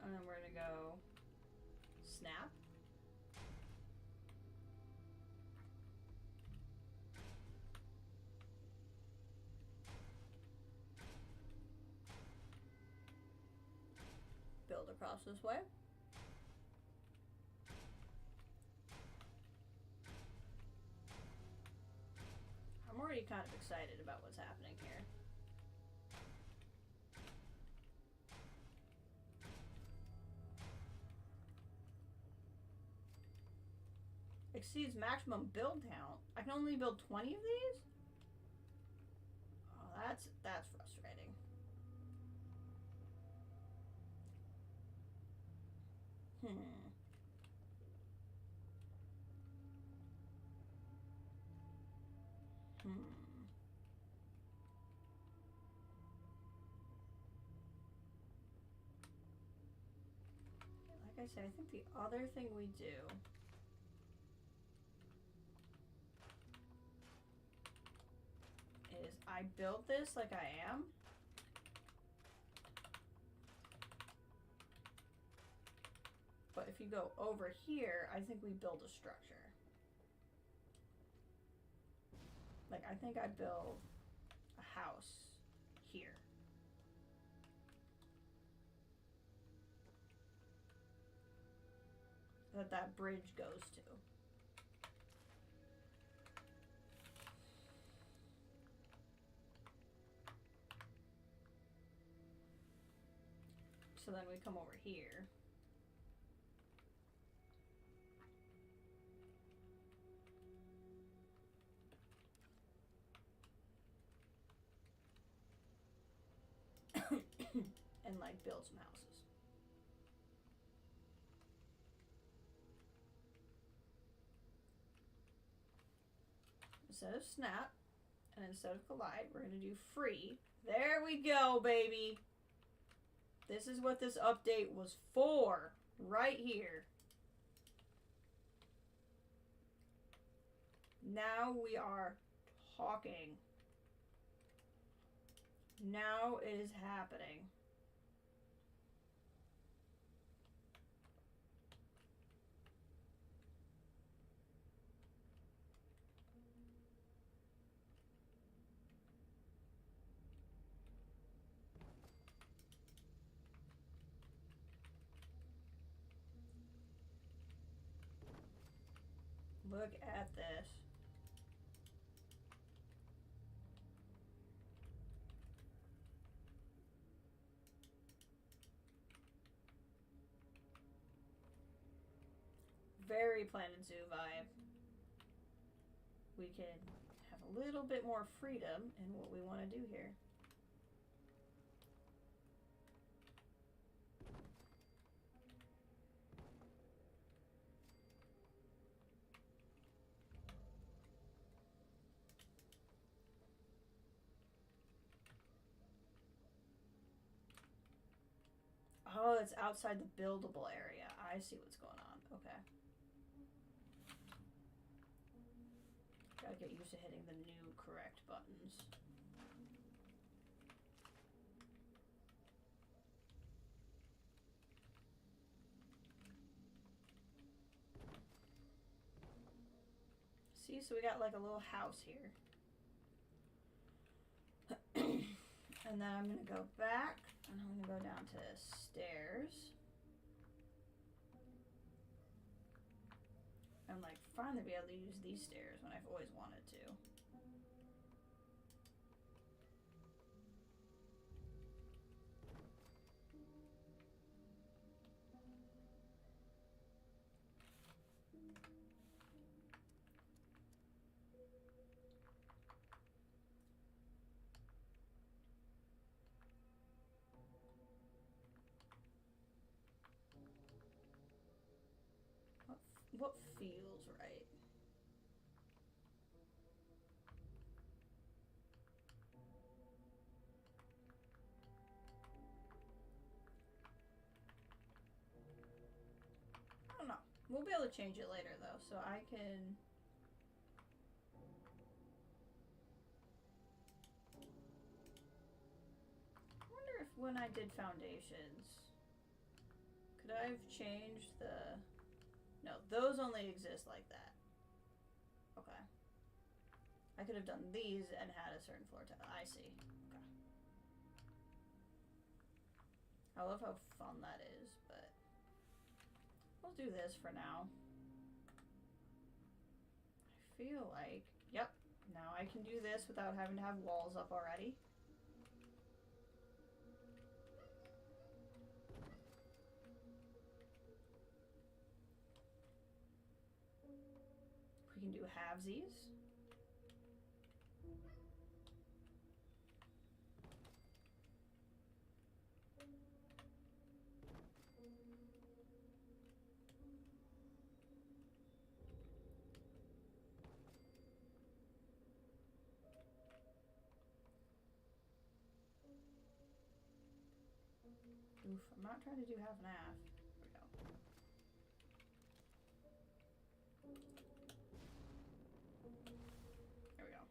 And then we're gonna go snap. Build across this way. I'm already kind of excited about what's happening here. Exceeds maximum build count. I can only build 20 of these? Oh, that's frustrating. Like I said, I think the other thing we do is I build this like I am. But if you go over here, I think we build a structure. Like, I think I'd build a house here. That bridge goes to. So then we come over here. And like build some houses. Instead of snap and instead of collide, we're going to do free. There we go, baby. This is what this update was for, right here. Now we are talking. Now it is happening. Look at this. Very Planet Zoo vibe. We can have a little bit more freedom in what we want to do here. Oh, it's outside the buildable area. I see what's going on. Okay. Gotta get used to hitting the new correct buttons. See, so we got like a little house here. And then I'm gonna go back and I'm gonna go down to stairs. And like finally be able to use these stairs when I've always wanted to. what feels right? I don't know. We'll be able to change it later though, so I can. I wonder if when I did foundations, could I have changed the. No, those only exist like that. Okay. I could have done these and had a certain floor tile. I see. Okay. I love how fun that is, but we'll do this for now. I feel like, yep, now I can do this without having to have walls up already. We can do halvesies. Oof, I'm not trying to do half and half. There we go.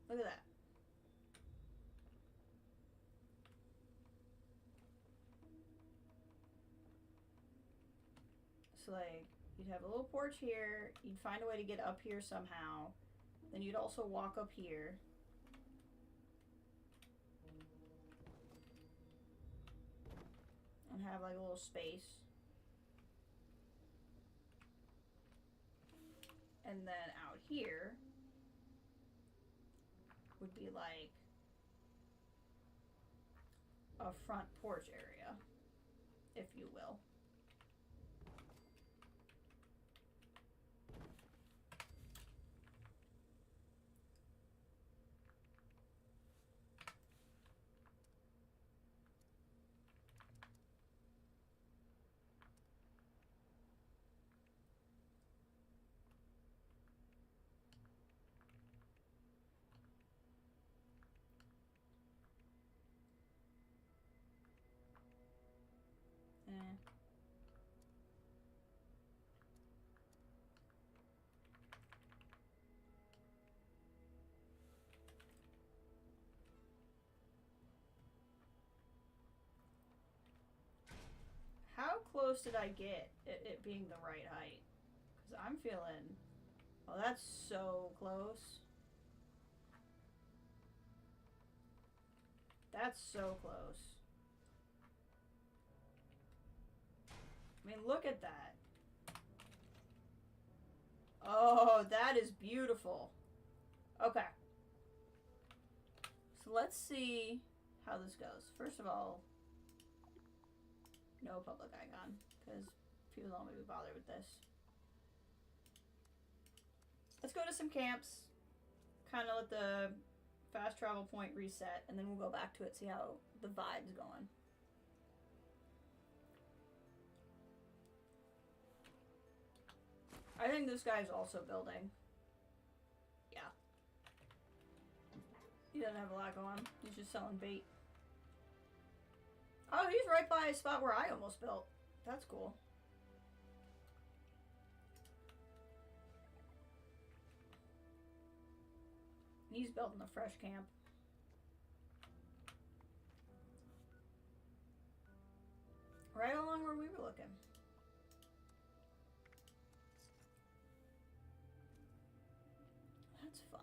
Look at that. So like, you'd have a little porch here, you'd find a way to get up here somehow, then you'd also walk up here. And have like a little space. And then out here would be like a front porch area, if you will. How close did I get it being the right height? Because I'm feeling... Oh, that's so close. That's so close. I mean, look at that. Oh, that is beautiful. Okay. So let's see how this goes. First of all, no public icon, because people don't want to be bothered with this. Let's go to some camps, kind of let the fast travel point reset, and then we'll go back to it, see how the vibe's going. I think this guy's also building. Yeah. He doesn't have a lot going on. He's just selling bait. Oh, he's right by a spot where I almost built. That's cool. He's building a fresh camp. Right along where we were looking. That's fun.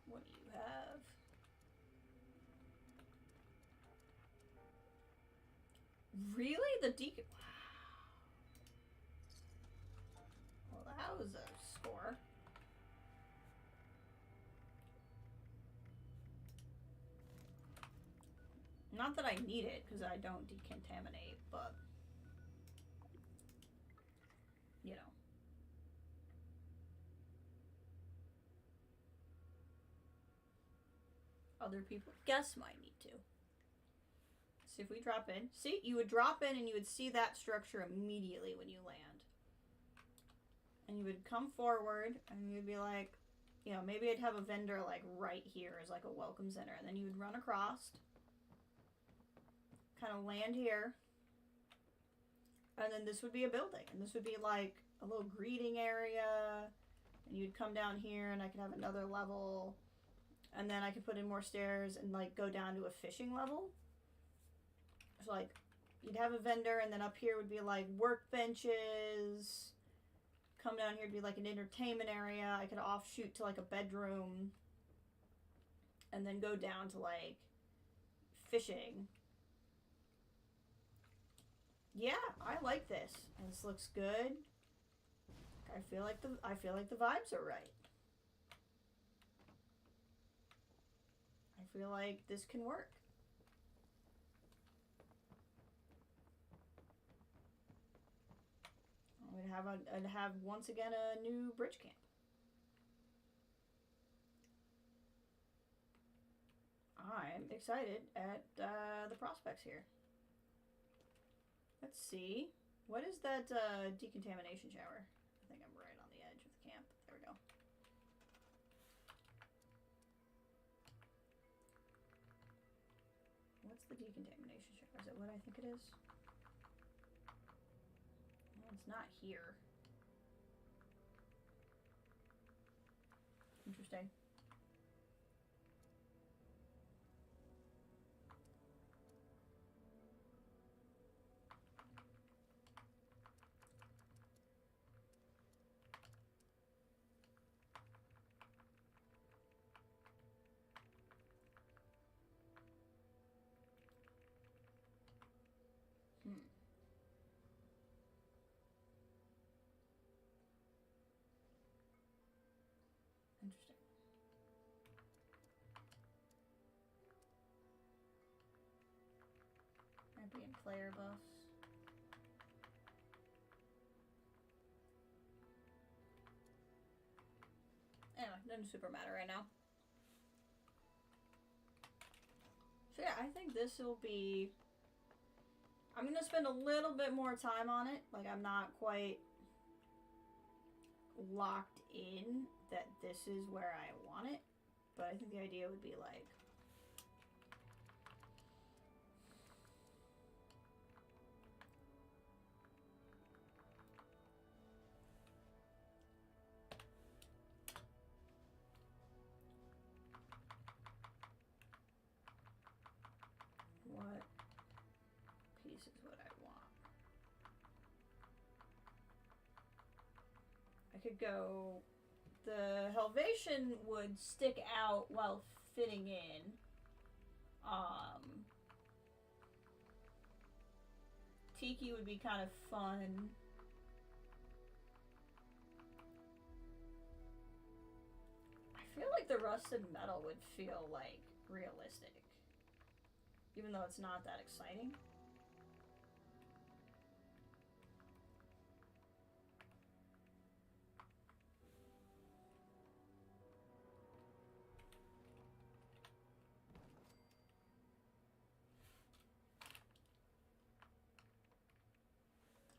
What do you have? Really? The deacon? Wow. Well, that was a score. Not that I need it, because I don't decontaminate, but... You know. Other people, guests might need to. See if we drop in. See, you would drop in and you would see that structure immediately when you land. And you would come forward and you'd be like, you know, maybe I'd have a vendor like right here as like a welcome center. And then you would run across, kind of land here. And then this would be a building. And this would be like a little greeting area. And you'd come down here and I could have another level. And then I could put in more stairs and like go down to a fishing level. So like you'd have a vendor and then up here would be like workbenches. Come down here to be like an entertainment area. I could offshoot to like a bedroom. And then go down to like fishing. Yeah, I like this. And this looks good. I feel like the vibes are right. I feel like this can work. I'd have once again a new bridge camp. I'm excited at the prospects here. Let's see. What is that decontamination shower? I think I'm right on the edge of the camp. There we go. What's the decontamination shower? Is it what I think it is? Well, it's not here. Interesting. Interesting. Might be in player buffs. Anyway, doesn't super matter right now. So yeah, I think this will be... I'm gonna spend a little bit more time on it. Like, I'm not quite locked in that this is where I want it. But I think the idea would be like... what piece is what I want? I could go... The Helvation would stick out while fitting in. Tiki would be kind of fun. I feel like the rusted metal would feel like realistic. Even though it's not that exciting.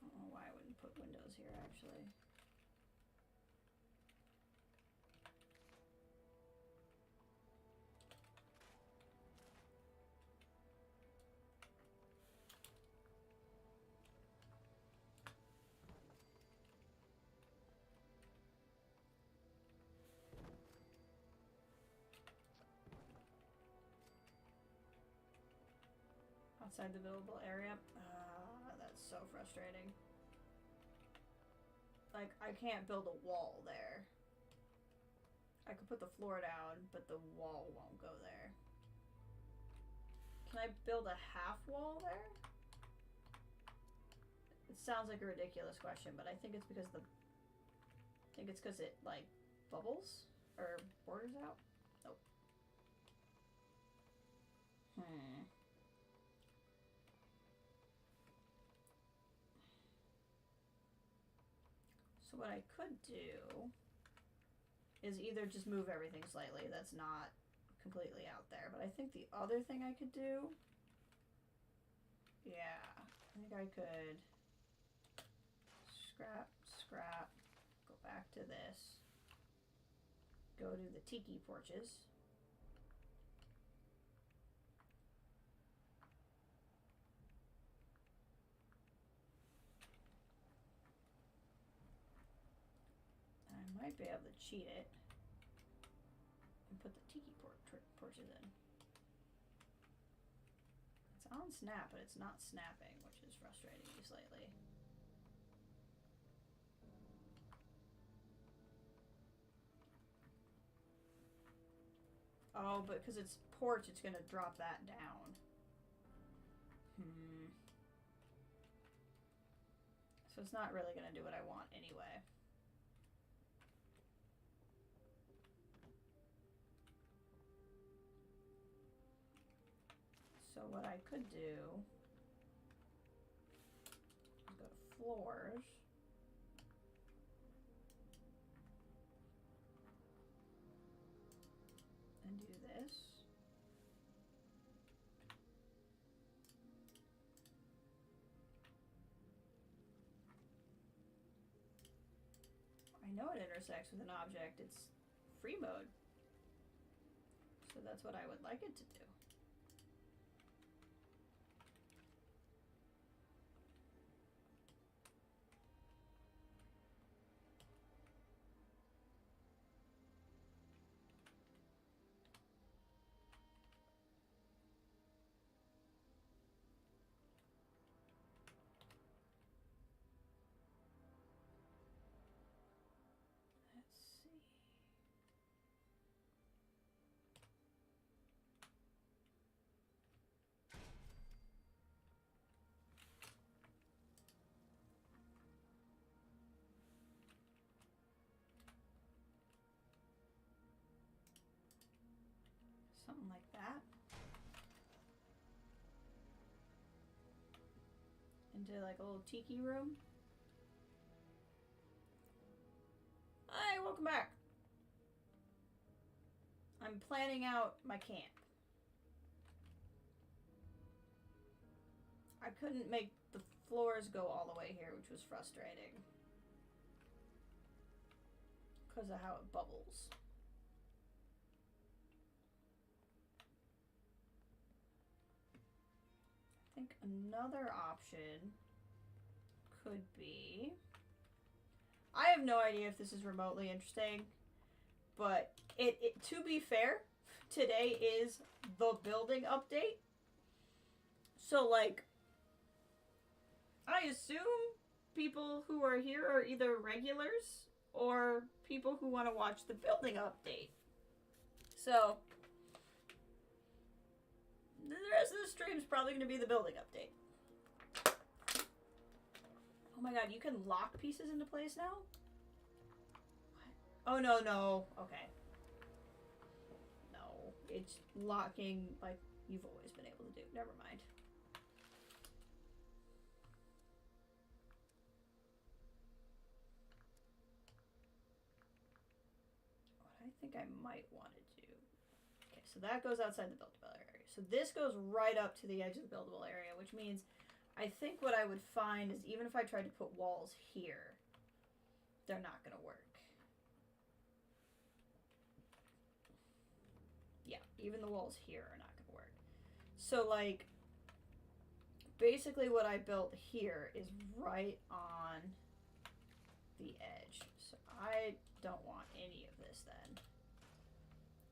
I don't know why I wouldn't put windows here, actually. Outside the buildable area. That's so frustrating. Like, I can't build a wall there. I could put the floor down, but the wall won't go there. Can I build a half wall there? It sounds like a ridiculous question, but I think it's because it, like, bubbles? Or borders out? Nope. So what I could do is either just move everything slightly. That's not completely out there. But I think the other thing I could do... Yeah, I think I could scrap, scrap, go back to this, go to the tiki porches. I might be able to cheat it and put the tiki porches in. It's on snap, but it's not snapping, which is frustrating me slightly. Oh, but because it's porch, it's going to drop that down. So it's not really going to do what I want anyway. So what I could do is go to floors. And do this. I know it intersects with an object. It's free mode. So that's what I would like it to do. Something like that. Into like a little tiki room. Hi, welcome back. I'm planning out my camp. I couldn't make the floors go all the way here, which was frustrating. Because of how it bubbles. I think another option could be... I have no idea if this is remotely interesting, but to be fair, today is the building update. So, like, I assume people who are here are either regulars or people who want to watch the building update. So, the rest of the stream is probably going to be the building update. Oh my god, you can lock pieces into place now? What? Oh, no, no. Okay. No. It's locking like you've always been able to do. Never mind. What I think I might want to do... Okay, so that goes outside the buildable area. So this goes right up to the edge of the buildable area, which means I think what I would find is even if I tried to put walls here, they're not going to work. Yeah, even the walls here are not going to work. So, like, basically what I built here is right on the edge. So I don't want any of this then.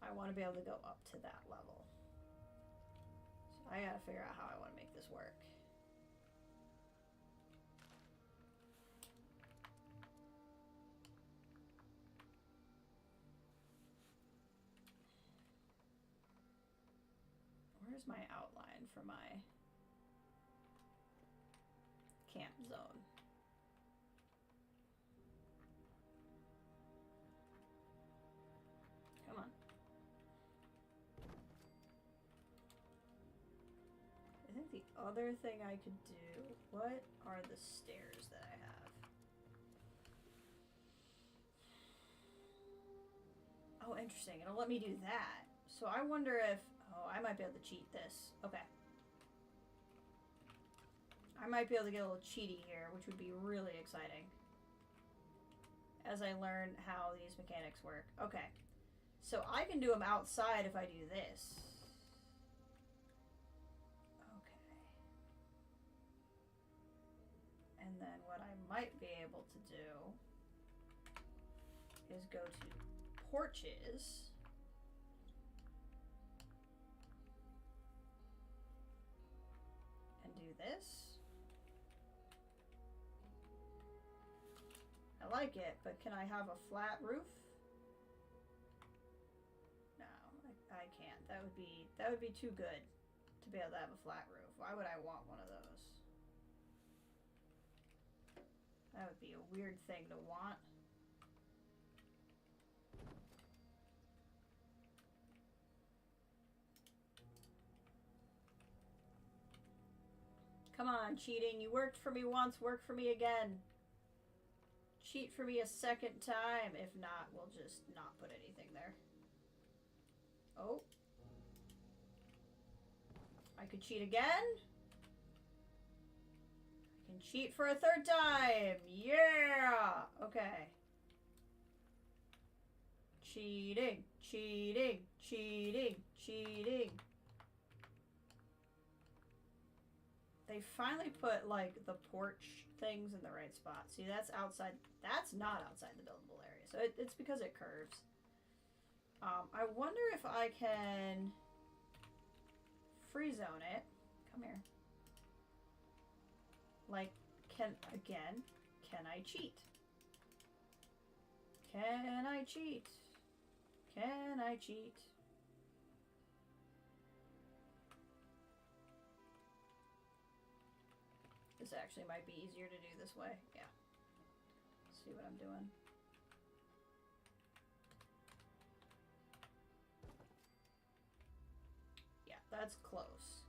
I want to be able to go up to that level. So I got to figure out how I want to make this work. Where's my outline for my camp zone? Come on. I think the other thing I could do, what are the stairs that I have? interesting. It'll let me do that. So I wonder if... Oh, I might be able to cheat this. Okay. I might be able to get a little cheaty here, which would be really exciting. As I learn how these mechanics work. Okay. So I can do them outside if I do this. Okay. And then what I might be able to do is go to porches. And do this. I like it, but can I have a flat roof? No, I can't. That would be too good to be able to have a flat roof. Why would I want one of those? That would be a weird thing to want. Come on, cheating. You worked for me once, work for me again. Cheat for me a second time. If not, we'll just not put anything there. Oh. I could cheat again. I can cheat for a third time. Yeah. Okay. Cheating, cheating, cheating, cheating. They finally put, like, the porch things in the right spot. See, that's outside. That's not outside the buildable area. So it's because it curves. I wonder if I can free zone it. Come here. Like, can I cheat? Can I cheat? Can I cheat? This actually might be easier to do this way. Yeah. See what I'm doing. Yeah, that's close.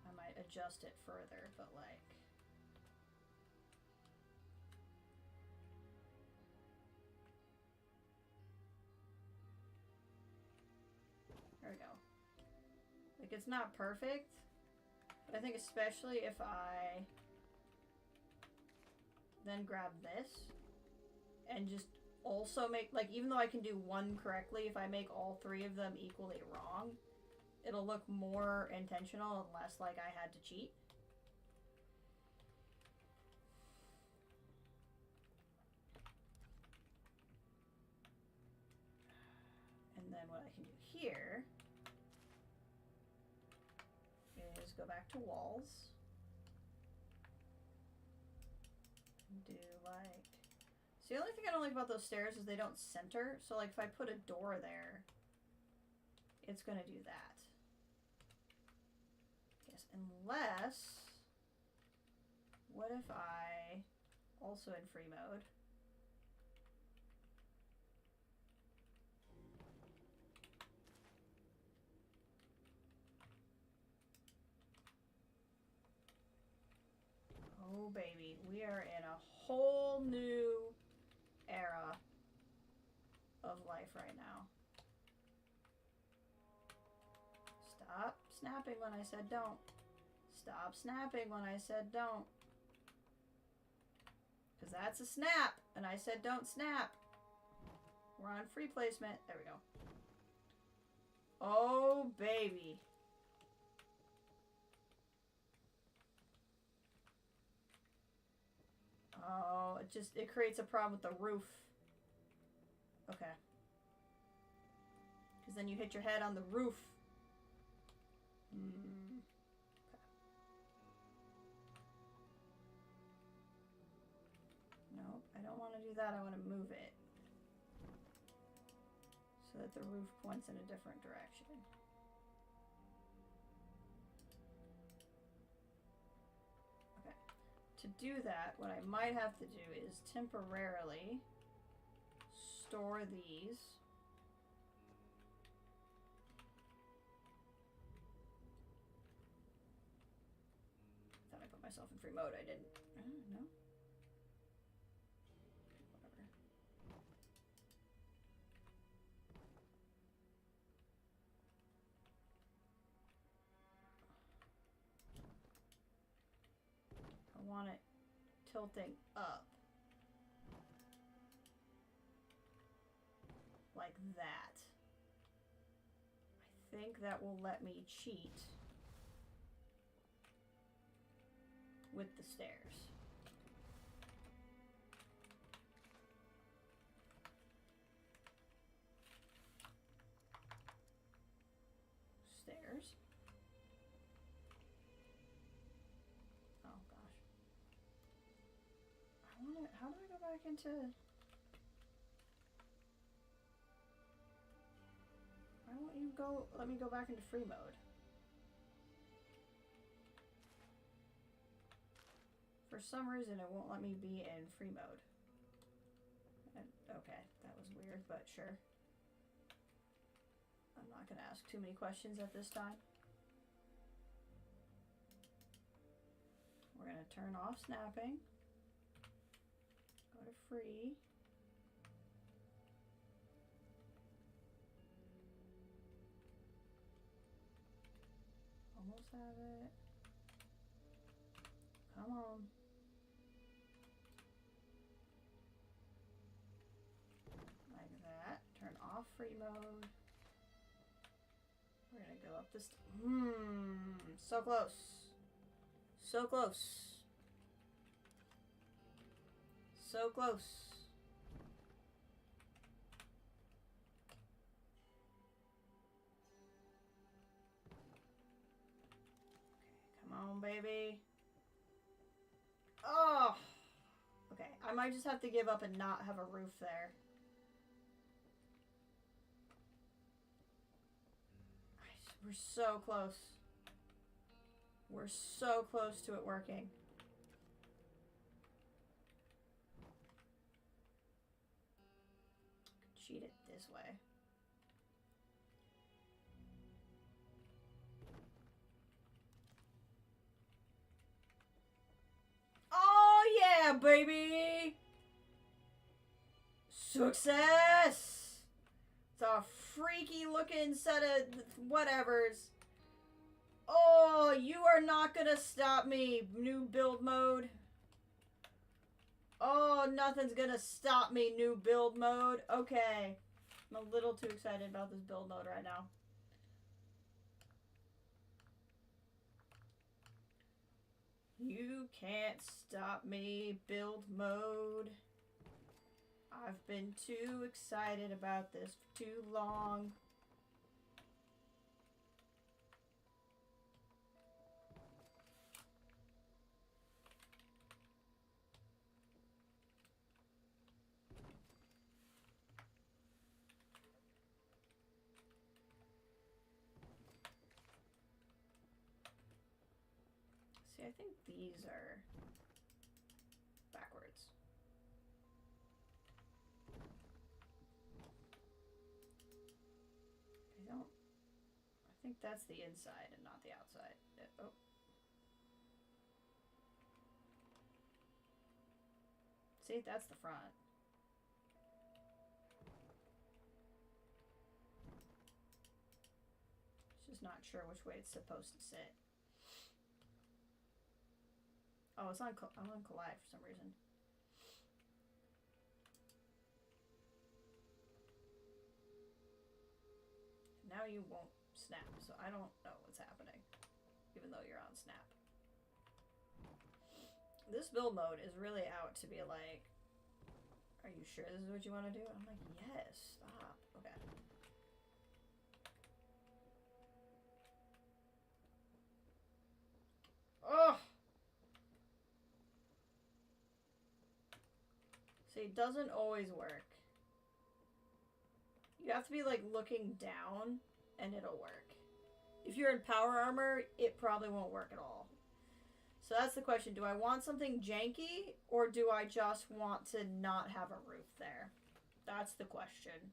I might adjust it further, but like... There we go. Like, it's not perfect. But I think especially if I then grab this and just also make, like, even though I can do one correctly, if I make all three of them equally wrong, it'll look more intentional and less like I had to cheat. And then what I can do here is go back to walls and do like... So the only thing I don't like about those stairs is they don't center. So like if I put a door there, it's gonna do that. Yes, unless... What if I, also in free mode, oh baby, we are in a whole new era of life right now. Stop snapping when I said don't. Stop snapping when I said don't. Because that's a snap, and I said don't snap. We're on free placement. There we go. Oh baby. Oh, it creates a problem with the roof. Okay. Because then you hit your head on the roof. Okay. Nope, I don't want to do that. I want to move it. So that the roof points in a different direction. To do that, what I might have to do is temporarily store these. Thought I put myself in free mode. I didn't. No. Whatever. tilting up. Like that. I think that will let me cheat with the stairs. Stairs. Oh gosh. I wanna, how do I go back into... Why won't you go, let me go back into free mode? For some reason it won't let me be in free mode. And, okay, that was weird, but sure. I'm not gonna ask too many questions at this time. We're gonna turn off snapping. Go to free. Almost have it. Come on. Like that. Turn off free mode. We're gonna go up this. So close. So close. So close. Come on, baby. Oh! Okay, I might just have to give up and not have a roof there. We're so close. We're so close to it working. Cheat it this way. Oh yeah, baby! Success! It's a freaky looking set of whatevers. Oh, you are not gonna stop me, new build mode. Oh, nothing's gonna stop me, new build mode. Okay. I'm a little too excited about this build mode right now. You can't stop me, build mode. I've been too excited about this for too long. See, I think these are backwards. I think that's the inside and not the outside. Oh. See, that's the front. Just not sure which way it's supposed to sit. Oh, it's on. I'm on collide for some reason. Now you won't snap, so I don't know what's happening, even though you're on snap. This build mode is really out to be like, are you sure this is what you want to do? I'm like, yes, stop. Okay. Oh! See, it doesn't always work. You have to be like looking down and it'll work. If you're in power armor, it probably won't work at all. So that's the question. Do I want something janky or do I just want to not have a roof there? That's the question.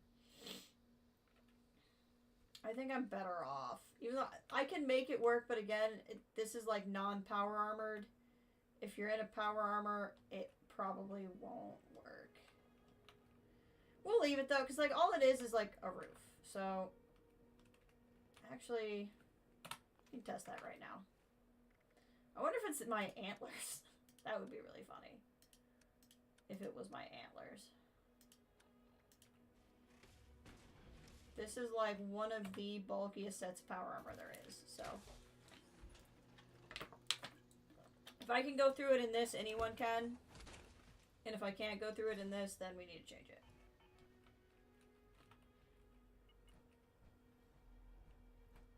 I think I'm better off. Even though I can make it work, but again, this is like non-power armored. If you're in a power armor, it probably won't work. We'll leave it though, because like all it is like a roof. So actually, you can test that right now. I wonder if it's my antlers. That would be really funny. if it was my antlers. This is like one of the bulkiest sets of power armor there is, so. If I can go through it in this, anyone can. And if I can't go through it in this, then we need to change it.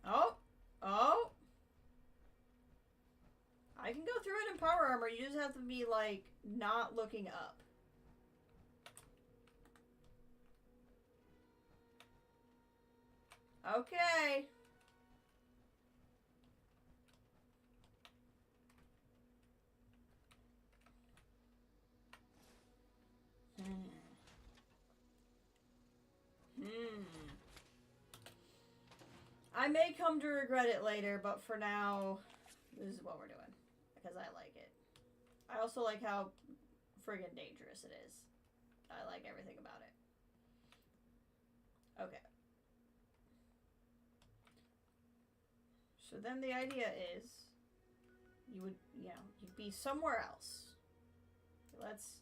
Oh! Oh! I can go through it in power armor, you just have to be, like, not looking up. Okay. I may come to regret it later, but for now, this is what we're doing. Because I like it. I also like how friggin' dangerous it is. I like everything about it. Okay. So then the idea is, you would, you know, you'd be somewhere else. Let's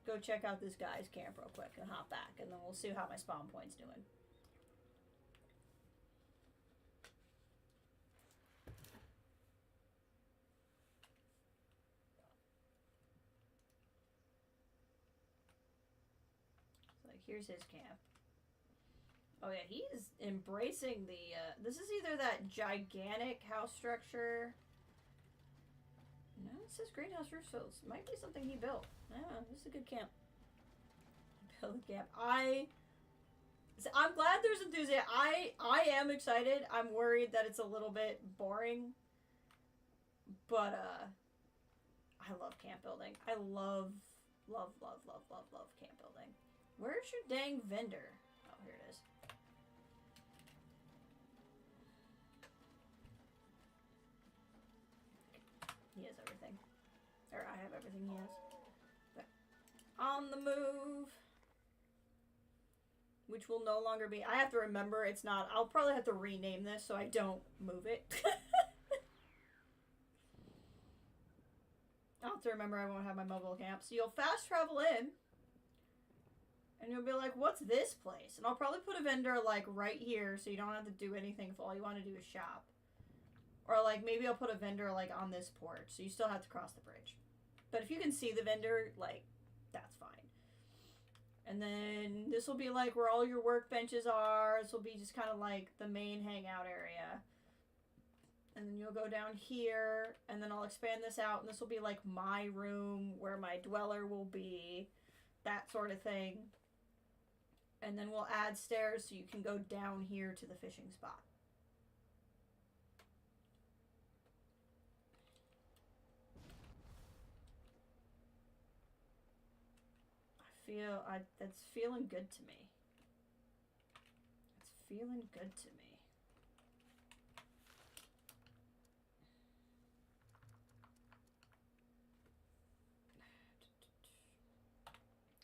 go check out this guy's camp real quick and hop back, and then we'll see how my spawn point's doing. So, like, here's his camp. Oh yeah, he's embracing the, this is either that gigantic house structure. No, it says greenhouse roof, so it might be something he built. I don't know, this is a good camp. Build a camp. I'm glad there's enthusiasm. I am excited. I'm worried that it's a little bit boring. But, I love camp building. I love camp building. Where's your dang vendor? Oh, here it is. He has everything. Or I have everything he has. But on the move. Which will no longer be. I have to remember it's not. I'll probably have to rename this so I don't move it. I'll have to remember I won't have my mobile camp. So you'll fast travel in. And you'll be like, what's this place? And I'll probably put a vendor like right here so you don't have to do anything if all you want to do is shop. Or like maybe I'll put a vendor like on this porch so you still have to cross the bridge. But if you can see the vendor, like, that's fine. And then this will be like where all your workbenches are. This will be just kind of like the main hangout area. And then you'll go down here, and then I'll expand this out, and this will be like my room where my dweller will be, that sort of thing. And then we'll add stairs so you can go down here to the fishing spot. That's feeling good to me. It's feeling good to me.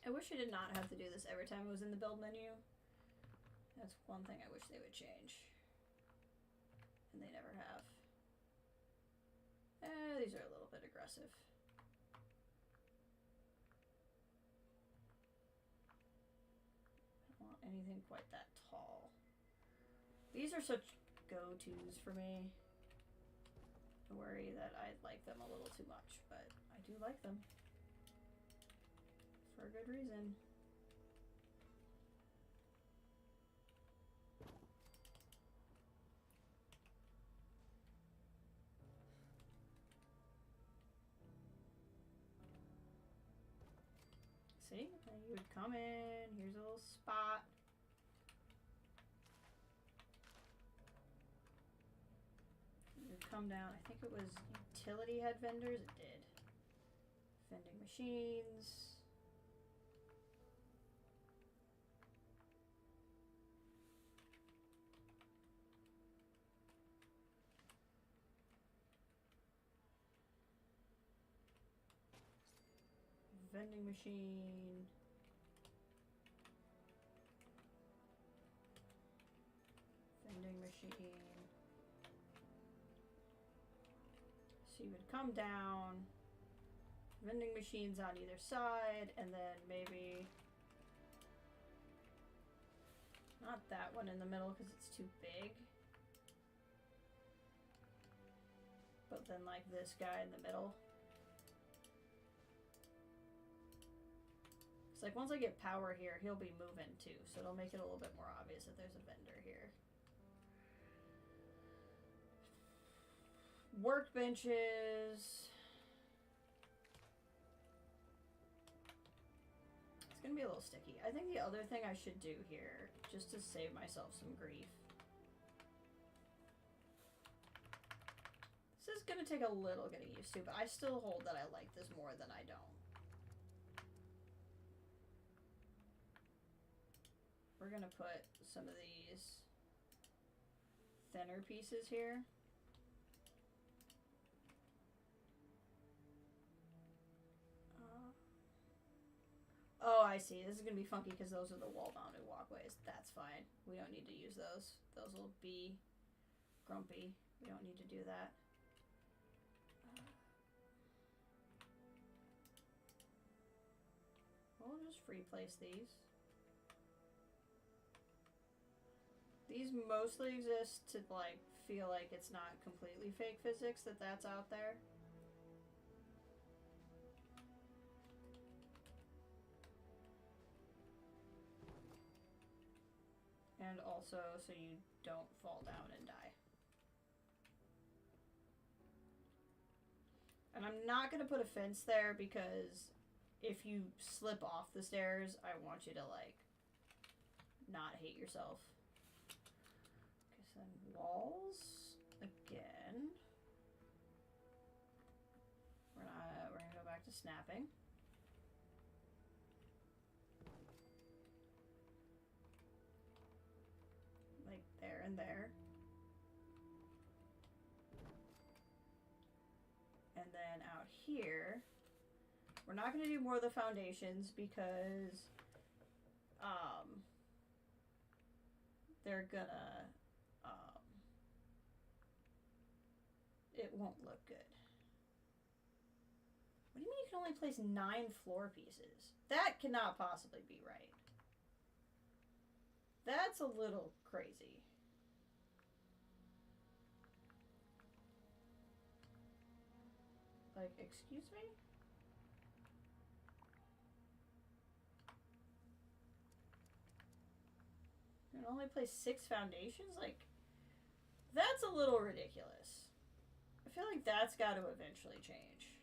I wish I did not have to do this every time it was in the build menu. That's one thing I wish they would change. And they never have. These are a little bit aggressive. Anything quite that tall. These are such go-tos for me. I worry that I like them a little too much, but I do like them. For a good reason. See? You would come in, here's a little spot. You would come down, I think it was utility had vendors, it did. Vending machines. Vending machine. Vending machine. So you would come down. vending machines on either side, and then maybe not that one in the middle because it's too big. But then like this guy in the middle. It's like once I get power here, he'll be moving too, so it'll make it a little bit more obvious that there's a vendor here. Workbenches. It's gonna be a little sticky. I think the other thing I should do here, just to save myself some grief. This is gonna take a little getting used to, but I still hold that I like this more than I don't. We're gonna put some of these thinner pieces here. Oh, I see. This is going to be funky because those are the wall-mounted walkways. That's fine. We don't need to use those. Those will be grumpy. We don't need to do that. We'll just free place these. These mostly exist to, like, feel like it's not completely fake physics that's out there. And also so you don't fall down and die. And I'm not going to put a fence there because if you slip off the stairs, I want you to, like, not hate yourself. Okay, so then walls again. We're going to go back to snapping. Like there and there. And then out here, we're not going to do more of the foundations because they're gonna it won't look good. What do you mean you can only place 9 floor pieces? That cannot possibly be right. That's a little crazy. Like, excuse me? You can only place 6 foundations? Like, that's a little ridiculous. I feel like that's got to eventually change.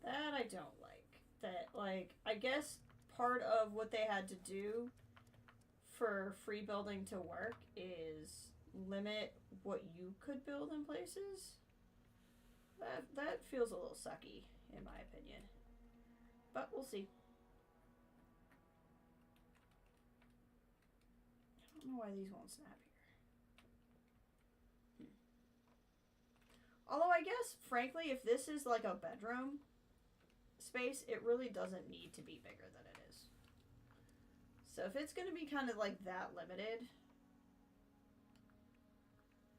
That I don't like. That, like, I guess part of what they had to do for free building to work is limit what you could build in places. That feels a little sucky, in my opinion. But we'll see. I don't know why these won't snap here. Although I guess, frankly, if this is like a bedroom space, it really doesn't need to be bigger than it is. So if it's going to be kind of like that limited,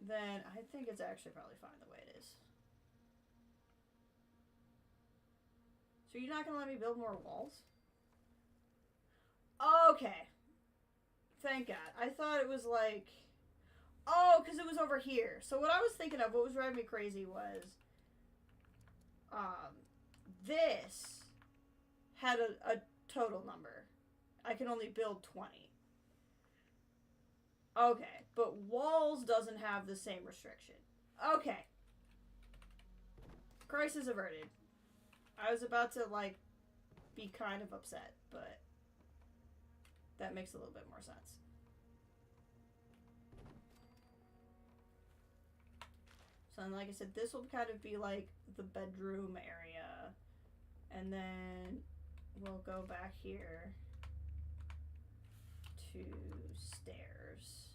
then I think it's actually probably fine the way it is. So you're not going to let me build more walls? Okay. Thank God. I thought it was like... Oh, because it was over here. So what I was thinking of, what was driving me crazy was... this had a total number. I can only build 20. Okay, but walls doesn't have the same restriction. Okay. Crisis averted. I was about to, like, be kind of upset, but that makes a little bit more sense. So, then, like I said, this will kind of be, like, the bedroom area. And then we'll go back here to stairs.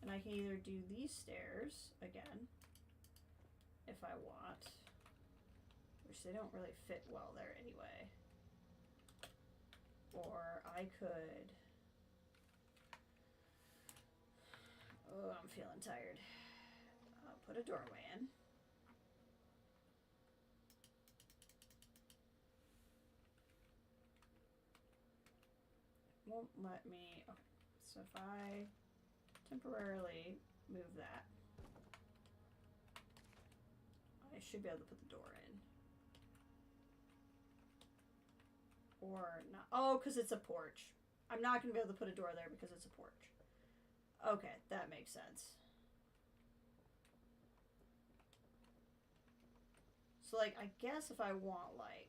And I can either do these stairs again, if I want, which they don't really fit well there anyway. Or I could... Oh, I'm feeling tired. put a doorway in. Won't let me. Okay, so if I temporarily move that, I should be able to put the door in. Or not. Oh, because it's a porch. I'm not going to be able to put a door there because it's a porch. Okay, that makes sense. So, like, I guess if I want, like,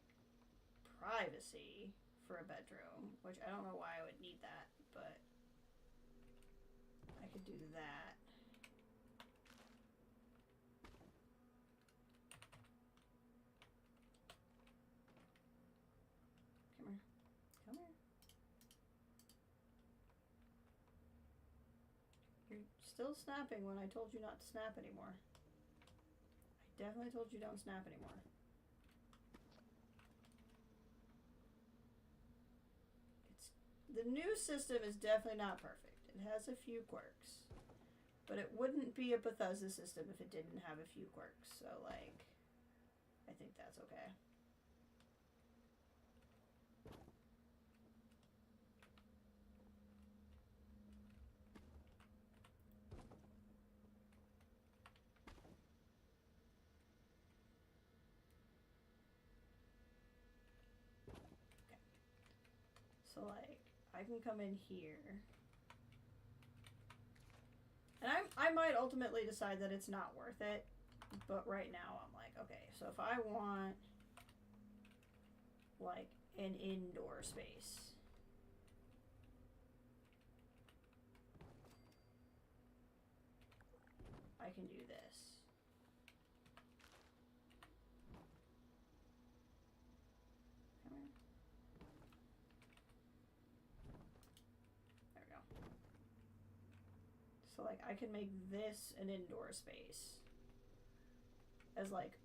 privacy for a bedroom, which I don't know why I would need that, but I could do that. Come here. Come here. You're still snapping when I told you not to snap anymore. I definitely told you don't snap anymore. The new system is definitely not perfect. It has a few quirks. But it wouldn't be a Bethesda system if it didn't have a few quirks. So, like, I think that's okay. Okay. So, like, I can come in here. And I might ultimately decide that it's not worth it. But right now, I'm like, okay, so if I want, like, an indoor space. I can do this. Come here. There we go. So, like, I can make this an indoor space as, like,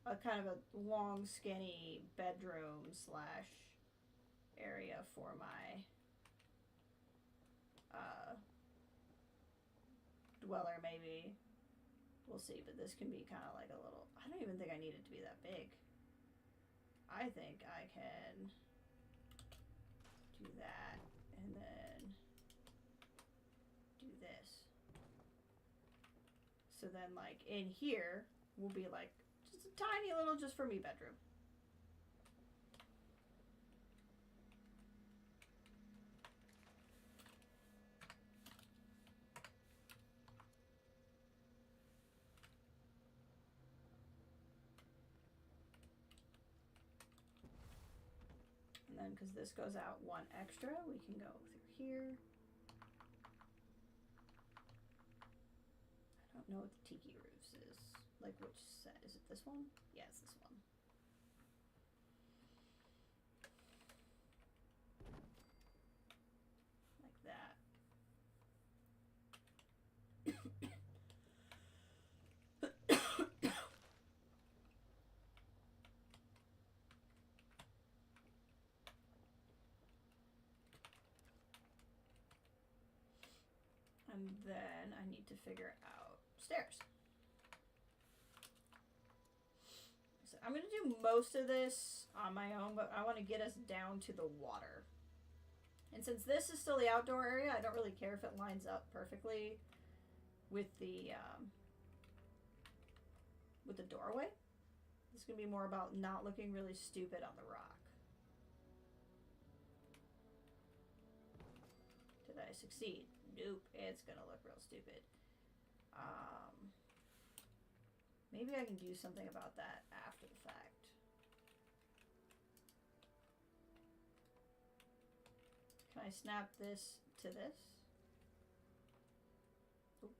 a kind of a long, skinny bedroom slash area for my dweller, maybe. We'll see, but this can be kind of like a little... I don't even think I need it to be that big. I think I can do that, and then do this. So then, like, in here will be, like, just a tiny little just for me bedroom. And then, because this goes out one extra, we can go through here. I don't know what the Tiki Roofs is. Like, which set? Is it this one? Yeah, it's this one. Like that. And then I need to figure out stairs. So I'm going to do most of this on my own, but I want to get us down to the water. And since this is still the outdoor area, I don't really care if it lines up perfectly with the doorway. It's going to be more about not looking really stupid on the rock. Did I succeed? Nope, it's gonna look real stupid. Maybe I can do something about that after the fact. Can I snap this to this? Oop.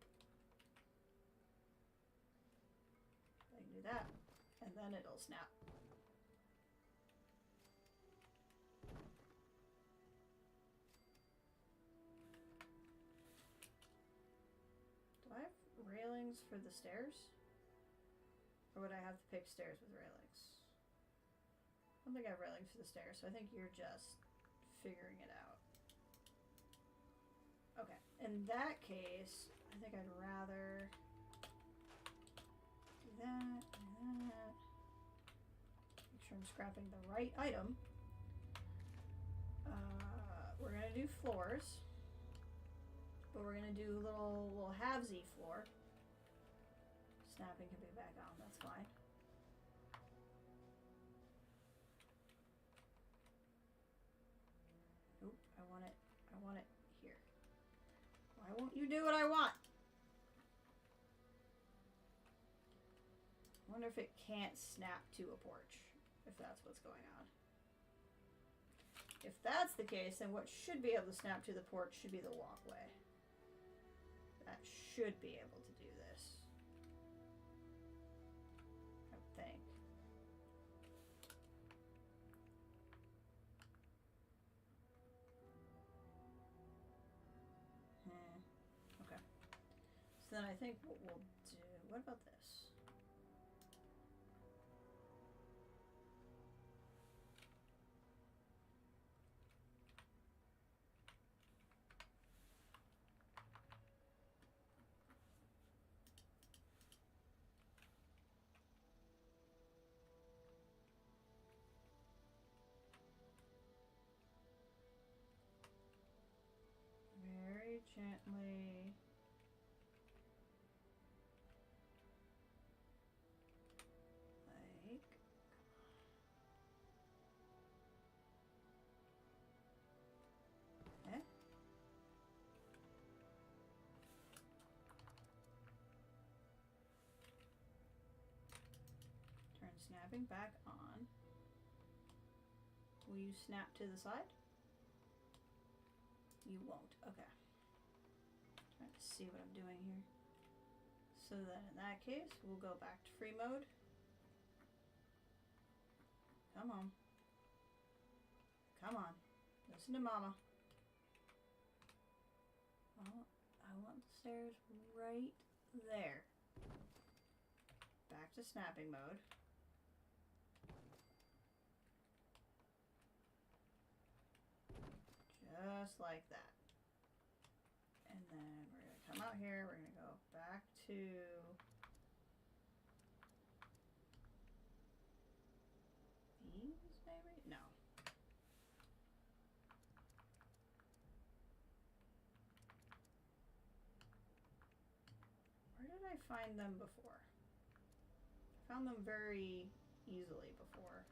I can do that, and then it'll snap. Do I have railings for the stairs? Or would I have to pick stairs with railings? I don't think I have railings for the stairs, so I think you're just figuring it out. Okay, in that case, I think I'd rather that, like that. Make sure I'm scrapping the right item. We're gonna do floors, but we're gonna do little halvesy floor. Snapping can be back on, that's fine. Nope, I want it here. Why won't you do what I want? I wonder if it can't snap to a porch, if that's what's going on. If that's the case, then what should be able to snap to the porch should be the walkway. That should be able to do this. I would think. Okay. So then I think what we'll do... What about this? Very gently. Like. Okay. Turn snapping back on. Will you snap to the side? You won't. Okay. Trying to see what I'm doing here. So then in that case, we'll go back to free mode. Come on. Come on. Listen to mama. Oh, I want the stairs right there. Back to snapping mode. Just like that. And then we're going to come out here. We're going to go back to these, maybe? No. Where did I find them before? I found them very easily before.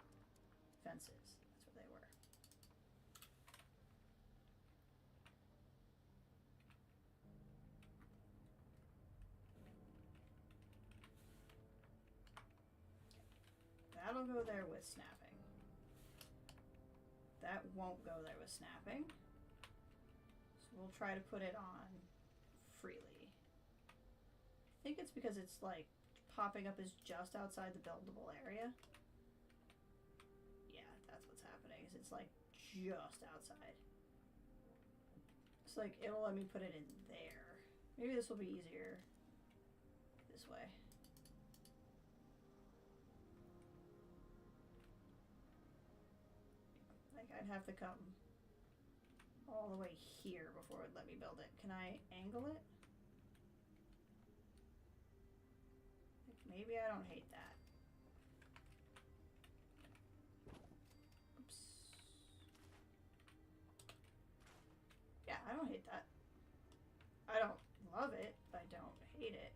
Fences. That's where they were. That'll go there with snapping. That won't go there with snapping. So we'll try to put it on freely. I think it's because it's like popping up as just outside the buildable area. Yeah, that's what's happening. Is it's like just outside. It's like it'll let me put it in there. Maybe this will be easier this way. I'd have to come all the way here before it would let me build it. Can I angle it? Maybe I don't hate that. Oops. Yeah, I don't hate that. I don't love it, but I don't hate it.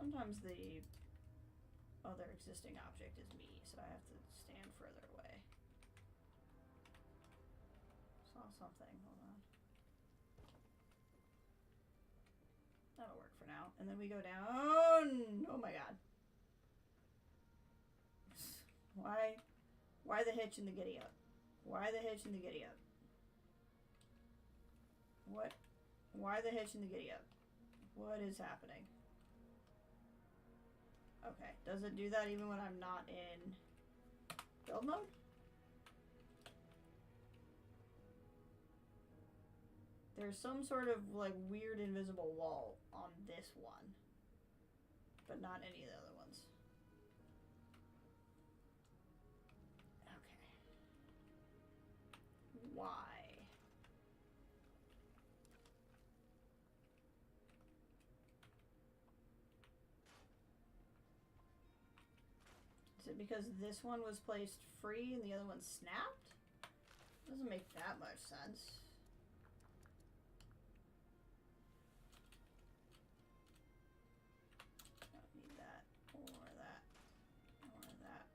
Sometimes the other existing object is me, so I have to stand further away. Saw something, hold on. That'll work for now. And then we go down. Oh my god. Why the hitch and the giddy up? Why the hitch and the giddy up? What? Why the hitch and the giddy up? What is happening? Okay, does it do that even when I'm not in build mode? There's some sort of like weird invisible wall on this one, but not any of the other ones. Okay. Why? Is it because this one was placed free and the other one snapped? Doesn't make that much sense. Don't need that, or that, or that.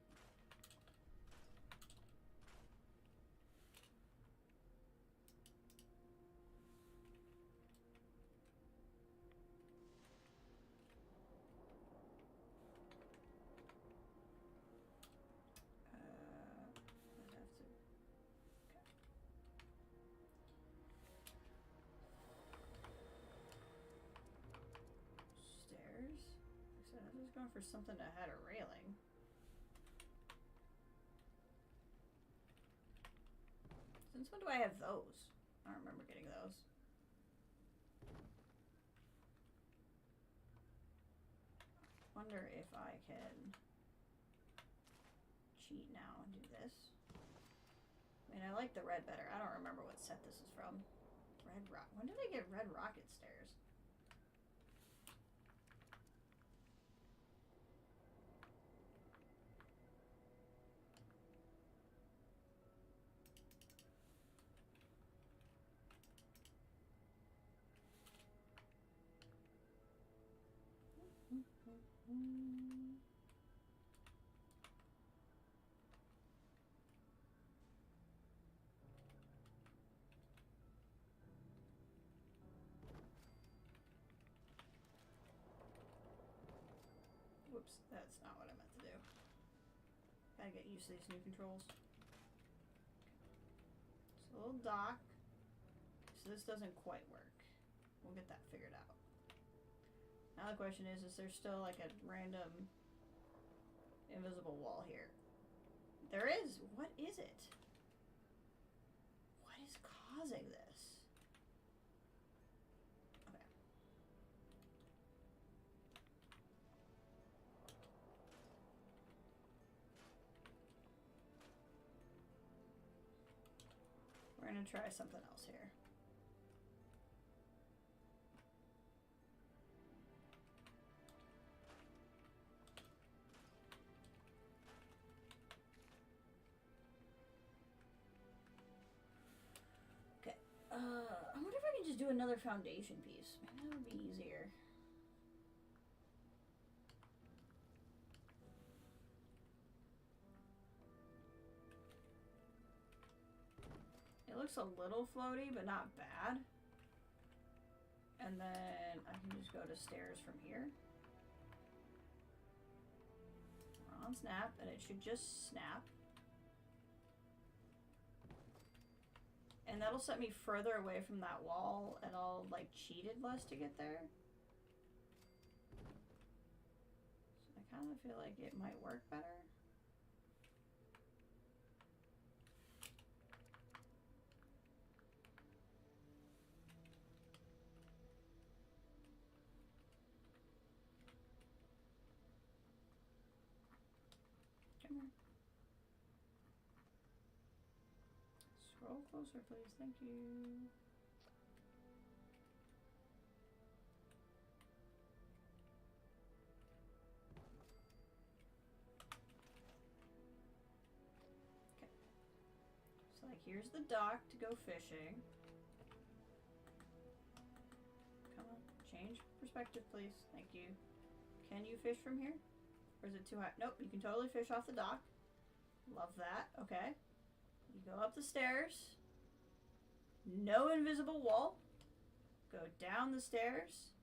I'd have to. Stairs? I said I was going for something that had a railing. Since when do I have those? I don't remember getting those. Wonder if I can cheat now and do this. I mean, I like the red better. I don't remember what set this is from. Red rock. When did I get red rocket stairs? Whoops, that's not what I meant to do. Gotta get used to these new controls. It's a little dock. So this doesn't quite work. We'll get that figured out. Now the question is there still like a random invisible wall here? There is! What is it? What is causing this? Okay. We're gonna try something else here. I wonder if I can just do another foundation piece. Maybe that would be easier. It looks a little floaty, but not bad. And then I can just go to stairs from here. We're on snap, and it should just snap. And that'll set me further away from that wall, and I'll like cheated less to get there. So I kind of feel like it might work better. Come here. Scroll closer, please. Thank you. Okay. So, like, here's the dock to go fishing. Come on. Change perspective, please. Thank you. Can you fish from here? Or is it too high? Nope, you can totally fish off the dock. Love that. Okay. You go up the stairs. No invisible wall. Go down the stairs.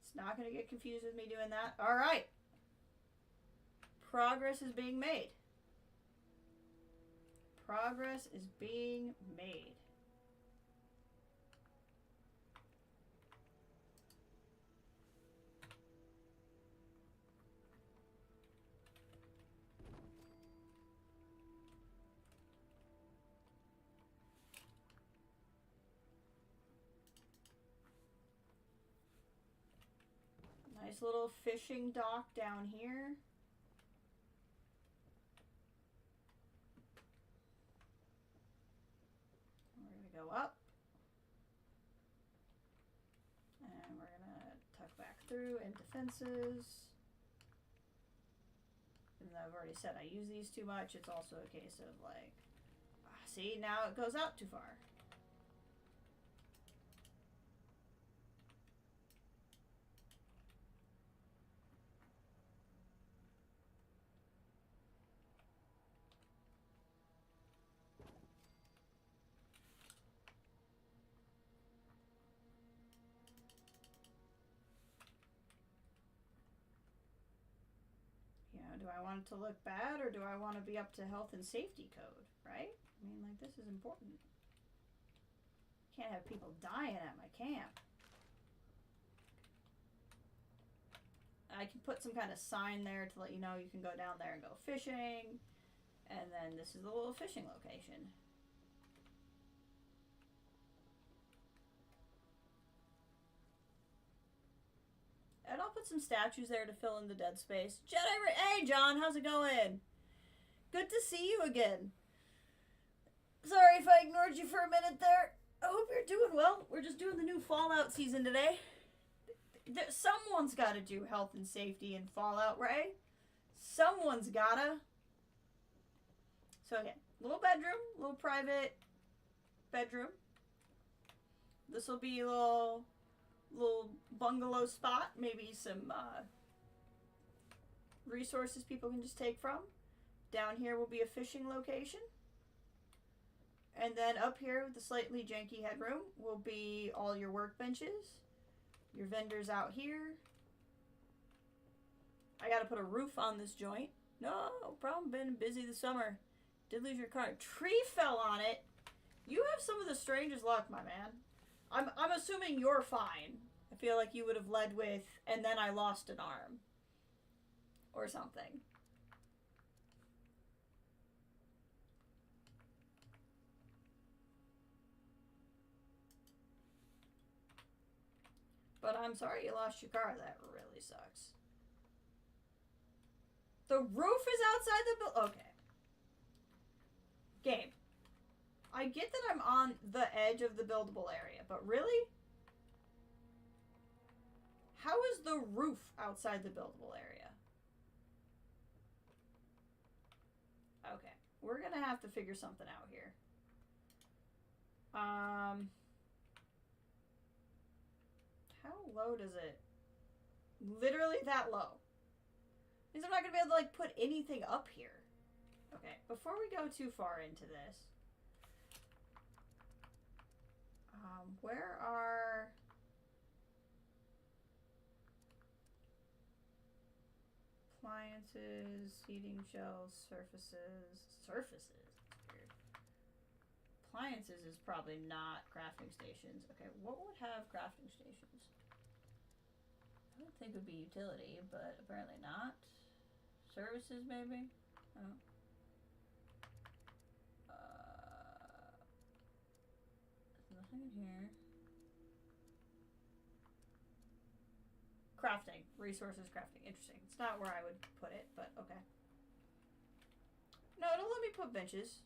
It's not going to get confused with me doing that. All right. Progress is being made. Progress is being made. Nice little fishing dock down here. We're going to go up. And we're going to tuck back through into fences. Even though I've already said I use these too much, it's also a case of like, see, now it goes out too far. Do I want it to look bad, or do I want to be up to health and safety code, right? I mean, like, this is important. Can't have people dying at my camp. I can put some kind of sign there to let you know you can go down there and go fishing. And then this is the little fishing location. And I'll put some statues there to fill in the dead space. Hey, John, how's it going? Good to see you again. Sorry if I ignored you for a minute there. I hope you're doing well. We're just doing the new Fallout season today. Someone's got to do health and safety in Fallout, right? Someone's gotta. So again, little bedroom, little private bedroom. This will be a little bungalow spot, maybe some resources people can just take from. Down here will be a fishing location. And then up here with the slightly janky headroom will be all your workbenches. Your vendors out here. I gotta put a roof on this joint. No problem, been busy this summer. Did lose your car. Tree fell on it. You have some of the strangest luck, my man. I'm assuming you're fine. I feel like you would have led with, and then I lost an arm. Or something. But I'm sorry you lost your car. That really sucks. The roof is outside the building. Okay. Game. I get that I'm on the edge of the buildable area, but really? How is the roof outside the buildable area? Okay. We're gonna have to figure something out here. How low does it? Literally that low. Means I'm not gonna be able to like put anything up here. Okay, before we go too far into this, where are appliances, heating shelves, surfaces? Surfaces? That's weird. Appliances is probably not crafting stations. Okay, what would have crafting stations? I would think it would be utility, but apparently not. Services, maybe? I don't know. There's nothing in here. Crafting. Resources crafting. Interesting. It's not where I would put it, but okay. No, it'll let me put benches.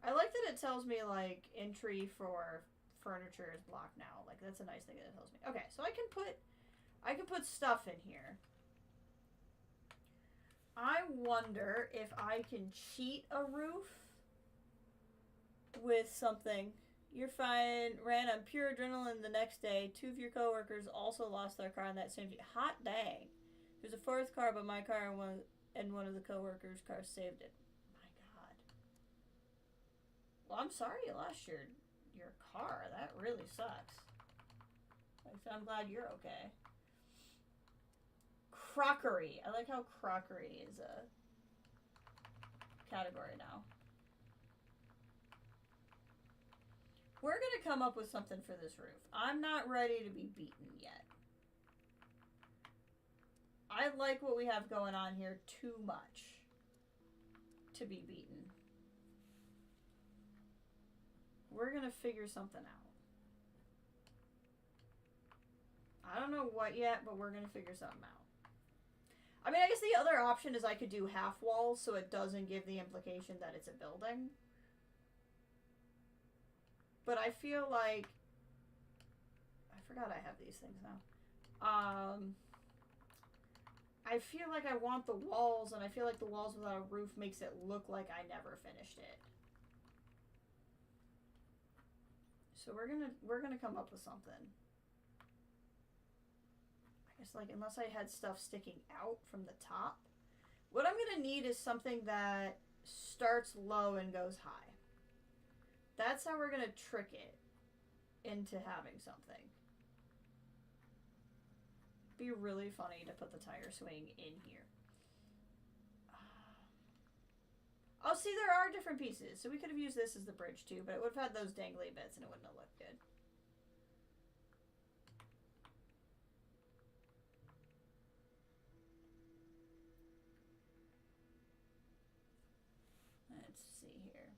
I like that it tells me, like, entry for furniture is blocked now. Like, that's a nice thing that it tells me. Okay, so I can put stuff in here. I wonder if I can cheat a roof with something. You're fine. Ran on pure adrenaline the next day. 2 of your coworkers also lost their car on that same day. Hot dang. There's a 4th car, but my car and one of the coworkers' cars saved it. My God. Well, I'm sorry you lost your car. That really sucks. I'm glad you're okay. Crockery. I like how crockery is a category now. We're going to come up with something for this roof. I'm not ready to be beaten yet. I like what we have going on here too much to be beaten. We're going to figure something out. I don't know what yet, but we're going to figure something out. I mean, I guess the other option is I could do half walls so it doesn't give the implication that it's a building. But I feel like... I forgot I have these things now. I feel like I want the walls, and I feel like the walls without a roof makes it look like I never finished it. So we're gonna come up with something. I guess, like, unless I had stuff sticking out from the top. What I'm gonna need is something that starts low and goes high. That's how we're gonna trick it into having something. Be really funny to put the tire swing in here. Oh, see, there are different pieces. So we could have used this as the bridge too, but it would have had those dangly bits and it wouldn't have looked good. Let's see here.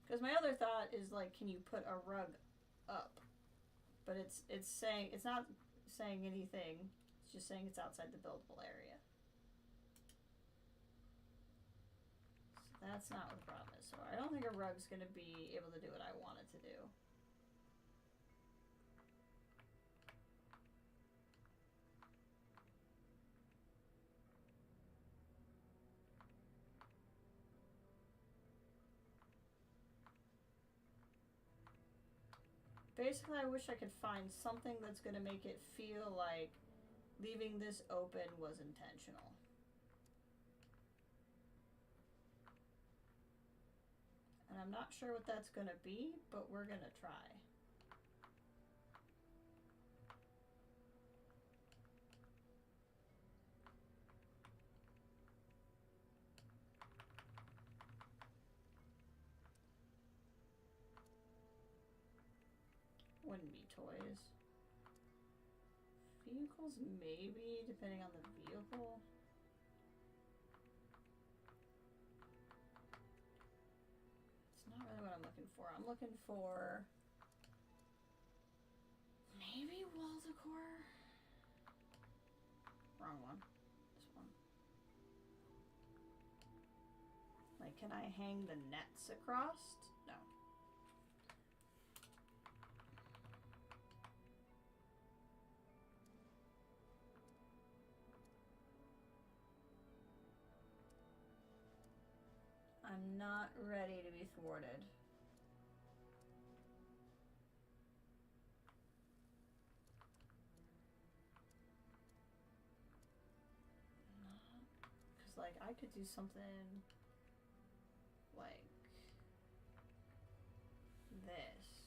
Because my other thought is, like, can you put a rug up? But it's saying, it's not saying anything. It's just saying it's outside the buildable area. So that's not what the problem is. So I don't think a rug's going to be able to do what I want it to do. Basically, I wish I could find something that's going to make it feel like leaving this open was intentional. And I'm not sure what that's going to be, but we're going to try. Wouldn't be toys. Vehicles, maybe, depending on the vehicle. It's not really what I'm looking for. I'm looking for maybe wall decor. Wrong one. This one. Like, can I hang the nets across? No. I'm not ready to be thwarted. Because, like, I could do something like this.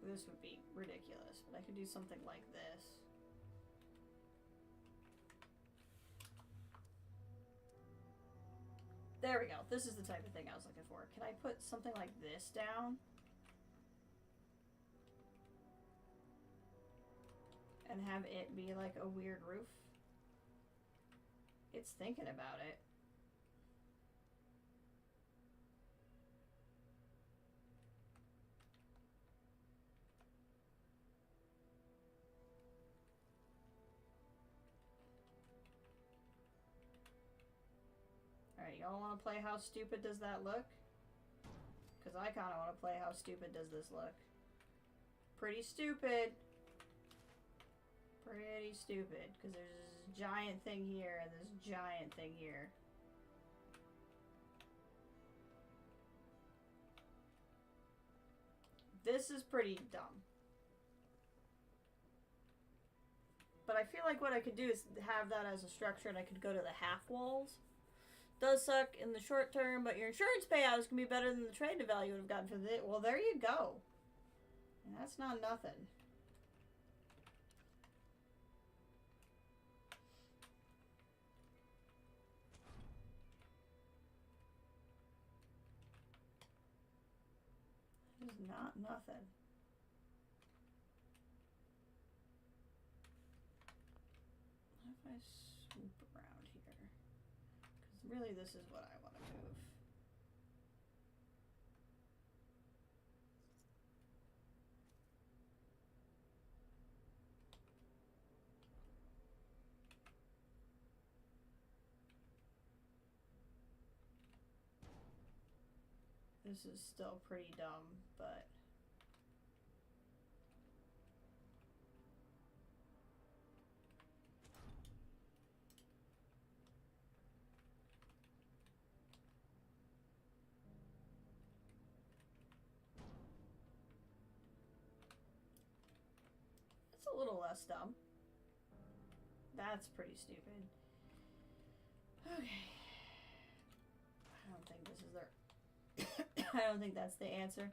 This would be ridiculous, but I could do something like this. There we go. This is the type of thing I was looking for. Can I put something like this down? And have it be like a weird roof? It's thinking about it. Alright, y'all want to play how stupid does that look? Because I kind of want to play how stupid does this look. Pretty stupid. Pretty stupid. Because there's this giant thing here and this giant thing here. This is pretty dumb. But I feel like what I could do is have that as a structure and I could go to the half walls. Does suck in the short term, but your insurance payout is going to be better than the trade value would have gotten for this. Well, there you go. And that's not nothing. That is not nothing. What if I swoop around here? Because really this is what I want to move. This is still pretty dumb, but... It's a little less dumb. That's pretty stupid. Okay. I don't think this is their... I don't think that's the answer.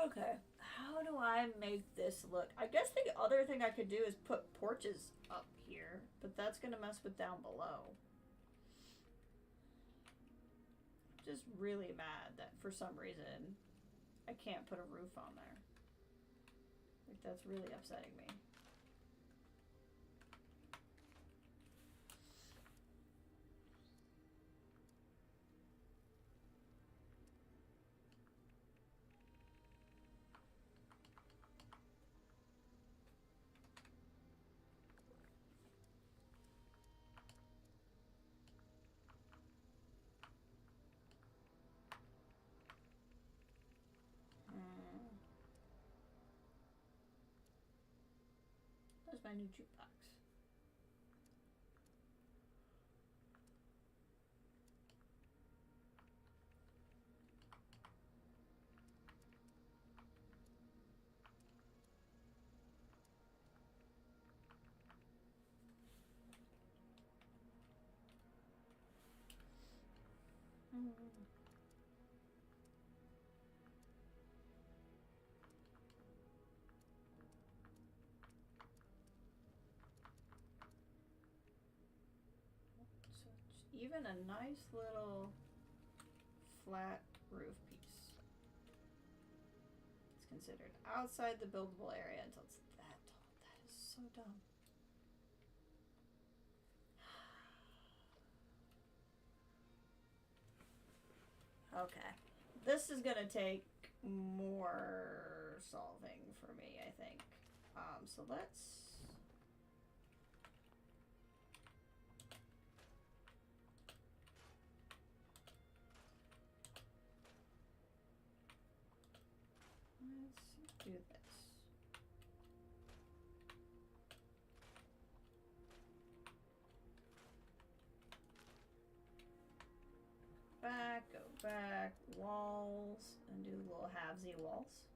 Okay. How do I make this look? I guess the other thing I could do is put porches up here, but that's gonna mess with down below. I'm just really mad that for some reason I can't put a roof on there. Like, that's really upsetting me. There's my new jukebox. Even a nice little flat roof piece. It's considered outside the buildable area until it's that tall. That is so dumb. Okay. This is gonna take more solving for me, I think. So let's... Let's do this. Go back, walls, and do little halvesy walls.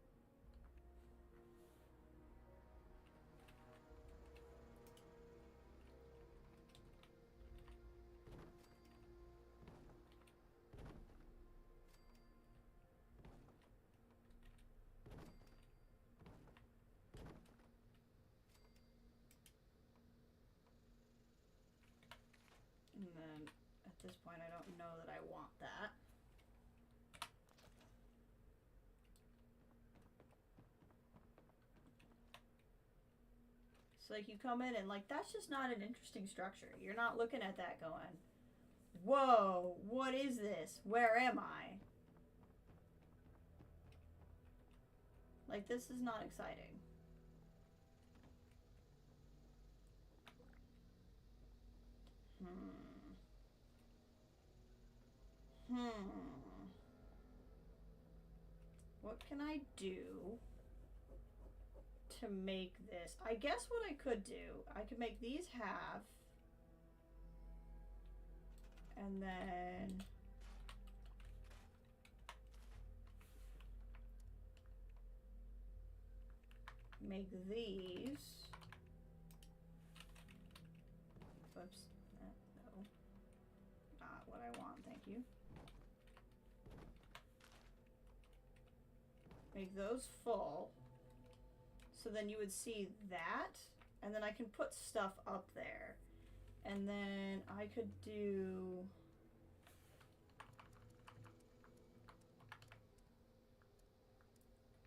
And then at this point, I don't know that I want that. So like you come in and like, that's just not an interesting structure. You're not looking at that going, whoa, what is this? Where am I? Like, this is not exciting. What can I do to make this? I guess what I could do, I could make these half. And then make these. Whoops. No. Not what I want, thank you. Make those full. So then you would see that. And then I can put stuff up there. And then I could do...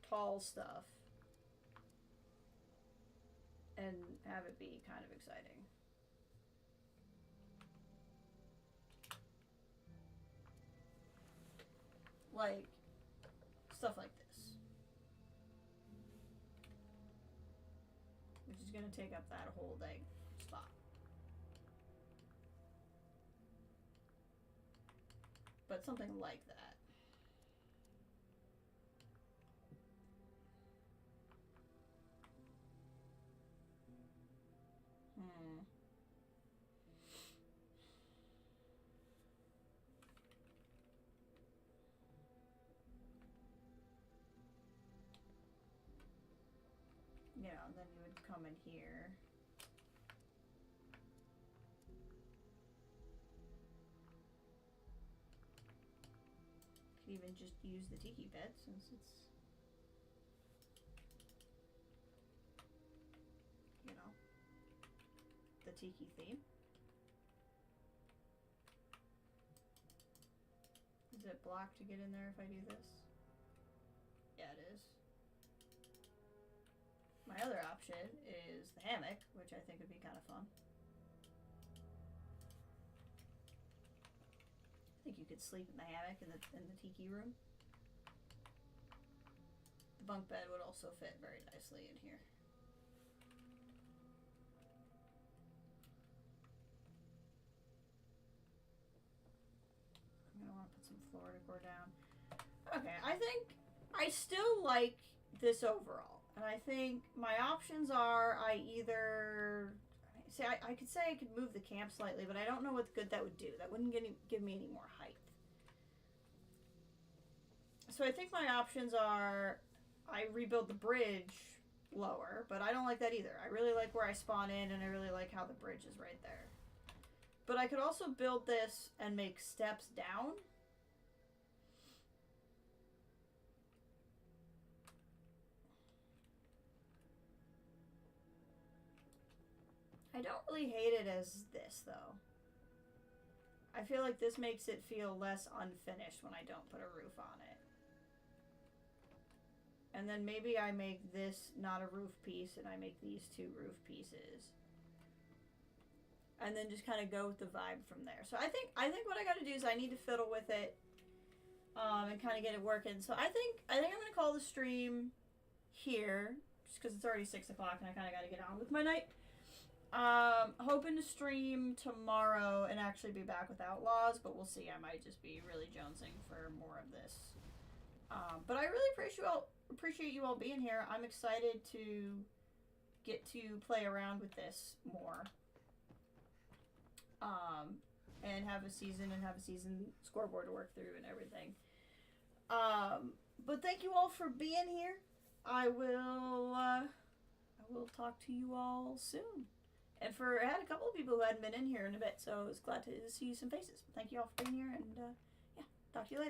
tall stuff. And have it be kind of exciting. Like, stuff like gonna take up that whole dang spot. But something like that. You know, then you would come in here. Could even just use the tiki bed since it's, you know, the tiki theme. Is it blocked to get in there if I do this? Yeah, it is. My other option is the hammock, which I think would be kind of fun. I think you could sleep in the hammock in the tiki room. The bunk bed would also fit very nicely in here. I'm gonna want to put some floor decor down. Okay, I think I still like this overall. And I think my options are I could say I could move the camp slightly, but I don't know what good that would do. That wouldn't give me any more height. So I think my options are I rebuild the bridge lower, but I don't like that either. I really like where I spawn in, and I really like how the bridge is right there. But I could also build this and make steps down. I don't really hate it as this, though. I feel like this makes it feel less unfinished when I don't put a roof on it. And then maybe I make this not a roof piece, and I make these two roof pieces. And then just kind of go with the vibe from there. So I think what I gotta do is I need to fiddle with it, and kind of get it working. So I think I'm gonna call the stream here, just because it's already 6 o'clock and I kind of gotta get on with my night. Hoping to stream tomorrow and actually be back with Outlaws, but we'll see. I might just be really jonesing for more of this. But I really appreciate you all being here. I'm excited to get to play around with this more. And have a season scoreboard to work through and everything. But thank you all for being here. I will talk to you all soon. And I had a couple of people who hadn't been in here in a bit, so I was glad to see some faces. Thank you all for being here, and yeah, talk to you later.